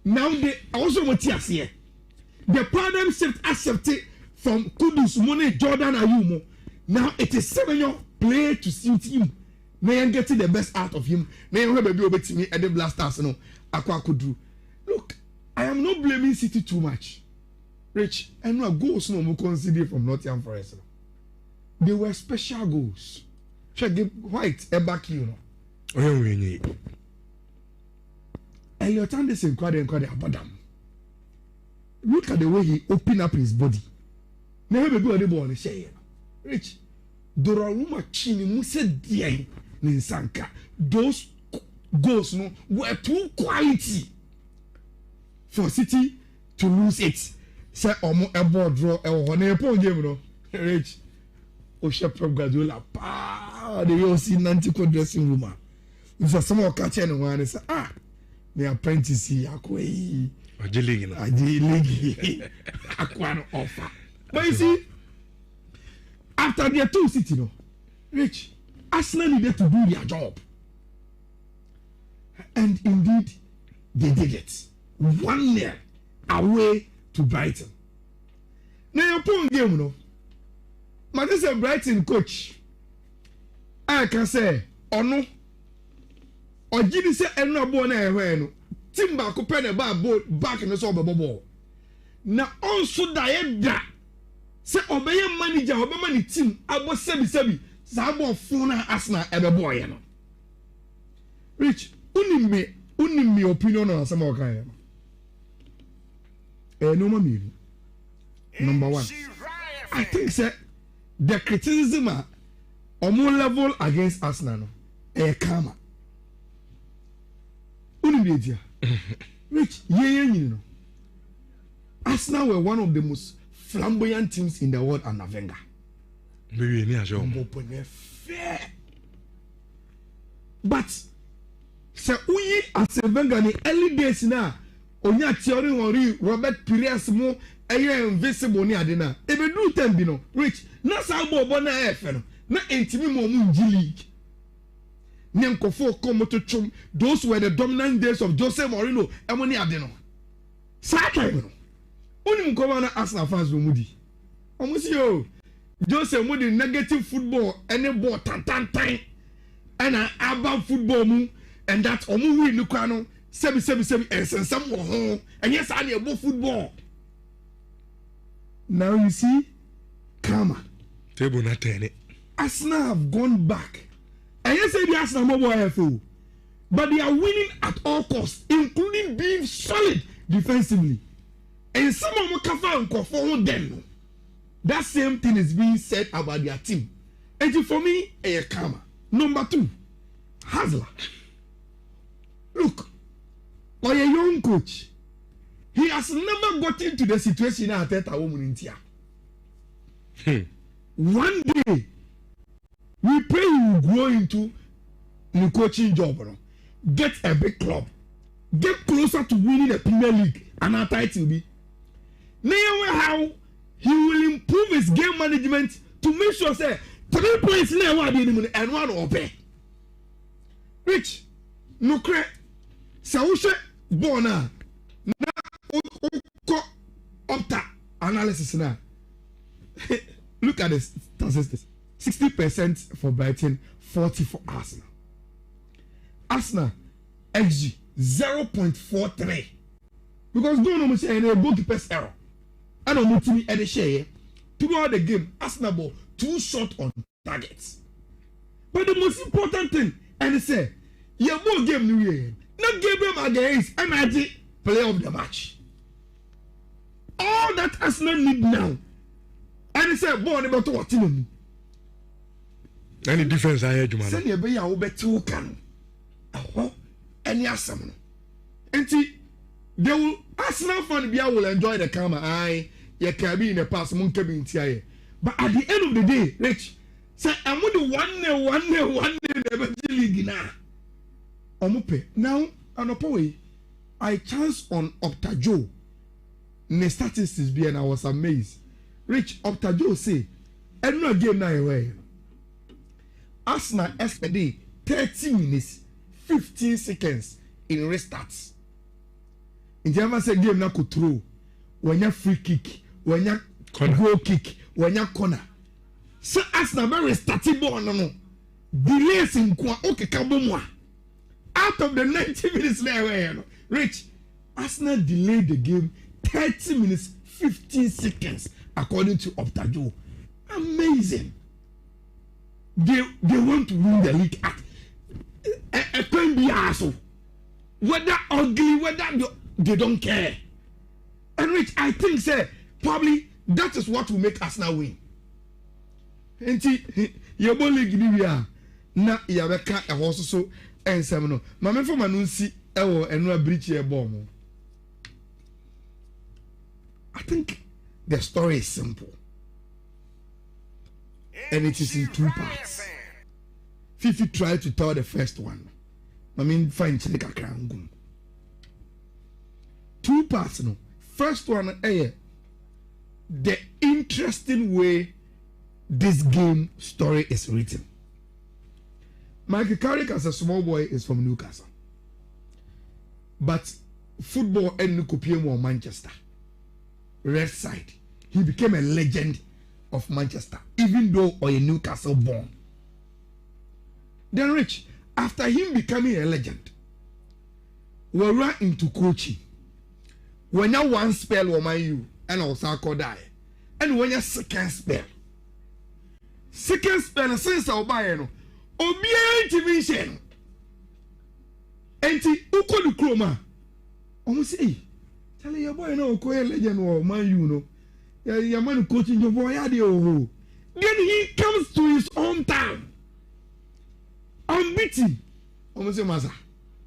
Now they also want to see the paradigm shift accepted from Kudus, Mone, Jordan, Ayumo. Now it is Semenyo play to suit him. Now you getting the best out of him. Now you have a baby to me at the blasters. No, Aqua could do. Look, I am not blaming City too much. Rich, and no goals no more considered from Nottingham Forest. They were special goals. Check give White a back you know. Elliot Anderson quite about them. Look at the way he opened up his body. Never be able to ball share. Rich, Doraruma Chini Musa Dian Ninsanka. Those goals no were too quality for City to lose it. Say omo a ball draw a one game no. Rich, Oshepep Guardiola pa the you see Nantico dressing room. If someone catch anyone and say the apprentice here akwe Ajiligi Aquano offer. But you see, after their 2 City, no, Rich, Arsenal needed to do their job. And indeed, they did it. 1-0 away to Brighton. Now, your point game, no. But this is a Brighton coach. I can say, or no, or did you say, and no, born no. Timber could pen a ball back in the sober ball. Now, also, Diana. Say obey manager obey money team abo sebi Sabo phone Arsenal ebe boy no Rich, unime opinion on some okay. No me. Number one, I think sir, the criticism on more level against Arsenal, karma. Unime Rich, you know. Arsenal were one of the most flamboyant teams in the world under Wenger. But so we as a Wenger in early days now, onya theory ori Robert Pires mo invisible ni adena. Ebe do time bi no, Rich, na sa bo na efe no, na entimi mo mu league. Nyankofo come to chum, those were the dominant days of Jose Mourinho, emoni adeno. Sa time no. Oni mkoma na Arsenal fans no mudi. Omusi yo. Jose mudi negative football any ball tan and about football mu and that omu win no no 7 and some ho and yes I about football. Now you see karma. Table not turn it. Arsenal have gone back. And yes the Arsenal mobile FO. But they are winning at all costs, including being solid defensively. And some of them can follow them. That same thing is being said about their team. And for me, a karma. Number 2, Hazler. Look, for a young coach, he has never got into the situation at a woman in here. One day, we pray he will grow into the coaching job. Get a big club. Get closer to winning the Premier League. And our title will be. Now how he will improve his game management to make sure say 3 points now and one obey. Rich, no crack. Sausha bona na opta analysis now. Look at this statistics. 60% for Brighton, 40% for Arsenal. Arsenal XG 0.43 because don't know say any goalkeeper's error. I don't know to at the share. Throughout the game, Arsenal ball 2 shot on targets. But the most important thing, and they say, your ball game new year. Not game them against MIG player of the match. All that Arsenal need now. And they say, ball about to what in any difference I had, man. Send your baby over to can. Any Arsenal. And they will Arsenal fan will enjoy the karma. Aye, you can be in the past, moon can be in TIA. But at the end of the day, Rich, say I'm with the one never league now. Omupe. Now, Anopoe, I chanced on Optajo. The statistics be and I was amazed. Rich Optajo say, and no game now away. Arsenal SPD 30 minutes, 15 seconds in restarts. In the say game na could throw when you free kick, when you goal kick, when you corner. So Arsenal very starting ball no. Delays in kwa okay kabomwa. Out of the 90 minutes there, Rich, Arsenal delayed the game 30 minutes, 15 seconds according to Optajo. Amazing. They want to win the league at a can be asshole. Whether ugly, whether they don't care. And Rich, I think, sir, probably that is what will make Arsenal win. And your ball league here. Na yabeka a horse so and seven. Mamma for Manunsi, and no breach a bomb. I think the story is simple. And it is in 2 parts. Fifi tried to tell the first one. I mean, fine, Chilika Krangum. 2 parts, no. First one, the interesting way this game story is written. Michael Carrick as a small boy is from Newcastle. But football and Nukopiem Manchester. Red side. He became a legend of Manchester, even though or a Newcastle born. Then Rich, after him becoming a legend, we ran into coaching. When you one spell woman you and also die. And when you second spell since I'll buy no Obian division. enti uko the chroma almost say tell your boy no ko legend or man you know your man coaching your boy then he comes to his hometown unbeaten almost say masa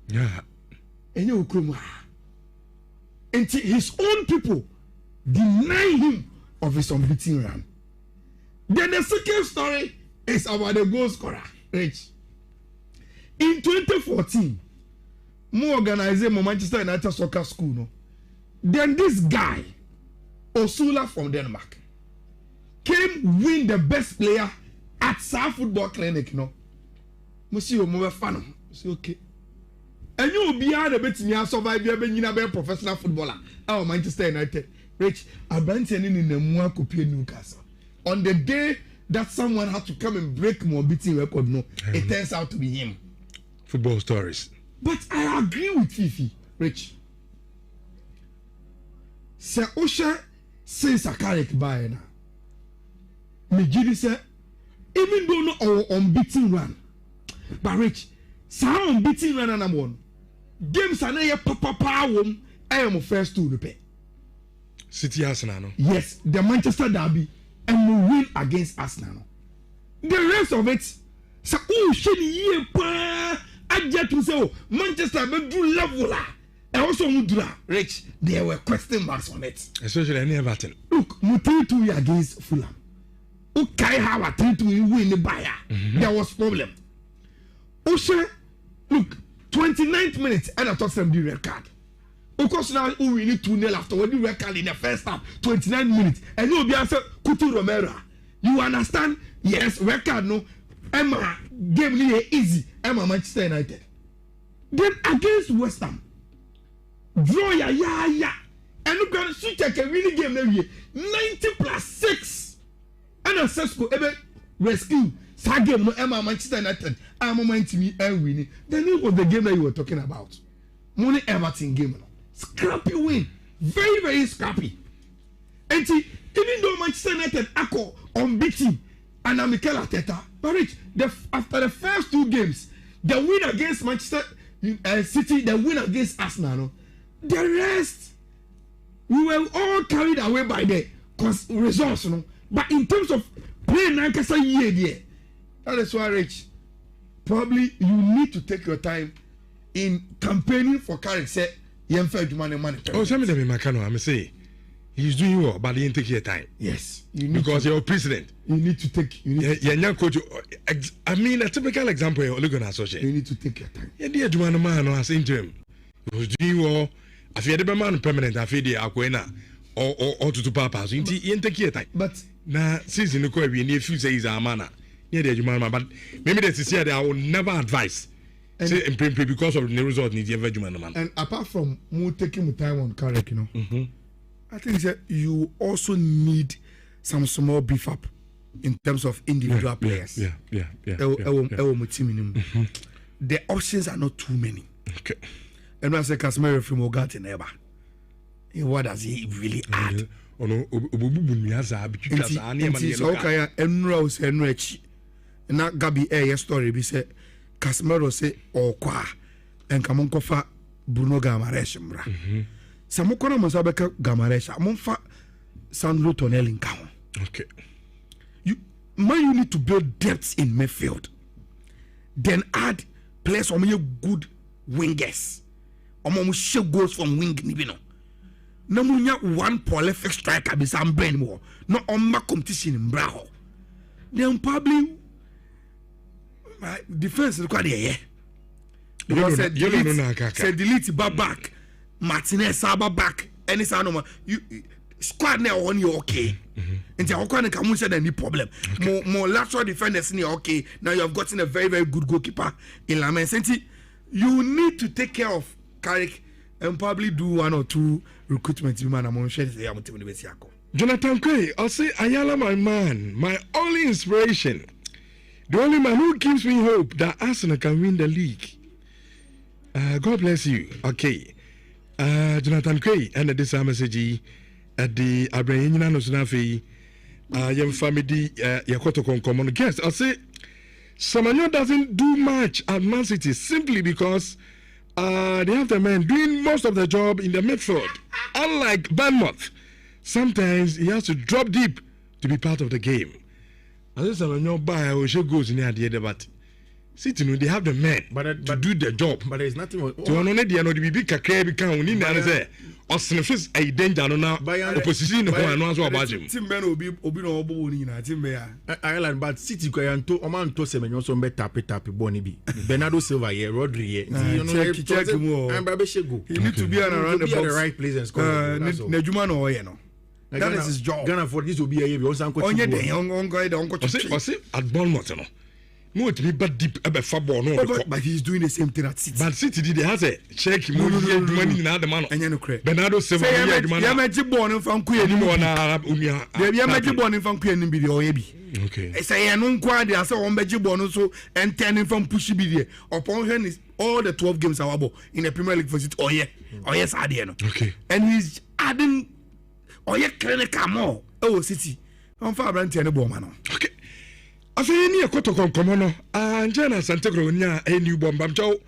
yeah and you chroma until his own people deny him of his unbeaten run. Then the second story is about the goal scorer, Rich. In 2014, more organized Manchester United soccer school. No? Then this guy, Osula from Denmark, came win the best player at South Football Clinic. No, Monsieur Mo fan. Say okay. And you will be able to survive. You be a professional footballer. Oh, Manchester United. Rich, Abrantani in the Mua Kopie Newcastle. On the day that someone had to come and break more beating record, no, it turns out to be him. Football stories. But I agree with Fifi, Rich. Sir Osha says a character by now. Megidi said, even though not our unbeaten run, but Rich, some unbeaten run and I'm one. Games are not papa power. I am first to repair. City Arsenal. Yes, the Manchester Derby, and we win against Arsenal. The rest of it, so shady I get to say, Manchester will do level. I also would do that. Rich, there were question marks on it. Especially any Everton. Look, we 3-2 against Fulham. Okay, how a 3-2 win the buyer. There was problem. Osha, look, 29th minute, and I thought some the red card. Of course, now we need 2-0 after when you record in the first half, 29 minutes, and you'll be answered Kutu Romero. You understand? Yes, record no. Emma game really easy. Emma Manchester United. Then against West Ham, draw ya. And look at switch a really game every year. 90+6. And a Sesco ever rescue. That game no Emma Manchester United. I'm a man to me and winning. Then it was the game that you were talking about. Money Everton game. Scrappy win, very very scrappy. And see, even though Manchester United are unbeaten and Mikel Arteta, but Rich, after the first 2 games, the win against Manchester City, the win against Arsenal, no? The rest we were all carried away by the results, no. But in terms of playing Nankasa year, that is why, Rich, probably you need to take your time in campaigning for character. Oh, some of them in Macano, I'm saying he's doing well, but he didn't take your time. Yes, because you're president. You need to take. You're coach. I mean, a typical example. You're looking at associate. You need to take your time. Yeah, dear Jumano man as interim. He was doing well. I feel the man permanent. I feel the Aquena or to Papa. So you didn't take your time. But now, since in the court, we need few says a manner. Yeah, dear Jumano, but maybe that's to say that I will never advise. Say because of the result need man. And apart from taking time on Carrick, you know, I think that you also need some small beef up in terms of individual players. Yeah. The options are not too many. Okay. And when I say Casemiro from Ogate Neba, what does he really add? And that Gabi a story be said. Casemiro say okwa and come on kofa Bruno Guimaraes mbra. Samukona Mosabeka Guimaraes amonfa Sandro Tonali nkaho. Okay. You need to build depth in midfield. Then add players on good wingers. Omo share goals from wing nibino. Na munya one prolific striker be some brain more. No on ma competition in Braho. Then probably defense is quite there. Because said delete back, Martinez Saba back, any sound of you squad now on you okay. And the Okana Kamu said any problem. More lateral defenders in okay. Now you have gotten a very, very good goalkeeper in Lamen Senti. You need to take care of Carrick and probably do 1 or 2 recruitment. Jonathan Quay, I'll say Ayala, my man, my only inspiration. The only man who gives me hope that Arsenal can win the league. God bless you. Okay. Jonathan Quay, and this message at the Abraham Nosunafi, young family, Yakoto common guest. I'll say Samanyo doesn't do much at Man City simply because they have the men doing most of the job in the midfield. Unlike Bournemouth, sometimes he has to drop deep to be part of the game. As I said, when you buy or she goes in the but City, they have the men to do the job. But there's nothing. To an only the big cacre become in there. Or sniffs a danger now. Opposition no one knows about him. Timber will be Obino Timber. Ireland, but City can to Oman to Semen also bet tappy Bonibi. Bernardo Silva here, Rodri. Check him. And Babeshego. He need to be around the right place and score. Nejuman or Yeno. That is his job. Ghana for this will be a year. Onye de young guy don't go to see at Bournemouth. No, to be bad deep about football. No, but he's doing the same thing at City. But City did has a check money in the man. And you know, Bernardo Silva. Yamaji born from Queen. Yamaji born from Queen video. Okay. I say I know quite there. So on Beji born so and turning from pushy video. Upon him is all the 12 games are in the Premier League for City. Oh yes, Adiano. Okay. And he's adding. Oh yeah, clinical more. Oh City. I'm far brand ten man. Okay. Afei ni akoto konkomo no Angela Santegro nya a new bomb bamcho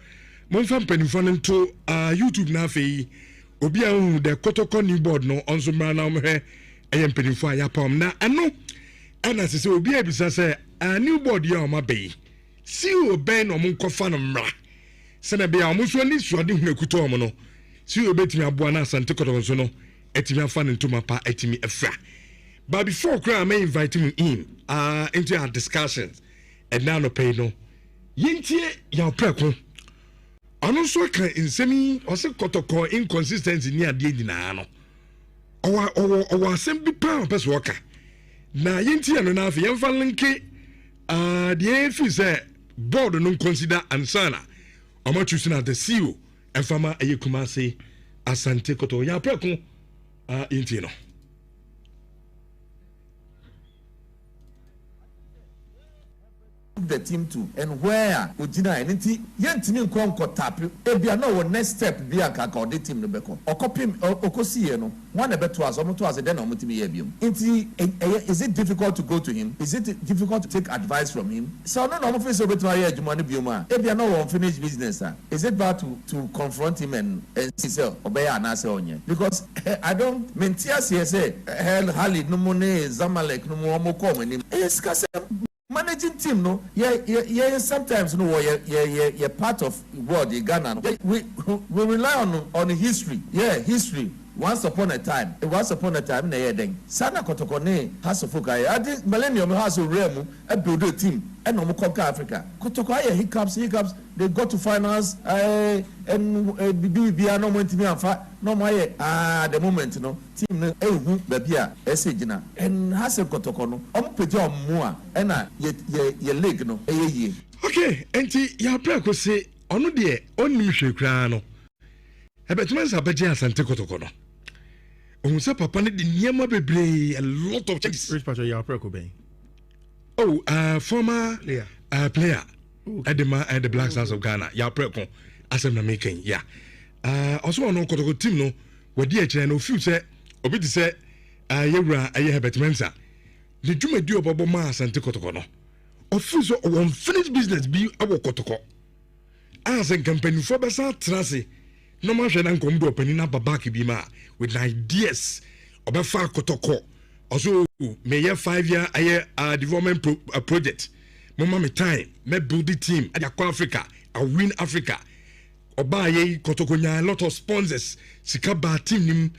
monfa mpanifo no nto YouTube na afei obi a hu the kotoko new board no onso mra na omhwe eye mpanifo a yapom na ano ana se obi a bisa se new board ya omabei si obey no monkofa no mra se na be a omonso ni suade hu ekuto omo no si obetimi aboa na Santegro nso no etimi afa ne ntoma pa etimi afra. But before I may invite him in into our discussions and now no pay no yintie ya preko ono so kan insemi o se kotoko inconsistency ni ade nyina no owa asem bi pa person waka na yintie no na afi yemfa linki the fi say board no consider ansana omo choose na the CEO enfama ayekuma say Asante Koto ya preko yintie no. The team to and where Ujina and Inti Yantini Conco tap Ebia no next step be a caca the team the Beco or copy Ocosiano one a better was almost as a den on Inti is it difficult to go to him? Is it difficult to take advice from him? So no normal face over to my money Bioma. Ebia no unfinished business. Is it bad to confront him and say obey an answer on you? Because I don't mentia say hell Hali no money Zamalek no more come managing team no yeah sometimes no yeah part of world Ghana we rely on history history once upon a time na yeah then sana kotokone has of folk I think millennium has a realm a build a team and no conquer Africa kotoko hiccups they got to finals and be no moment to me no my the moment no team no baby a and has a kotoko no pejo mo and ye leg no okay enti ya preko say ono de onim hwekra no ebetuma sa beje Asante Kotoko no onse papa ne de niema bebre a lot of changes. Which part of your preko ben? Former player at the Black Stars of Ghana. Ya preko asem na making also on Kotoko team no we dey chere no feel say obi di say yewura aye betmensa the dwumadi obobo ma Asante Kotoko no ofu so unfinished business bi awo Kotoko as a company for besa trase no man hwe na nkomdo opani na babaki bi ma with ideas obefa Kotoko also may 5-year development project mama me time me build the team at Africa I win Africa oba ye Kotoko nya a lot of sponsors sika ba team nim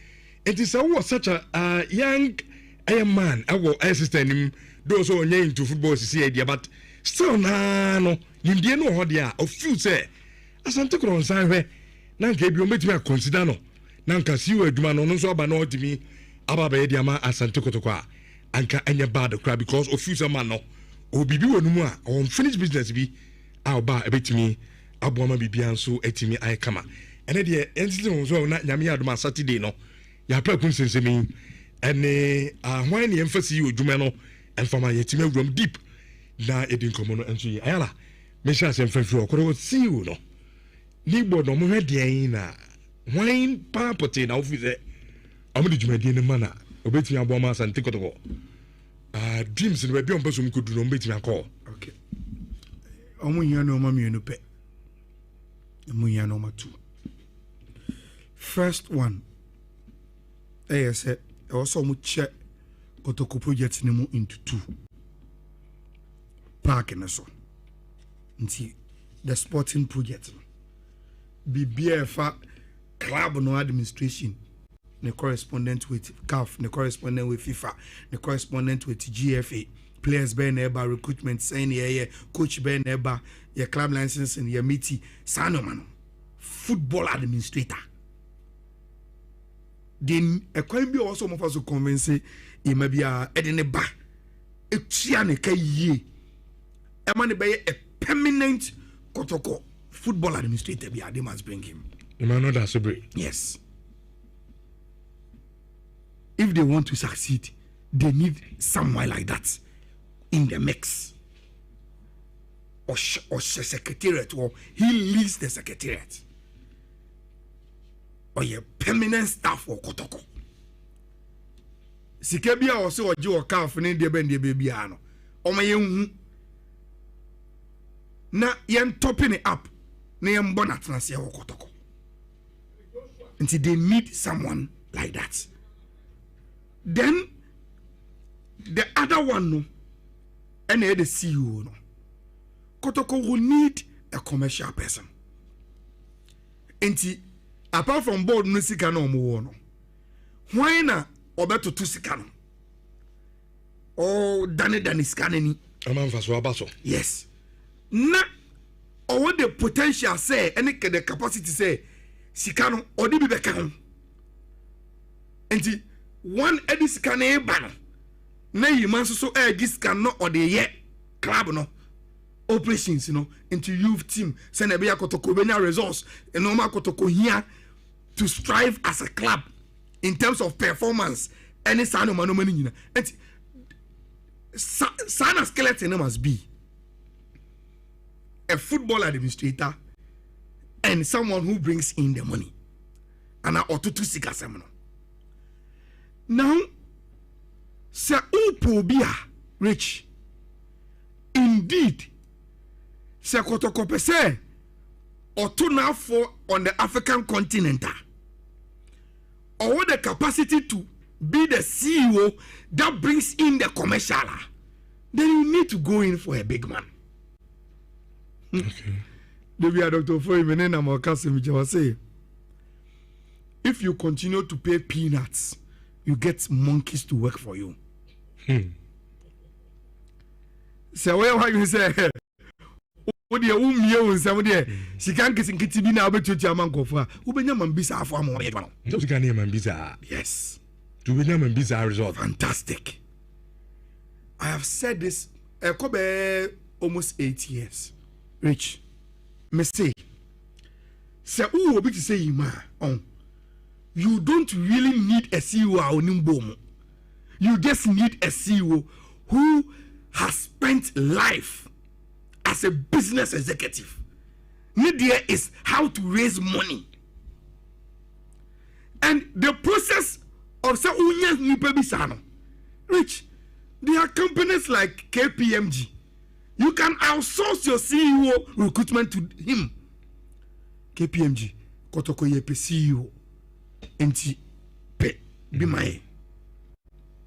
it is such a young man our assistant nim those who are into football see idea but still no nimdie no ho dia of few say Asante Kotoko nsan hwe na nka bi o metimi consider no na nka si we adwuma no no so aba na odimi aba ba ye dia ma Asante Kotoko a anka anya bad cry because of few man no obibi wonumu a on finish business bi a oba ebetimi aboma bibia nso etimi ay kama ene de entity no so na nyame adoma Saturday no ya pra kun sensemi ene ahwan ne emfasi odwuma no enfama yetimi awuram deep na edin komo no enso yi ayala me sha se mfafiri okoro see you no ni bodo mo hwede na hwan papote na ofize amudi dwumadi ne mana obetimi aboma Asante Kotoko dreams no be on person kudu no betimi akọ okay omo hia no mama mienu pe Munya number 2. First one, I said, also much Kotoko project into 2. Park and so. The sporting project. BBF club no administration. The correspondent with CAF, the correspondent with FIFA, the correspondent with GFA. Players bear neighbor recruitment saying yeah, coach bear neighbor, your club license and your meeting. Sanoman, football administrator. Then a coin be also more to convince it may be a Edeneba. A Chiane Kaye. A man by a permanent Kotoko football administrator. They must bring him. You might know that's a break. Yes. If they want to succeed, they need someone like that in the mix. Or secretariat, or he leads the secretariat. Or a permanent staff for Kotoko. Sikebia also or Joe Calfin de Ben de Babiano. Or my young na yan topping it up. Name Bonat Nasia or Kotoko. Until they need someone like that. Then the other one no, and the CEO no. Kotoko will need a commercial person. Enti apart from board no sika no mo no. Why na obeto to sika no? Oh, Dani sika ni. Amanfaso abaso. Yes. Na or the potential say any the capacity say sika no odi bi beka ho. Enti one edis can e ban na yiman so edis can no or the ye club no operations into youth team send a be Kotoko benya results and normal Kotoko here to strive as a club in terms of performance any sign of money and sana skeleton must be a football administrator and someone who brings in the money and or to sika semino. Now, Sir Upobia Rich. Indeed, Sir Kotoko Pese or two now for on the African continent. Or the capacity to be the CEO that brings in the commercial. Then you need to go in for a big man. Okay. Maybe Dr. Foymenena Mokasi say, if you continue to pay peanuts, you get monkeys to work for you. So where you say, what do you say? She can't get in Kitty now, but you man go for Ubenya Bisa for more. Those can name and bizarre. Yes. To Ubenya and bizarre result. Fantastic. I have said this almost 8 years. Rich, me say who will say you don't really need a CEO. You just need a CEO who has spent life as a business executive. Media is how to raise money. And the process of Rich, there are companies like KPMG. You can outsource your CEO recruitment to him. KPMG, Kotoko Yepe CEO. Enti pe be my.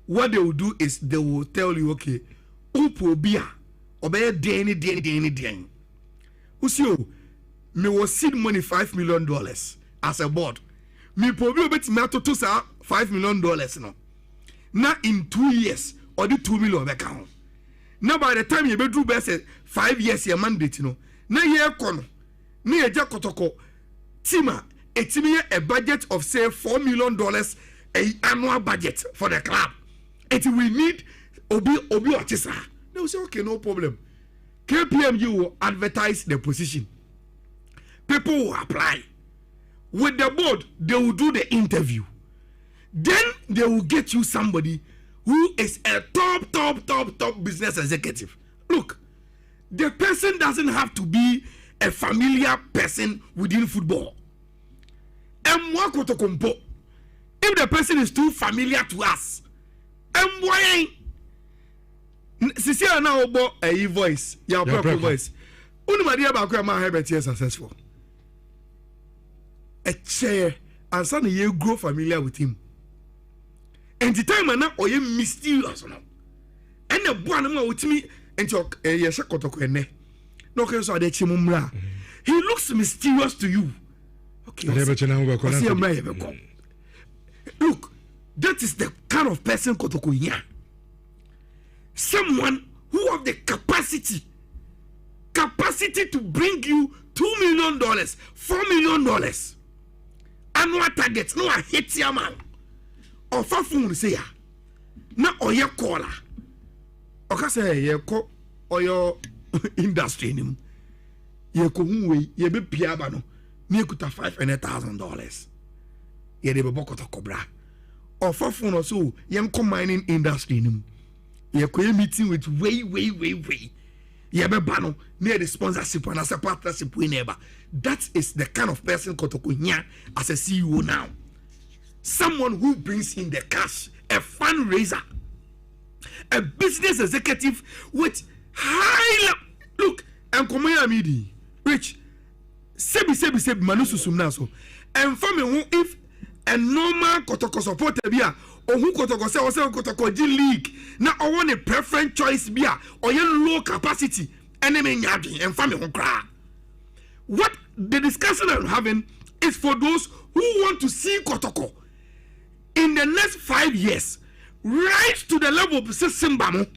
What they will do is they will tell you, okay, upo bia obey deni. Usio me was seed money $5 million as a board. Me probably bet me to $5 million no. Now in 2 years or the 2 million account. Now by the time you be do best 5 years your mandate no. Now ye kono. Ni eja Kotoko tima a budget of say $4 million a annual budget for the club. It will need Obi Otisa. They will say, okay, no problem. KPMG will advertise the position. People will apply. With the board, they will do the interview. Then they will get you somebody who is a top business executive. Look, the person doesn't have to be a familiar person within football. If the person is too familiar to us, Sisi now about a voice, your proper voice. Unimadi about my habit here successful. a chair and suddenly you grow familiar with him. And the time now or you mysterious now. And the one with me and your yeshakotoko no can so de chimumra. He looks mysterious to you. Okay. Look, that is the kind of person kotoko here. Someone who have the capacity to bring you $2 million, $4 million annual target. No, I hate your man. Or for phone say ya. Na oye caller. Oka say ye ko oyo industry nim. Ye ko hunwe ye be piaba no. Ni ekuta $500,000. Ye de be bokoto kobra. Or for phone so yem ko mining industry nim. Ye ko ye meeting with way. Ye be bano near the sponsorship and as a partnership we never. That is the kind of person kotoko nya as a CEO now. Someone who brings in the cash, a fundraiser, a business executive with high look and Komaya Midi, Rich, sebi manusu sumnaso, and family if a normal kotoko supporter bia or who kotoko say or kotoko G league now I want a preference choice bia or your low capacity enemy nyadi and family who cry. What the discussion I'm having is for those who want to see kotoko in the next 5 years, rise to the level of Simbamo.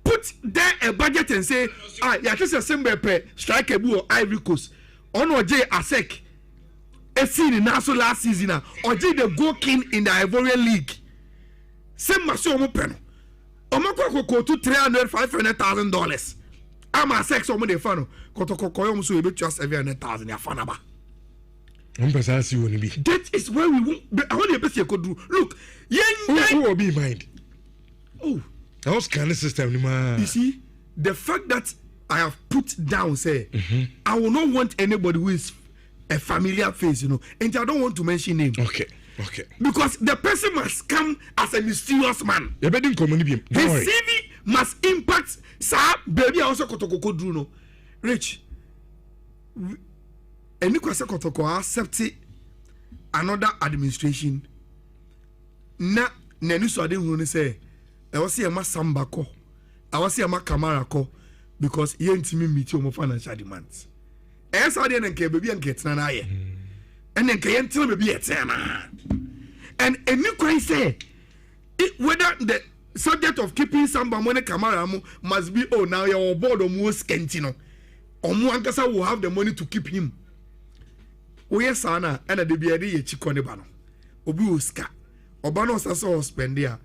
Put there a budget and say, yeah, just a Simba strike a boo or Ivory Coast. On or J Asek, a scene in Nassau last season, or J the Go King in the Ivorian League. Simba so open. Omako go to $300,000-$500,000. I'm a sex on the funnel. Kotoko Koyom so you bet just $700,000 ya fanaba. That is where we want. I want the best you could do. Look, who will be mind? Oh, that was kind of system. You see, the fact that I have put down, say, I will not want anybody who is a familiar face, and I don't want to mention name. Okay. Because the person must come as a mysterious man. His CV must impact. Sir, baby, I also kotoko do no. Rich. Any question kotoko accept another administration. Na nenu so ade hu ni say I was see ma samba ko. I was see ma camera ko because ye ntimi meet your financial demands. So ade nka baby nka tena na ye. And nka ye ntimi baby etena. And any question say whether the subject of keeping samba money camera must be now your board or more skentino. Omo ankasa will have the money to keep him. Oye sana ena de biade ye chiko ne ba no obi oska oba no saso spend ya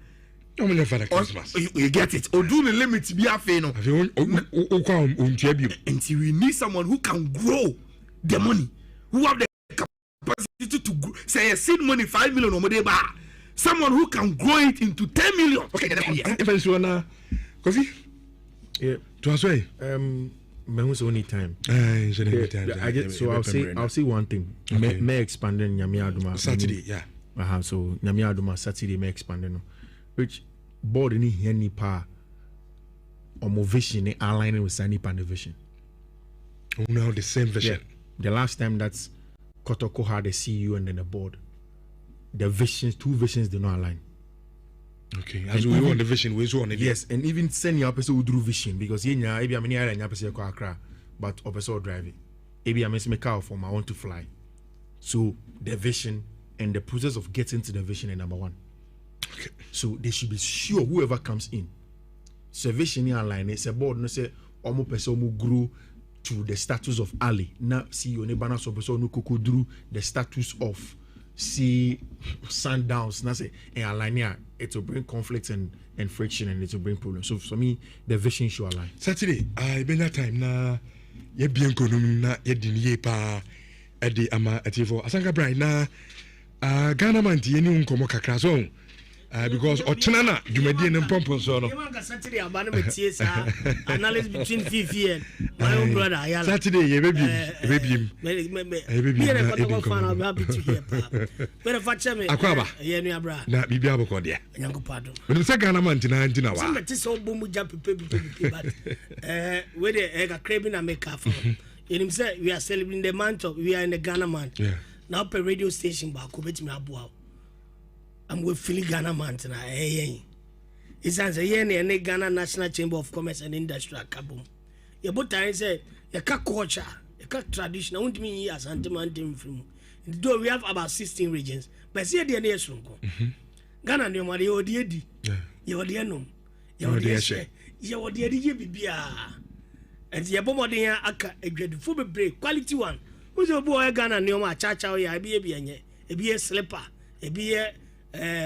only for the Christmas you get it odu the limit bi afi no until we need someone who can grow the money, who have the capacity to grow. Say seed money 5 million or more ba, someone who can grow it into 10 million. Okay, if you wanna coffee yeah to us way Who's only time? I'll say one thing. Okay. May expanding Nhyira Aduma Saturday, yeah. So Nhyira Aduma Saturday may expanding. Which board any any pa or more vision aligning with Sani Pan vision. Oh no, the same vision. Yeah. The last time that's Kotoko had a CEO and then a board. The visions, two visions did not align. Okay, as we want the vision, we want it. Yes, and even send your person who drew vision because you know, maybe I'm in here and person go Accra, but also driving. Maybe I'm a car from I want to fly. So the vision and the process of getting to the vision is number one. Okay. So they should be sure whoever comes in. So vision in line, it's a board. No say omo person who grew to the status of Ali. Now see you nebana so person who could drew the status of see sundowns. Now say and align here. It will bring conflicts and friction, and it will bring problems. So for me, the vision should align. Saturday, I been that time na ye bien konum na ye dinye pa edi ama etivo. Asanka Brian na Ghana man ti eni unkomo kakra so because Ochenana Jumedi and Pompon so no. Saturday analysis between Fifi and my own brother Ayala. Saturday ye baby him. Me na koto fan I happy to hear pa. But fache me ye nua bra. Na bibia boko de. Nyanko pado. But say Ghana man tina wa. Some ti so bomu jump pepe but we dey ga craving na make for. You say we are celebrating the month of we are in the Ghana month. Yeah. now per radio station ba ko betimi aboa am we feel Ghana man na it's answer ne Ghana National Chamber of Commerce and Industry akabom ye botan say ye ka culture ye ka tradition I want me as antimantem from though we have about 16 regions but see the na yesunko Ghana ne mari odi edi ye odi enom ye odi ehye ye odi edi ye bibia and ye bomoden aka adwadifo bebre quality one who's your boy Ghana ne ma cha ya ebi enye ebi slipper ebi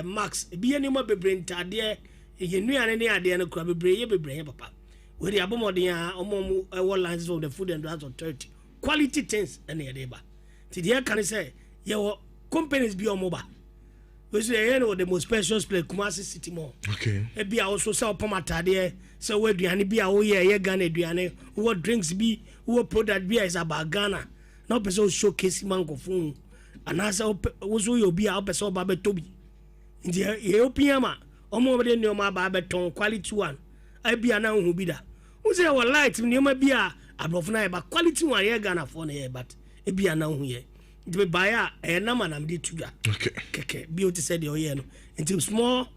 max ebi ne ma bebre ntade ye nuane ne ade no kura bebre ye papa we the abomoden omomu all lines of the Food and Drugs Authority quality things and ye dey ba ti dey can say ye companies bi omoba we say you know the most precious place Kumasi City Mall okay e bi also sell pomatade so we aduane bi a wo ye Ghana aduane wo drinks bi wo product bi is about Ghana na person showcase mango phone and as wo so you bi a person ba betobi ndi ye opia ma omo be de ma ba beton quality one ai bi ana hu bi da wo say wo light ni ma bi a abrofo ba quality one ye Ghana for na ye but e bi ana hu ye ndi be buy a na manam di tuja okay keke bi o ti say de o ye no nti small